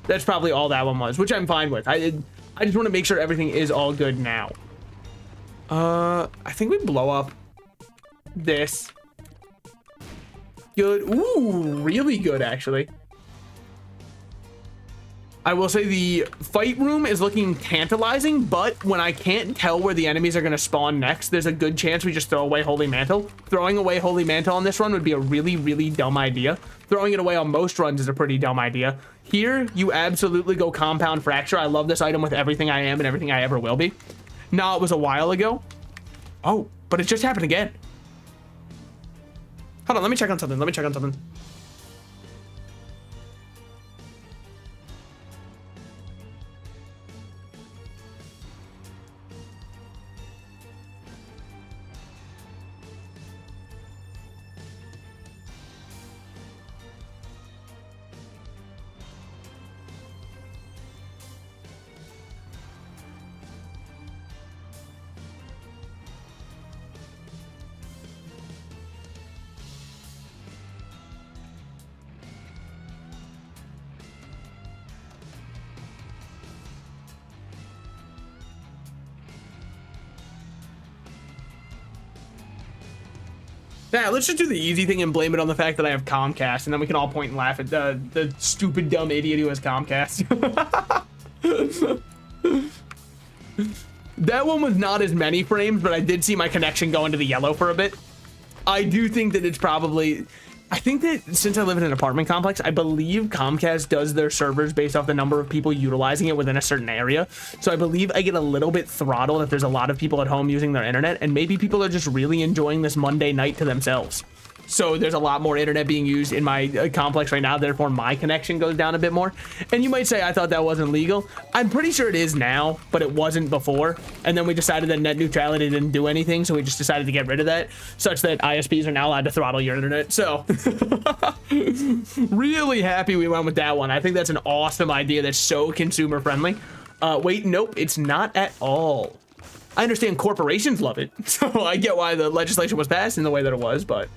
That's probably all that one was, which I'm fine with. I just want to make sure everything is all good now. I think we blow up this. Good. Ooh, really good, actually. I will say the fight room is looking tantalizing, but when I can't tell where the enemies are going to spawn next, there's a good chance we just throw away Holy Mantle. Throwing away Holy Mantle on this run would be a really dumb idea. Throwing it away on most runs is a pretty dumb idea. Here, you absolutely go Compound Fracture. I love this item with everything I am and everything I ever will be. Now, it was a while ago. Oh, but it just happened again. Hold on, let me check on something. Yeah, let's just do the easy thing and blame it on the fact that I have Comcast, and then we can all point and laugh at the stupid, dumb idiot who has Comcast. That one was not as many frames, but I did see my connection go into the yellow for a bit. I do think that it's probably... I think that since I live in an apartment complex, I believe Comcast does their servers based off the number of people utilizing it within a certain area. So I believe I get a little bit throttled if there's a lot of people at home using their internet, and maybe people are just really enjoying this Monday night to themselves. So there's a lot more internet being used in my complex right now, therefore my connection goes down a bit more. And you might say I thought that wasn't legal. I'm pretty sure it is now, but it wasn't before. And then we decided that net neutrality didn't do anything, so we just decided to get rid of that, such that ISPs are now allowed to throttle your internet. So really happy we went with that one. I think that's an awesome idea that's so consumer friendly. Wait, nope, it's not at all. I understand corporations love it, so I get why the legislation was passed in the way that it was, but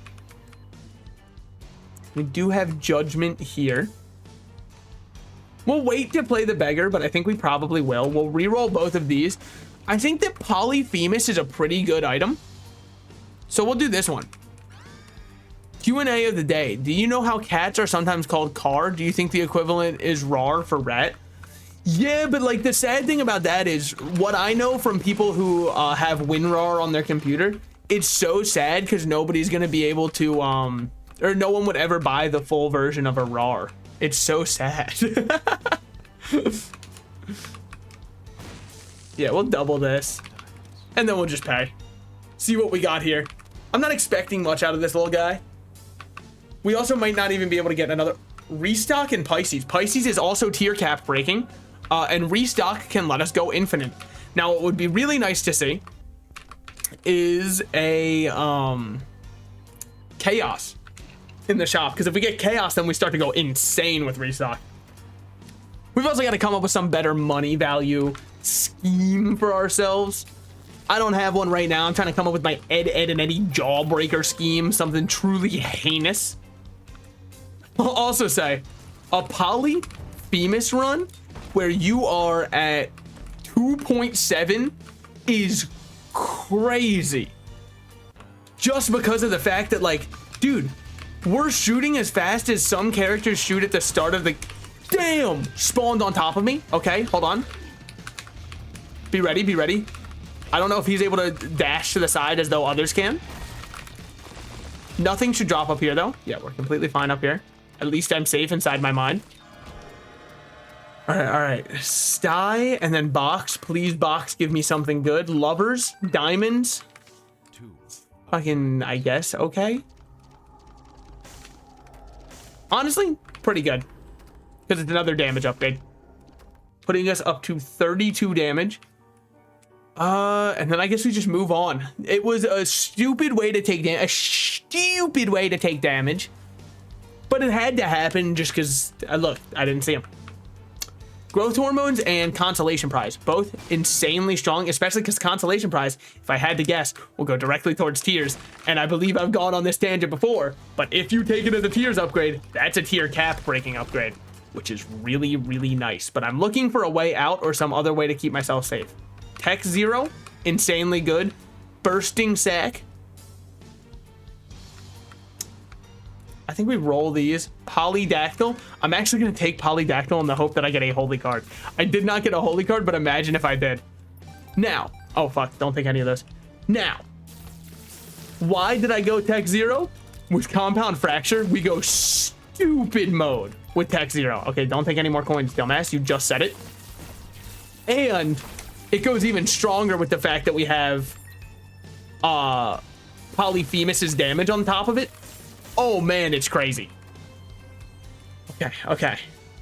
we do have Judgment here. We'll wait to play the Beggar, but I think we probably will. We'll reroll both of these. I think that Polyphemus is a pretty good item, so we'll do this one. Q&A of the day. Do you know how cats are sometimes called car? Do you think the equivalent is rar for rat? Yeah, but like the sad thing about that is what I know from people who have WinRAR on their computer, it's so sad because nobody's going to be able to... or no one would ever buy the full version of a RAR. It's so sad. Yeah, we'll double this. And then we'll just pay. See what we got here. I'm not expecting much out of this little guy. We also might not even be able to get another... Restock and Pisces. Pisces is also tier cap breaking. And Restock can let us go infinite. Now, what would be really nice to see is a... Chaos in the shop, because if we get Chaos, then we start to go insane with Restock. We've also got to come up with some better money value scheme for ourselves. I don't have one right now. I'm trying to come up with my Ed, and Eddie Jawbreaker scheme, something truly heinous. I'll also say a Polyphemus run where you are at 2.7 is crazy. Just because of the fact that, like, dude, we're shooting as fast as some characters shoot at the start of the... Damn! Spawned on top of me. Okay, hold on. Be ready, be ready. I don't know if he's able to dash to the side as though others can. Nothing should drop up here, though. Yeah, we're completely fine up here. At least I'm safe inside my mind. All right. Sty and then box. Please, box, give me something good. Lovers, diamonds. Fucking, I guess, okay. Honestly, pretty good. Because it's another damage upgrade. Putting us up to 32 damage. And then I guess we just move on. It was a stupid way to take damage. A stupid way to take damage. But it had to happen just because, look, I didn't see him. Growth hormones and consolation prize, both insanely strong, especially because consolation prize, if I had to guess, will go directly towards tiers. And I believe I've gone on this tangent before, but if you take it as a tiers upgrade, that's a tier cap breaking upgrade, which is really, really nice. But I'm looking for a way out or some other way to keep myself safe. Tech 0, insanely good. Bursting sack. I think we roll these. Polydactyl. I'm actually going to take Polydactyl in the hope that I get a holy card. I did not get a holy card, but imagine if I did. Now. Oh, fuck. Don't take any of those. Now. Why did I go Tech 0? With Compound Fracture, we go stupid mode with Tech 0. Okay, don't take any more coins, dumbass. You just said it. And it goes even stronger with the fact that we have Polyphemus's damage on top of it. Oh man, it's crazy. Okay.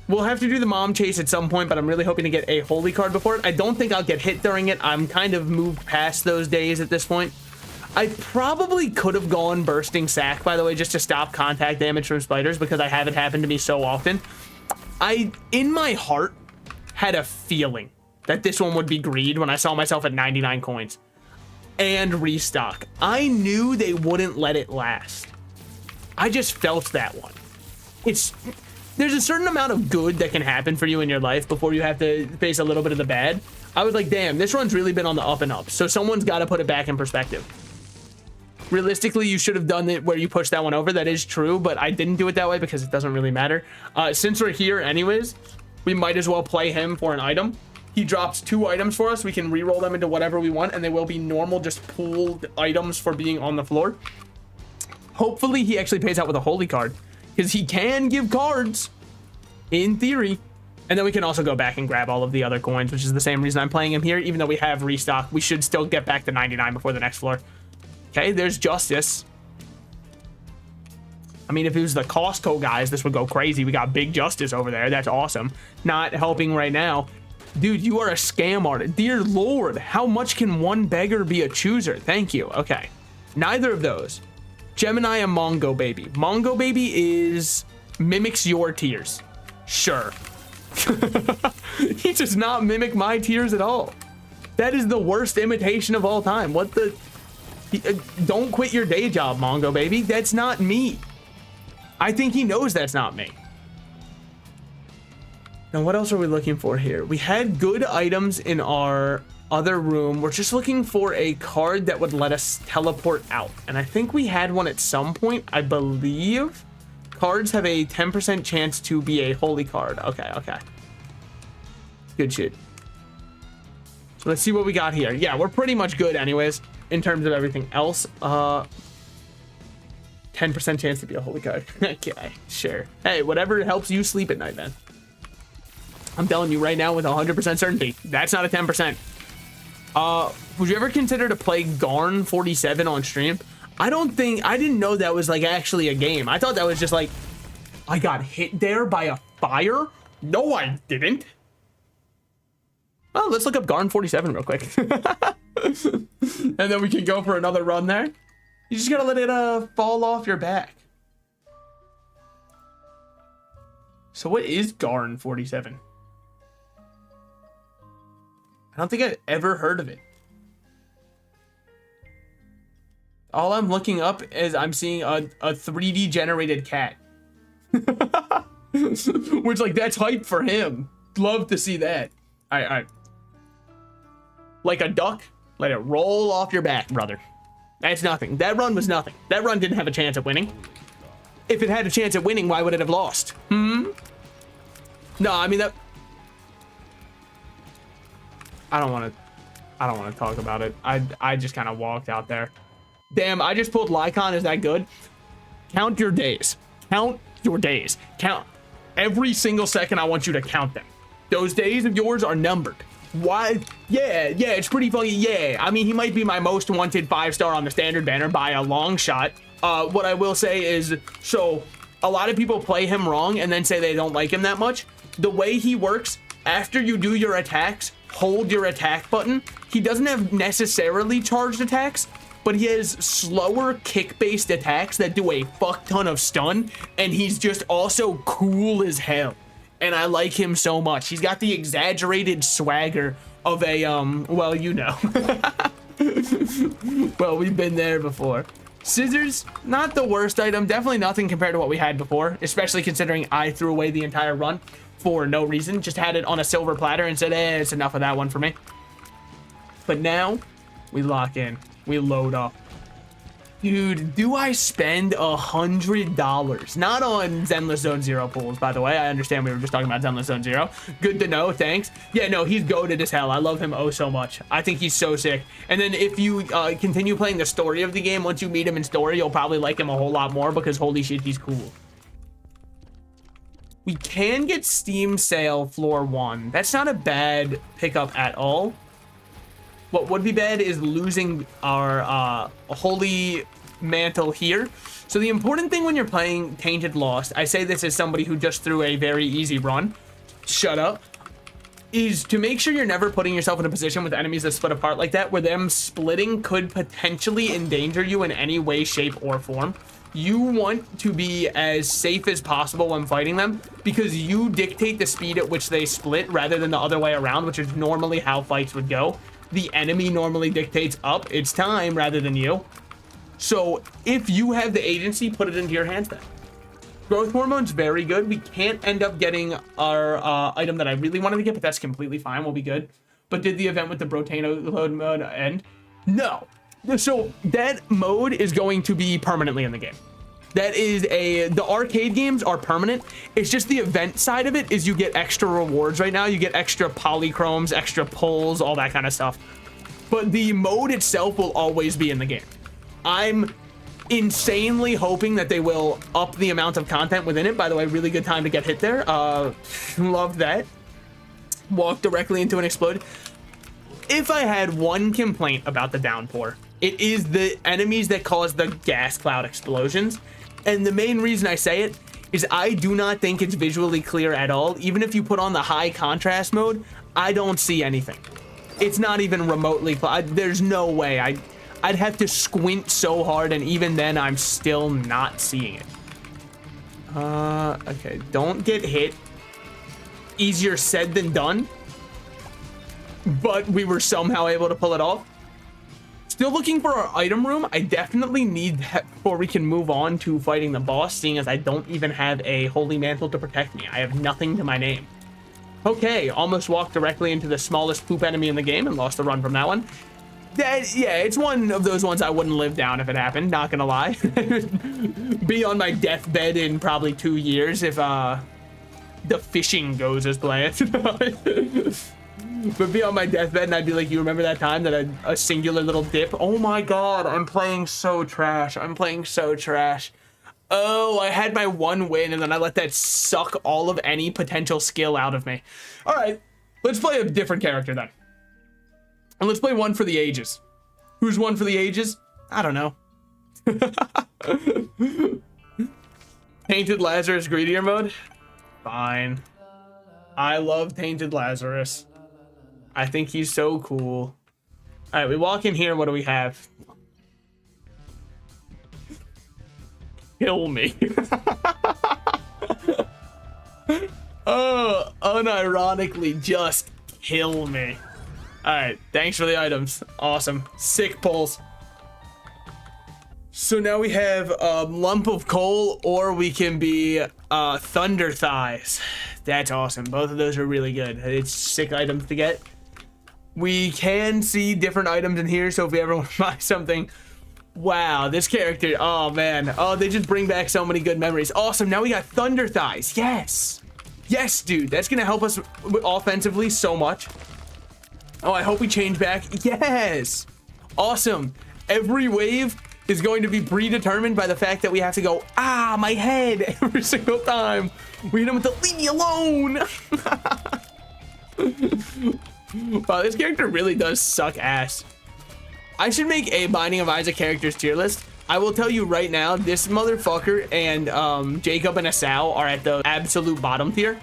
We'll have to do the mom chase at some point, but I'm really hoping to get a holy card before it. I don't think I'll get hit during it. I'm kind of moved past those days at this point. I probably could have gone bursting sack, by the way, just to stop contact damage from spiders because I have it happen to me so often. I, in my heart, had a feeling that this one would be greed when I saw myself at 99 coins and restock. I knew they wouldn't let it last. I just felt that one. There's a certain amount of good that can happen for you in your life before you have to face a little bit of the bad. I was like, damn, this run's really been on the up and up. So someone's got to put it back in perspective. Realistically, you should have done it where you pushed that one over. That is true, but I didn't do it that way because it doesn't really matter. Since we're here anyways, we might as well play him for an item. He drops 2 items for us. We can re-roll them into whatever we want, and they will be normal, just pooled items for being on the floor. Hopefully he actually pays out with a holy card because he can give cards in theory. And then we can also go back and grab all of the other coins, which is the same reason I'm playing him here. Even though we have restock, we should still get back to 99 before the next floor. Okay, there's Justice. I mean, if it was the Costco guys, this would go crazy. We got Big Justice over there. That's awesome. Not helping right now. Dude, you are a scam artist. Dear Lord, how much can one beggar be a chooser? Thank you. Okay, neither of those. Gemini and Mongo Baby. Mongo Baby mimics your tears. Sure. He does not mimic my tears at all. That is the worst imitation of all time. What the? Don't quit your day job, Mongo Baby. That's not me. I think he knows that's not me. Now, what else are we looking for here? We had good items in our other room. We're just looking for a card that would let us teleport out, and I think we had one at some point. I believe cards have a 10% chance to be a holy card. Okay, good shit. So let's see what we got here. Yeah, we're pretty much good anyways in terms of everything else. 10% chance to be a holy card. Okay, sure. Hey, whatever helps you sleep at night, man. I'm telling you right now with 100% certainty, that's not a 10%. Would you ever consider to play Garn 47 on stream? I didn't know that was like actually a game. I thought that was just like, I got hit there by a fire. No, I didn't. Well, let's look up Garn 47 real quick. And then we can go for another run there. You just gotta let it fall off your back. So what is Garn 47? I don't think I've ever heard of it. All I'm looking up is I'm seeing a 3D generated cat. Which, like, that's hype for him. Love to see that. All right. Like a duck, let it roll off your back, brother. That's nothing. That run was nothing. That run didn't have a chance at winning. If it had a chance at winning, why would it have lost? No, I mean that. I don't want to talk about it. I just kind of walked out there. Damn, I just pulled Lycon. Is that good? Count your days. Count your days. Count every single second. I want you to count them. Those days of yours are numbered. Why? Yeah, it's pretty funny. Yeah, I mean, he might be my most wanted 5-star on the standard banner by a long shot. What I will say is, so a lot of people play him wrong and then say they don't like him that much. The way he works, after you do your attacks, hold your attack button. He doesn't have necessarily charged attacks, but he has slower kick-based attacks that do a fuck ton of stun, and he's just also cool as hell. And I like him so much. He's got the exaggerated swagger of a, well, you know. Well, we've been there before. Scissors, not the worst item. Definitely nothing compared to what we had before, especially considering I threw away the entire run for no reason. Just had it on a silver platter and said, it's enough of that one for me. But now, we lock in. We load up. Dude, do I spend $100? Not on Zenless Zone Zero pools, by the way. I understand we were just talking about Zenless Zone Zero. Good to know, thanks. Yeah, no, he's goated as hell. I love him oh so much. I think he's so sick. And then if you continue playing the story of the game, once you meet him in story, you'll probably like him a whole lot more because holy shit, he's cool. We can get Steam Sale Floor 1. That's not a bad pickup at all. What would be bad is losing our Holy Mantle here. So the important thing when you're playing Tainted Lost, I say this as somebody who just threw a very easy run, shut up, is to make sure you're never putting yourself in a position with enemies that split apart like that, where them splitting could potentially endanger you in any way, shape, or form. You want to be as safe as possible when fighting them because you dictate the speed at which they split rather than the other way around, which is normally how fights would go. The enemy normally dictates up, it's time, rather than you. So if you have the agency, put it into your hands then. Growth hormone's very good. We can't end up getting our item that I really wanted to get, but that's completely fine. We'll be good. But did the event with the Brotano load mode end? No. So that mode is going to be permanently in the game. That is the arcade games are permanent. It's just the event side of it is you get extra rewards right now. You get extra polychromes, extra pulls, all that kind of stuff. But the mode itself will always be in the game. I'm insanely hoping that they will up the amount of content within it. By the way, really good time to get hit there. Love that. Walk directly into an explode. If I had one complaint about the downpour, it is the enemies that cause the gas cloud explosions. And the main reason I say it is I do not think it's visually clear at all. Even if you put on the high contrast mode, I don't see anything. It's not even remotely, there's no way. I'd have to squint so hard, and even then I'm still not seeing it. Okay, don't get hit. Easier said than done. But we were somehow able to pull it off. Still looking for our item room. I definitely need that before we can move on to fighting the boss, seeing as I don't even have a Holy Mantle to protect me. I have nothing to my name. Okay, almost walked directly into the smallest poop enemy in the game and lost the run from that one. Yeah, it's one of those ones I wouldn't live down if it happened, not gonna lie. Be on my deathbed in probably 2 years if the fishing goes as planned. But be on my deathbed and I'd be like, you remember that time that a singular little dip? Oh my god, I'm playing so trash. I'm playing so trash. Oh, I had my one win and then I let that suck all of any potential skill out of me. All right, let's play a different character then. And let's play one for the ages. Who's one for the ages? I don't know. Tainted Lazarus greedier mode? Fine. I love Tainted Lazarus. I think he's so cool. All right, we walk in here. What do we have? Kill me. Oh, unironically, just kill me. All right, thanks for the items. Awesome. Sick pulls. So now we have a lump of coal, or we can be thunder thighs. That's awesome. Both of those are really good. It's sick items to get. We can see different items in here, so if we ever want to buy something. Wow, this character, oh man. Oh, they just bring back so many good memories. Awesome, now we got thunder thighs. Yes. Yes, dude, that's gonna help us offensively so much. Oh, I hope we change back. Yes, awesome. Every wave is going to be predetermined by the fact that we have to go, ah, my head, every single time. We hit him with the leave me alone. Wow, this character really does suck ass. I should make a Binding of Isaac characters tier list. I will tell you right now, this motherfucker and Jacob and Asao are at the absolute bottom tier.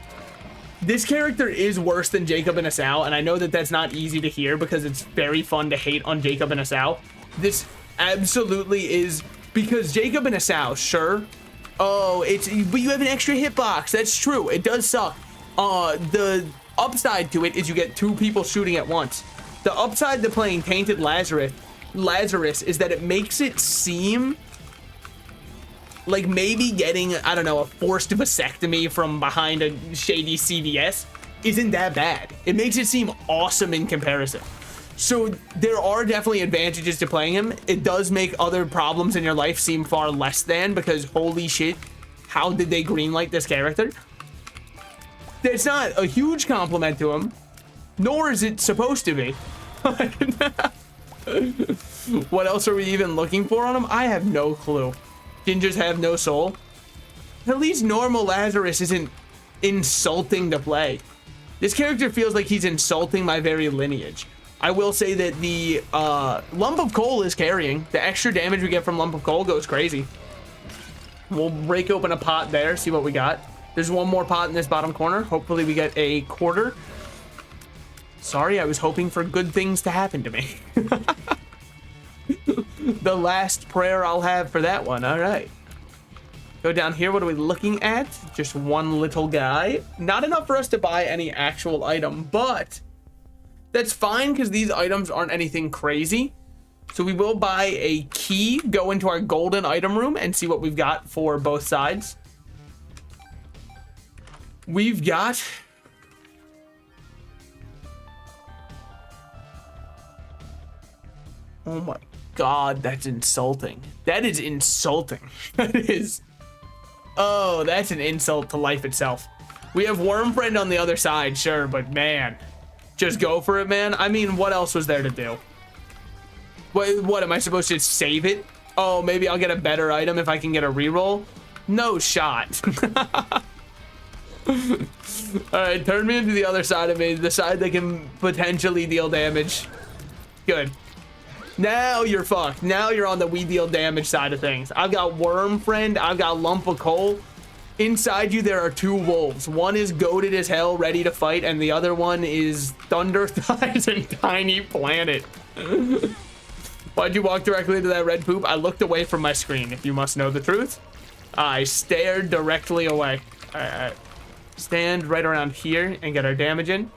This character is worse than Jacob and Asao, and I know that that's not easy to hear because it's very fun to hate on Jacob and Asao. This absolutely is, because Jacob and Asao, sure. Oh, but you have an extra hitbox. That's true. It does suck. The upside to it is you get 2 people shooting at once. The upside to playing Tainted Lazarus is that it makes it seem like maybe getting, I don't know, a forced vasectomy from behind a shady CVS isn't that bad. It makes it seem awesome in comparison. So there are definitely advantages to playing him. It does make other problems in your life seem far less than, because holy shit, how did they greenlight this character? It's not a huge compliment to him, nor is it supposed to be. What else are we even looking for on him? I have no clue. Gingers have no soul. At least normal Lazarus isn't insulting to play. This character feels like he's insulting my very lineage. I will say that the lump of coal is carrying. The extra damage we get from lump of coal goes crazy. We'll break open a pot there, see what we got. There's one more pot in this bottom corner. Hopefully we get a quarter. Sorry, I was hoping for good things to happen to me. The last prayer I'll have for that one. All right. Go down here. What are we looking at? Just one little guy. Not enough for us to buy any actual item, but that's fine because these items aren't anything crazy. So we will buy a key, go into our golden item room, and see what we've got for both sides. We've got... Oh my God, that's insulting. That is insulting. That is... Oh, that's an insult to life itself. We have Worm Friend on the other side, sure, but man, just go for it, man. I mean, what else was there to do? What am I supposed to save it? Oh, maybe I'll get a better item if I can get a reroll? No shot. All right, turn me into the other side of me, the side that can potentially deal damage. Good. Now you're fucked. Now you're on the we deal damage side of things. I've got Worm Friend. I've got Lump of Coal. Inside you, there are 2 wolves. One is goated as hell, ready to fight, and the other one is Thunder Thighs and Tiny Planet. Why'd you walk directly into that red poop? I looked away from my screen, if you must know the truth. I stared directly away. All right. Stand right around here and get our damage in.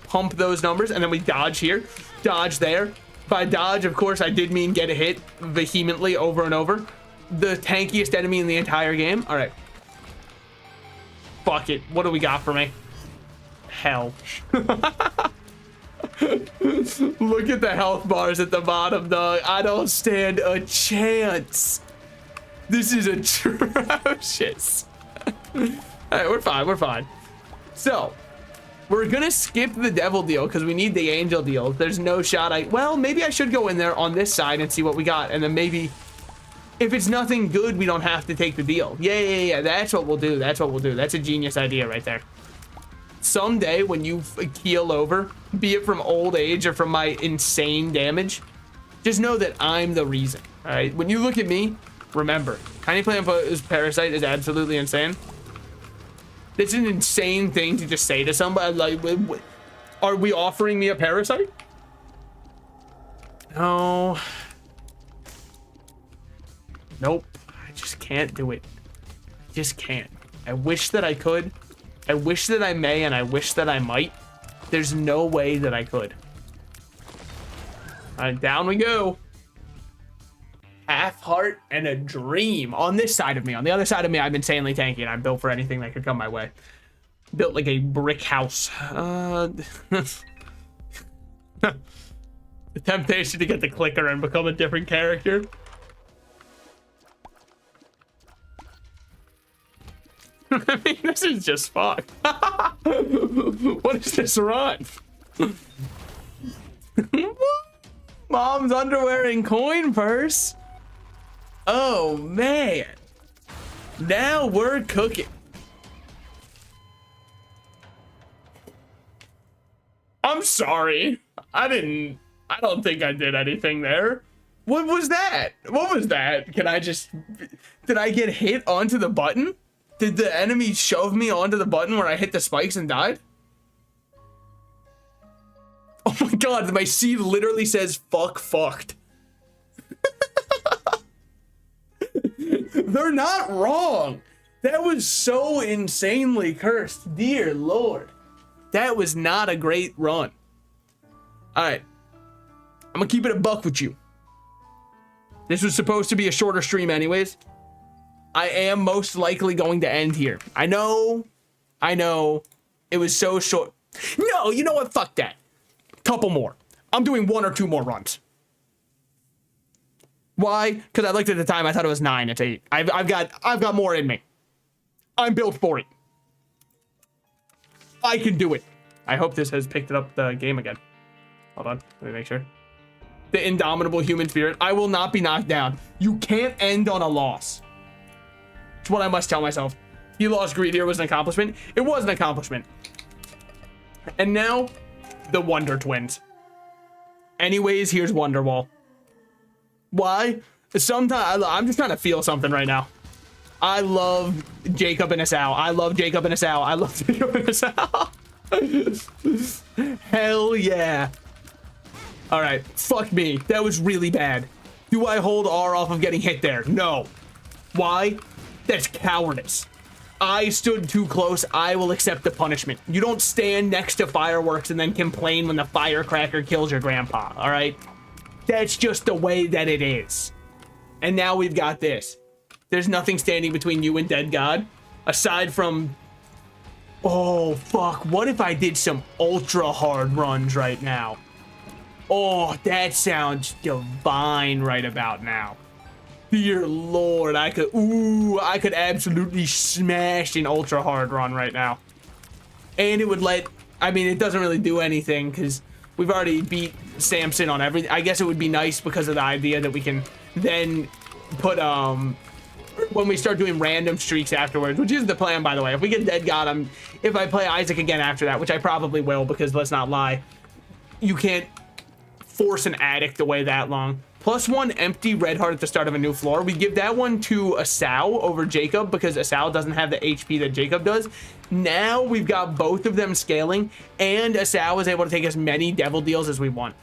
Pump those numbers, and then we dodge here. Dodge there. By dodge, of course, I did mean get a hit vehemently over and over. The tankiest enemy in the entire game. All right. Fuck it. What do we got for me? Hell. Look at the health bars at the bottom, dog. I don't stand a chance. This is atrocious. All right, we're fine. We're fine. So, we're gonna skip the devil deal because we need the angel deal. There's no shot. Well, maybe I should go in there on this side and see what we got, and then maybe if it's nothing good, we don't have to take the deal. Yeah. That's what we'll do. That's what we'll do. That's a genius idea right there. Someday when you keel over, be it from old age or from my insane damage, just know that I'm the reason. All right. When you look at me, remember, Tiny Plant Parasite is absolutely insane. It's an insane thing to just say to somebody. Like, are we offering me a parasite? No. Nope. I just can't do it. I just can't. I wish that I could. I wish that I may, and I wish that I might. There's no way that I could. All right, down we go. Half heart and a dream on this side of me. On the other side of me, I'm insanely tanky, and I'm built for anything that could come my way. Built like a brick house. The temptation to get the clicker and become a different character. I mean, this is just fucked. What is this run? Mom's underwear and coin purse. Oh man. Now we're cooking. I'm sorry. I don't think I did anything there. What was that? What was that? Did I get hit onto the button? Did the enemy shove me onto the button where I hit the spikes and died? Oh my god, my seed literally says fuck fucked. They're not wrong. That was so insanely cursed. Dear Lord. That was not a great run. Alright. I'm gonna keep it a buck with you. This was supposed to be a shorter stream anyways. I am most likely going to end here. I know. It was so short. No, you know what? Fuck that. Couple more. I'm doing 1 or 2 more runs. Why? Because I looked at the time. I thought it was 9. It's 8. I've got more in me. I'm built for it. I can do it. I hope this has picked up the game again. Hold on. Let me make sure. The indomitable human spirit. I will not be knocked down. You can't end on a loss. It's what I must tell myself. He lost greedier was an accomplishment. It was an accomplishment. And now, the Wonder Twins. Anyways, here's Wonderwall. Why? Sometimes I'm just trying to feel something right now. I love Jacob and Asao. I love Jacob and Asao. I love Jacob and Asao. Hell yeah. All right, fuck me. That was really bad. Do I hold R off of getting hit there? No. Why? That's cowardice. I stood too close. I will accept the punishment. You don't stand next to fireworks and then complain when the firecracker kills your grandpa, all right? That's just the way that it is. And now we've got this. There's nothing standing between you and Dead God, aside from... Oh, fuck. What if I did some ultra hard runs right now? Oh, that sounds divine right about now. Dear Lord, I could absolutely smash an ultra hard run right now. And it would it doesn't really do anything because we've already beat Samson on everything. I guess it would be nice because of the idea that we can then put, when we start doing random streaks afterwards, which is the plan, by the way. If we get Dead God, if I play Isaac again after that, which I probably will because let's not lie, you can't force an addict away that long. +1 empty red heart at the start of a new floor. We give that one to Asao over Jacob because Asao doesn't have the HP that Jacob does. Now we've got both of them scaling and Asao is able to take as many devil deals as we want.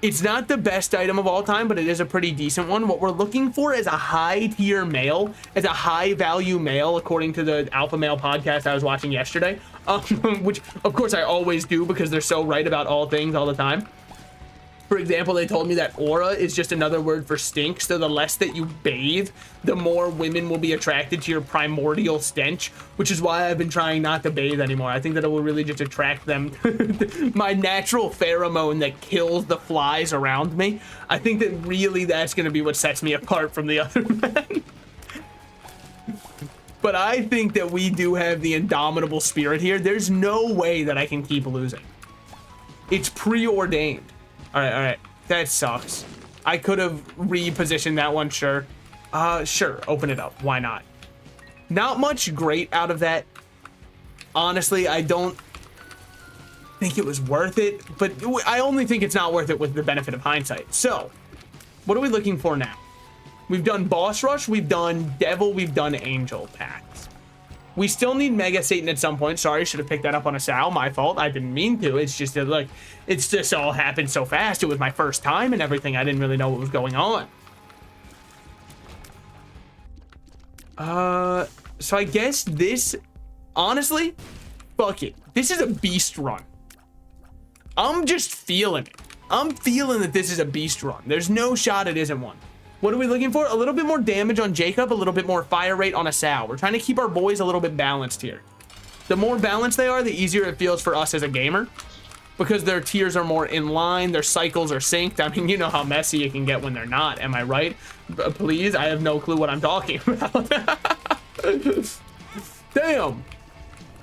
It's not the best item of all time, but it is a pretty decent one. What we're looking for is a high tier male, as a high value male, according to the Alpha Male podcast I was watching yesterday, which of course I always do because they're so right about all things all the time. For example, they told me that aura is just another word for stink, so the less that you bathe, the more women will be attracted to your primordial stench, which is why I've been trying not to bathe anymore. I think that it will really just attract them. My natural pheromone that kills the flies around me, I think that really that's going to be what sets me apart from the other men. But I think that we do have the indomitable spirit here. There's no way that I can keep losing. It's preordained. All right. That sucks. I could have repositioned that one, sure. Sure, open it up. Why not? Not much great out of that. Honestly, I don't think it was worth it, but I only think it's not worth it with the benefit of hindsight. So, what are we looking for now? We've done Boss Rush, we've done Devil, we've done Angel packs. We still need Mega Satan at some point. Sorry, should have picked that up on Asao. My fault. I didn't mean to. It's just that, like, it's just all happened so fast. It was my first time and everything. I didn't really know what was going on. So I guess this, honestly, fuck it. This is a beast run. I'm just feeling it. I'm feeling that this is a beast run. There's no shot it isn't one. What are we looking for? A little bit more damage on Jacob, a little bit more fire rate on Asao. We're trying to keep our boys a little bit balanced here. The more balanced they are, the easier it feels for us as a gamer because their tiers are more in line, their cycles are synced. I mean, you know how messy it can get when they're not, am I right? Please, I have no clue what I'm talking about. Damn.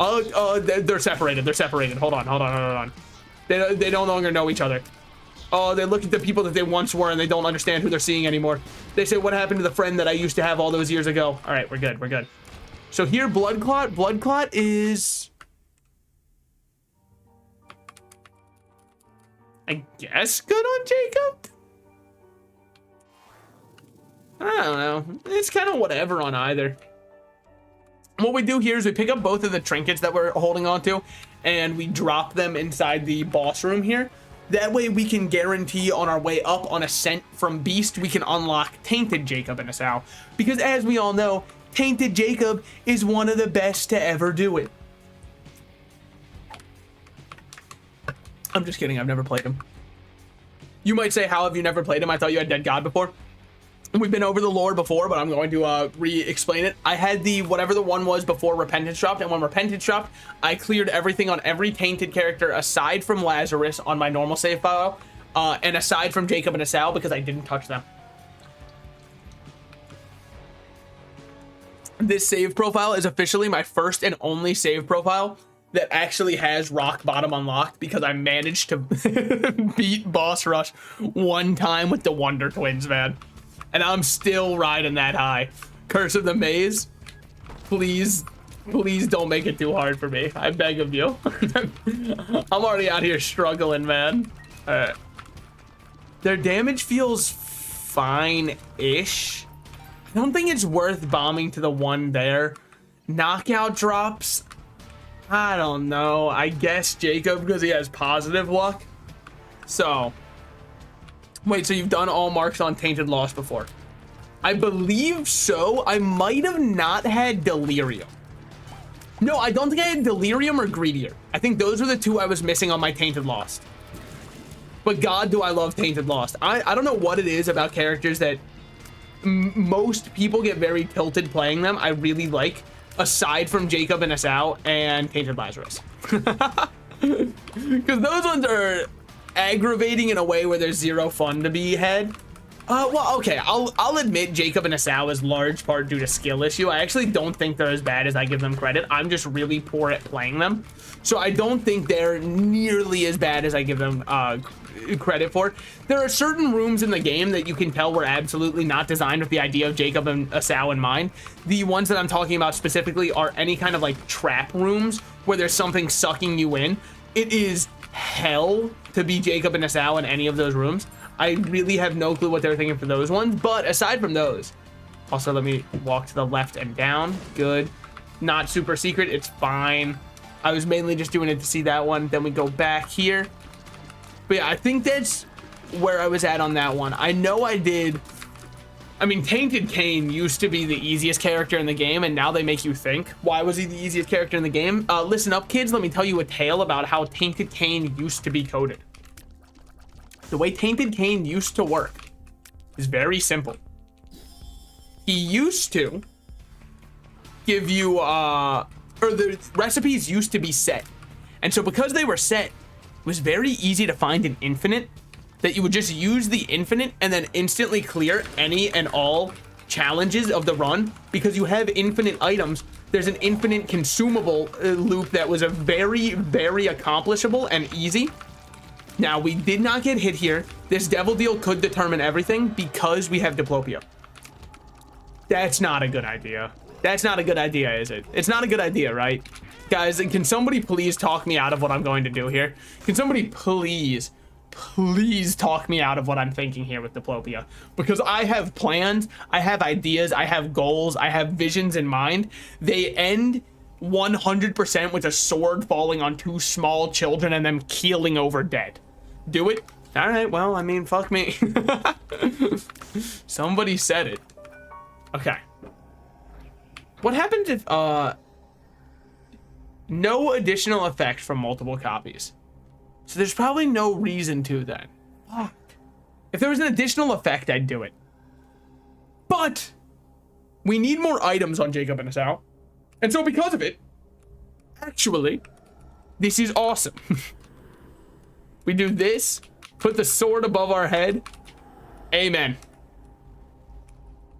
They're separated. They're separated. Hold on. They no longer know each other. Oh, they look at the people that they once were and they don't understand who they're seeing anymore. They say, what happened to the friend that I used to have all those years ago? All right, we're good. So here, blood clot. Blood clot is, I guess, good on Jacob. I don't know. It's kind of whatever on either. What we do here is we pick up both of the trinkets that we're holding on to and we drop them inside the boss room here. That way we can guarantee on our way up on Ascent from Beast, we can unlock Tainted Jacob in Asau. Because as we all know, Tainted Jacob is one of the best to ever do it. I'm just kidding, I've never played him. You might say, how have you never played him? I thought you had Dead God before. We've been over the lore before, but I'm going to re-explain it. I had the whatever the one was before Repentance dropped, and when Repentance dropped, I cleared everything on every tainted character aside from Lazarus on my normal save file, and aside from Jacob and Asau because I didn't touch them. This save profile is officially my first and only save profile that actually has rock bottom unlocked because I managed to beat Boss Rush one time with the Wonder Twins, man. And I'm still riding that high. Curse of the Maze, please don't make it too hard for me. I beg of you. I'm already out here struggling, man. All right. Their damage feels fine-ish. I don't think it's worth bombing to the one there. Knockout drops, I don't know. I guess Jacob because he has positive luck. So... Wait, so you've done all marks on Tainted Lost before? I believe so. I might have not had Delirium. No, I don't think I had Delirium or Greedier. I think those were the two I was missing on my Tainted Lost. But God, do I love Tainted Lost. I don't know what it is about characters that most people get very tilted playing them. I really like, aside from Jacob and Asau and Tainted Lazarus. Because those ones are... aggravating in a way where there's zero fun to be had. Well, okay, I'll admit Jacob and Asau is large part due to skill issue. I actually don't think they're as bad as I give them credit. I'm just really poor at playing them. So I don't think they're nearly as bad as I give them credit for. There are certain rooms in the game that you can tell were absolutely not designed with the idea of Jacob and Asau in mind. The ones that I'm talking about specifically are any kind of like trap rooms where there's something sucking you in. It is hell to be Jacob and Asau in any of those rooms. I really have no clue what they're thinking for those ones, but aside from those, also let me walk to the left and down. Good. Not super secret, it's fine. I was mainly just doing it to see that one. Then we go back here. But yeah, I think that's where I was at on that one. I know I did. I mean, Tainted Cain used to be the easiest character in the game, and now they make you think. Why was he the easiest character in the game? Listen up, kids. Let me tell you a tale about how Tainted Cain used to be coded. The way Tainted Cain used to work is very simple. He used to give you, or the recipes used to be set. And so because they were set, it was very easy to find an infinite that you would just use the infinite and then instantly clear any and all challenges of the run because you have infinite items. There's an infinite consumable loop that was a very, very accomplishable and easy. Now, we did not get hit here. This devil deal could determine everything because we have Diplopia. That's not a good idea. That's not a good idea, is it? It's not a good idea, right? Guys, can somebody please talk me out of what I'm going to do here? Can somebody please talk me out of what I'm thinking here with Diplopia? Because I have plans, I have ideas, I have goals, I have visions in mind. They end 100% with a sword falling on two small children and them keeling over dead. Do it? All right, well, I mean, fuck me. Somebody said it. Okay. What happens if, no additional effect from multiple copies? So there's probably no reason to then. Fuck. If there was an additional effect, I'd do it. But we need more items on Jacob and Asau. And so because of it, actually, this is awesome. We do this, put the sword above our head. Amen.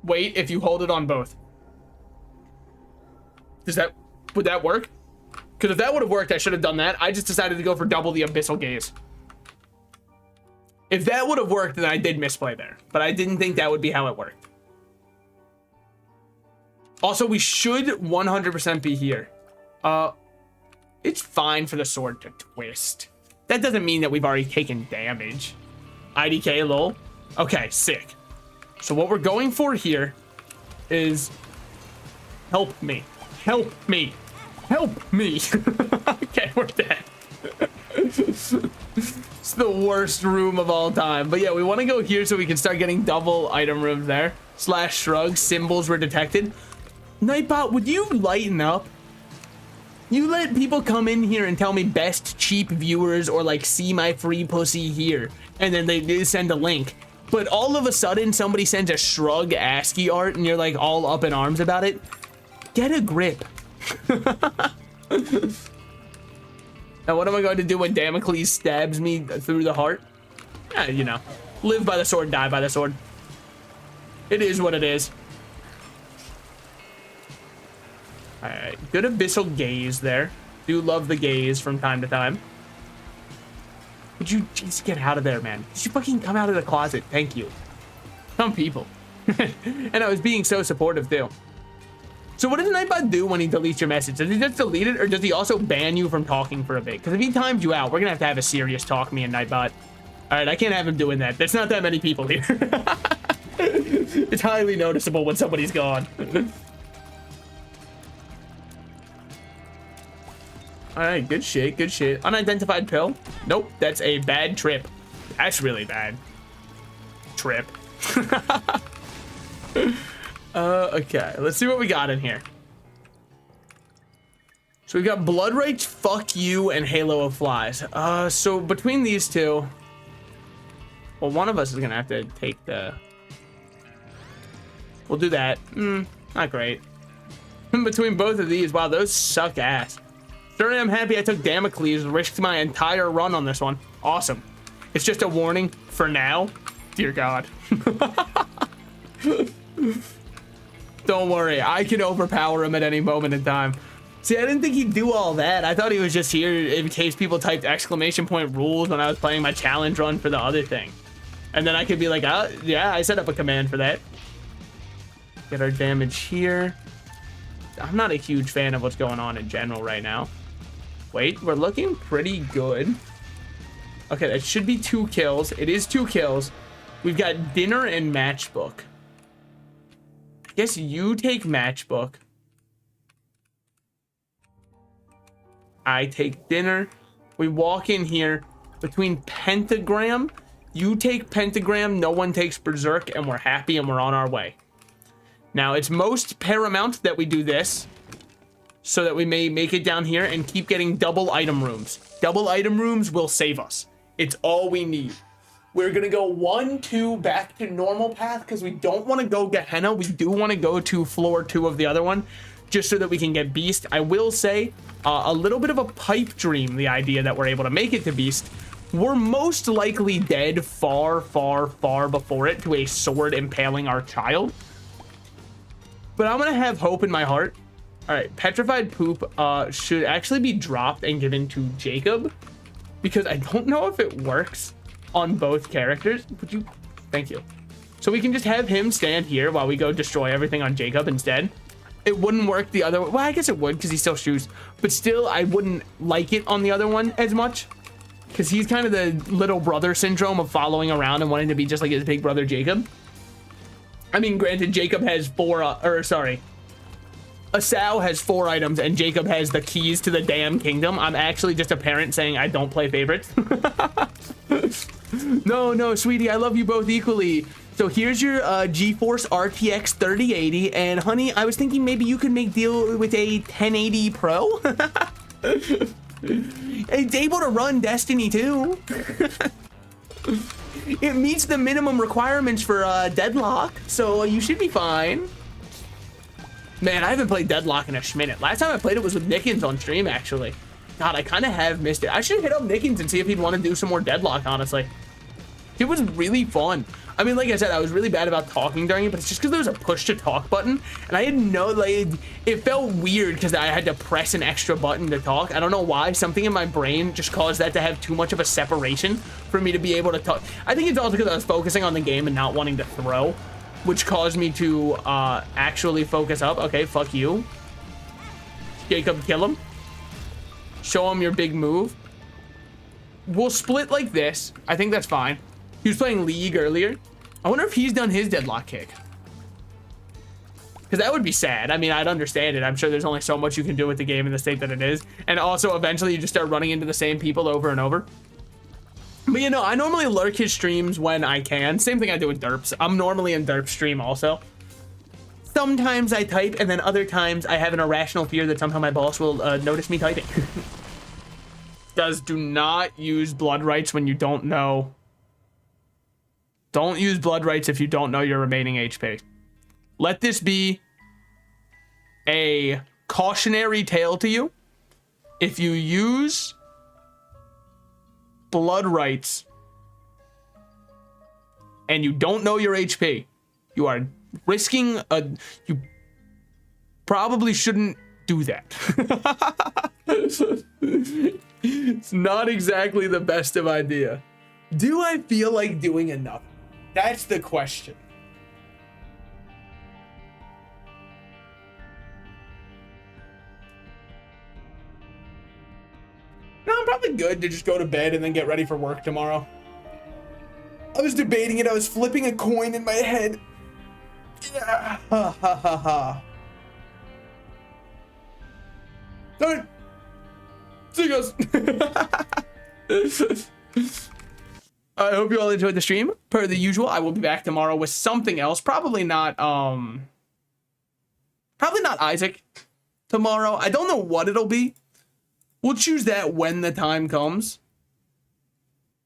Wait, if you hold it on both. Would that work? Because if that would have worked, I should have done that. I just decided to go for double the Abyssal Gaze. If that would have worked, then I did misplay there. But I didn't think that would be how it worked. Also, we should 100% be here. It's fine for the sword to twist. That doesn't mean that we've already taken damage. IDK, lol. Okay, sick. So what we're going for here is help me. Help me. Help me. Okay, we're dead. It's the worst room of all time. But yeah, we want to go here so we can start getting double item rooms there. Slash shrug. Symbols were detected. Nightbot, would you lighten up? You let people come in here and tell me best cheap viewers or like see my free pussy here. And then they send a link. But all of a sudden somebody sends a shrug ASCII art and you're like all up in arms about it. Get a grip. Now what am I going to do when Damocles stabs me through the heart? You know, live by the sword, die by the sword. It is what it is. Alright, good Abyssal Gaze there. Do love the gaze from time to time. Would you just get out of there, man? Did you fucking come out of the closet? Thank you. Some people. And I was being so supportive too. So what does Nightbot do when he deletes your message? Does he just delete it or does he also ban you from talking for a bit? Because if he times you out, we're gonna have a serious talk, me and Nightbot. Alright, I can't have him doing that. There's not that many people here. It's highly noticeable when somebody's gone. Alright, good shit, good shit. Unidentified pill? Nope, that's a bad trip. That's really bad. Trip. Okay, let's see what we got in here. So we've got Blood Rage, Fuck You, and Halo of Flies. So between these two, well, one of us is gonna have to take the... We'll do that. Not great. Between both of these, wow, those suck ass. Sure, I'm happy I took Damocles, risked my entire run on this one. Awesome. It's just a warning for now. Dear God. Don't worry, I can overpower him at any moment in time. See, I didn't think he'd do all that. I thought he was just here in case people typed exclamation point rules when I was playing my challenge run for the other thing. And then I could be like, oh, yeah, I set up a command for that. Get our damage here. I'm not a huge fan of what's going on in general right now. Wait, we're looking pretty good. Okay, that should be 2 kills. It is 2 kills. We've got dinner and matchbook. I guess you take matchbook. I take dinner. We walk in here between pentagram. You take pentagram, no one takes berserk, and we're happy and we're on our way. Now, it's most paramount that we do this so that we may make it down here and keep getting double item rooms. Double item rooms will save us. It's all we need. We're going to go 1, 2 back to normal path because we don't want to go Gehenna. We do want to go to floor 2 of the other one just so that we can get Beast. I will say a little bit of a pipe dream, the idea that we're able to make it to Beast. We're most likely dead far, far, far before it to a sword impaling our child. But I'm going to have hope in my heart. All right, Petrified Poop should actually be dropped and given to Jacob because I don't know if it works on both characters. Would you? Thank you. So we can just have him stand here while we go destroy everything on Jacob instead. It wouldn't work the other way. Well, I guess it would because he still shoots. But still, I wouldn't like it on the other one as much because he's kind of the little brother syndrome of following around and wanting to be just like his big brother Jacob. I mean, granted, Jacob has 4, Asao has 4 items and Jacob has the keys to the damn kingdom. I'm actually just a parent saying I don't play favorites. No, sweetie, I love you both equally. So here's your GeForce RTX 3080, and honey, I was thinking maybe you could make deal with a 1080 Pro. It's able to run Destiny 2. It meets the minimum requirements for Deadlock, so you should be fine. Man, I haven't played Deadlock in a minute. Last time I played it was with Nickens on stream, actually. God, I kind of have missed it. I should hit up Nickens and see if he'd want to do some more Deadlock, honestly. It was really fun. I mean, like I said, I was really bad about talking during it, but it's just because there was a push to talk button, and I didn't know, like, it felt weird because I had to press an extra button to talk. I don't know why. Something in my brain just caused that to have too much of a separation for me to be able to talk. I think it's also because I was focusing on the game and not wanting to throw, which caused me to actually focus up. Okay, fuck you. Jacob, kill him. Show him your big move. We'll split like this. I think that's fine. He was playing League earlier. I wonder if he's done his deadlock kick. Because that would be sad. I mean, I'd understand it. I'm sure there's only so much you can do with the game in the state that it is. And also, eventually, you just start running into the same people over and over. But, you know, I normally lurk his streams when I can. Same thing I do with Derps. I'm normally in Derp's stream also. Sometimes I type, and then other times I have an irrational fear that somehow my boss will notice me typing. Do not use blood rights when you don't know. Don't use blood rights if you don't know your remaining HP. Let this be a cautionary tale to you. If you use blood rights and you don't know your HP, you are risking you probably shouldn't do that. It's not exactly the best of idea. Do I feel like doing enough? That's the question. No, I'm probably good to just go to bed and then get ready for work tomorrow. I was debating it. I was flipping a coin in my head. Yeah. Ha ha ha ha. Done. See you guys. I hope you all enjoyed the stream. Per the usual, I will be back tomorrow with something else. Probably not Isaac tomorrow. I don't know what it'll be. We'll choose that when the time comes.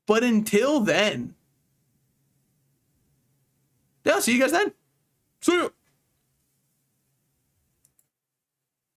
But until then, yeah, I'll see you guys then. See you.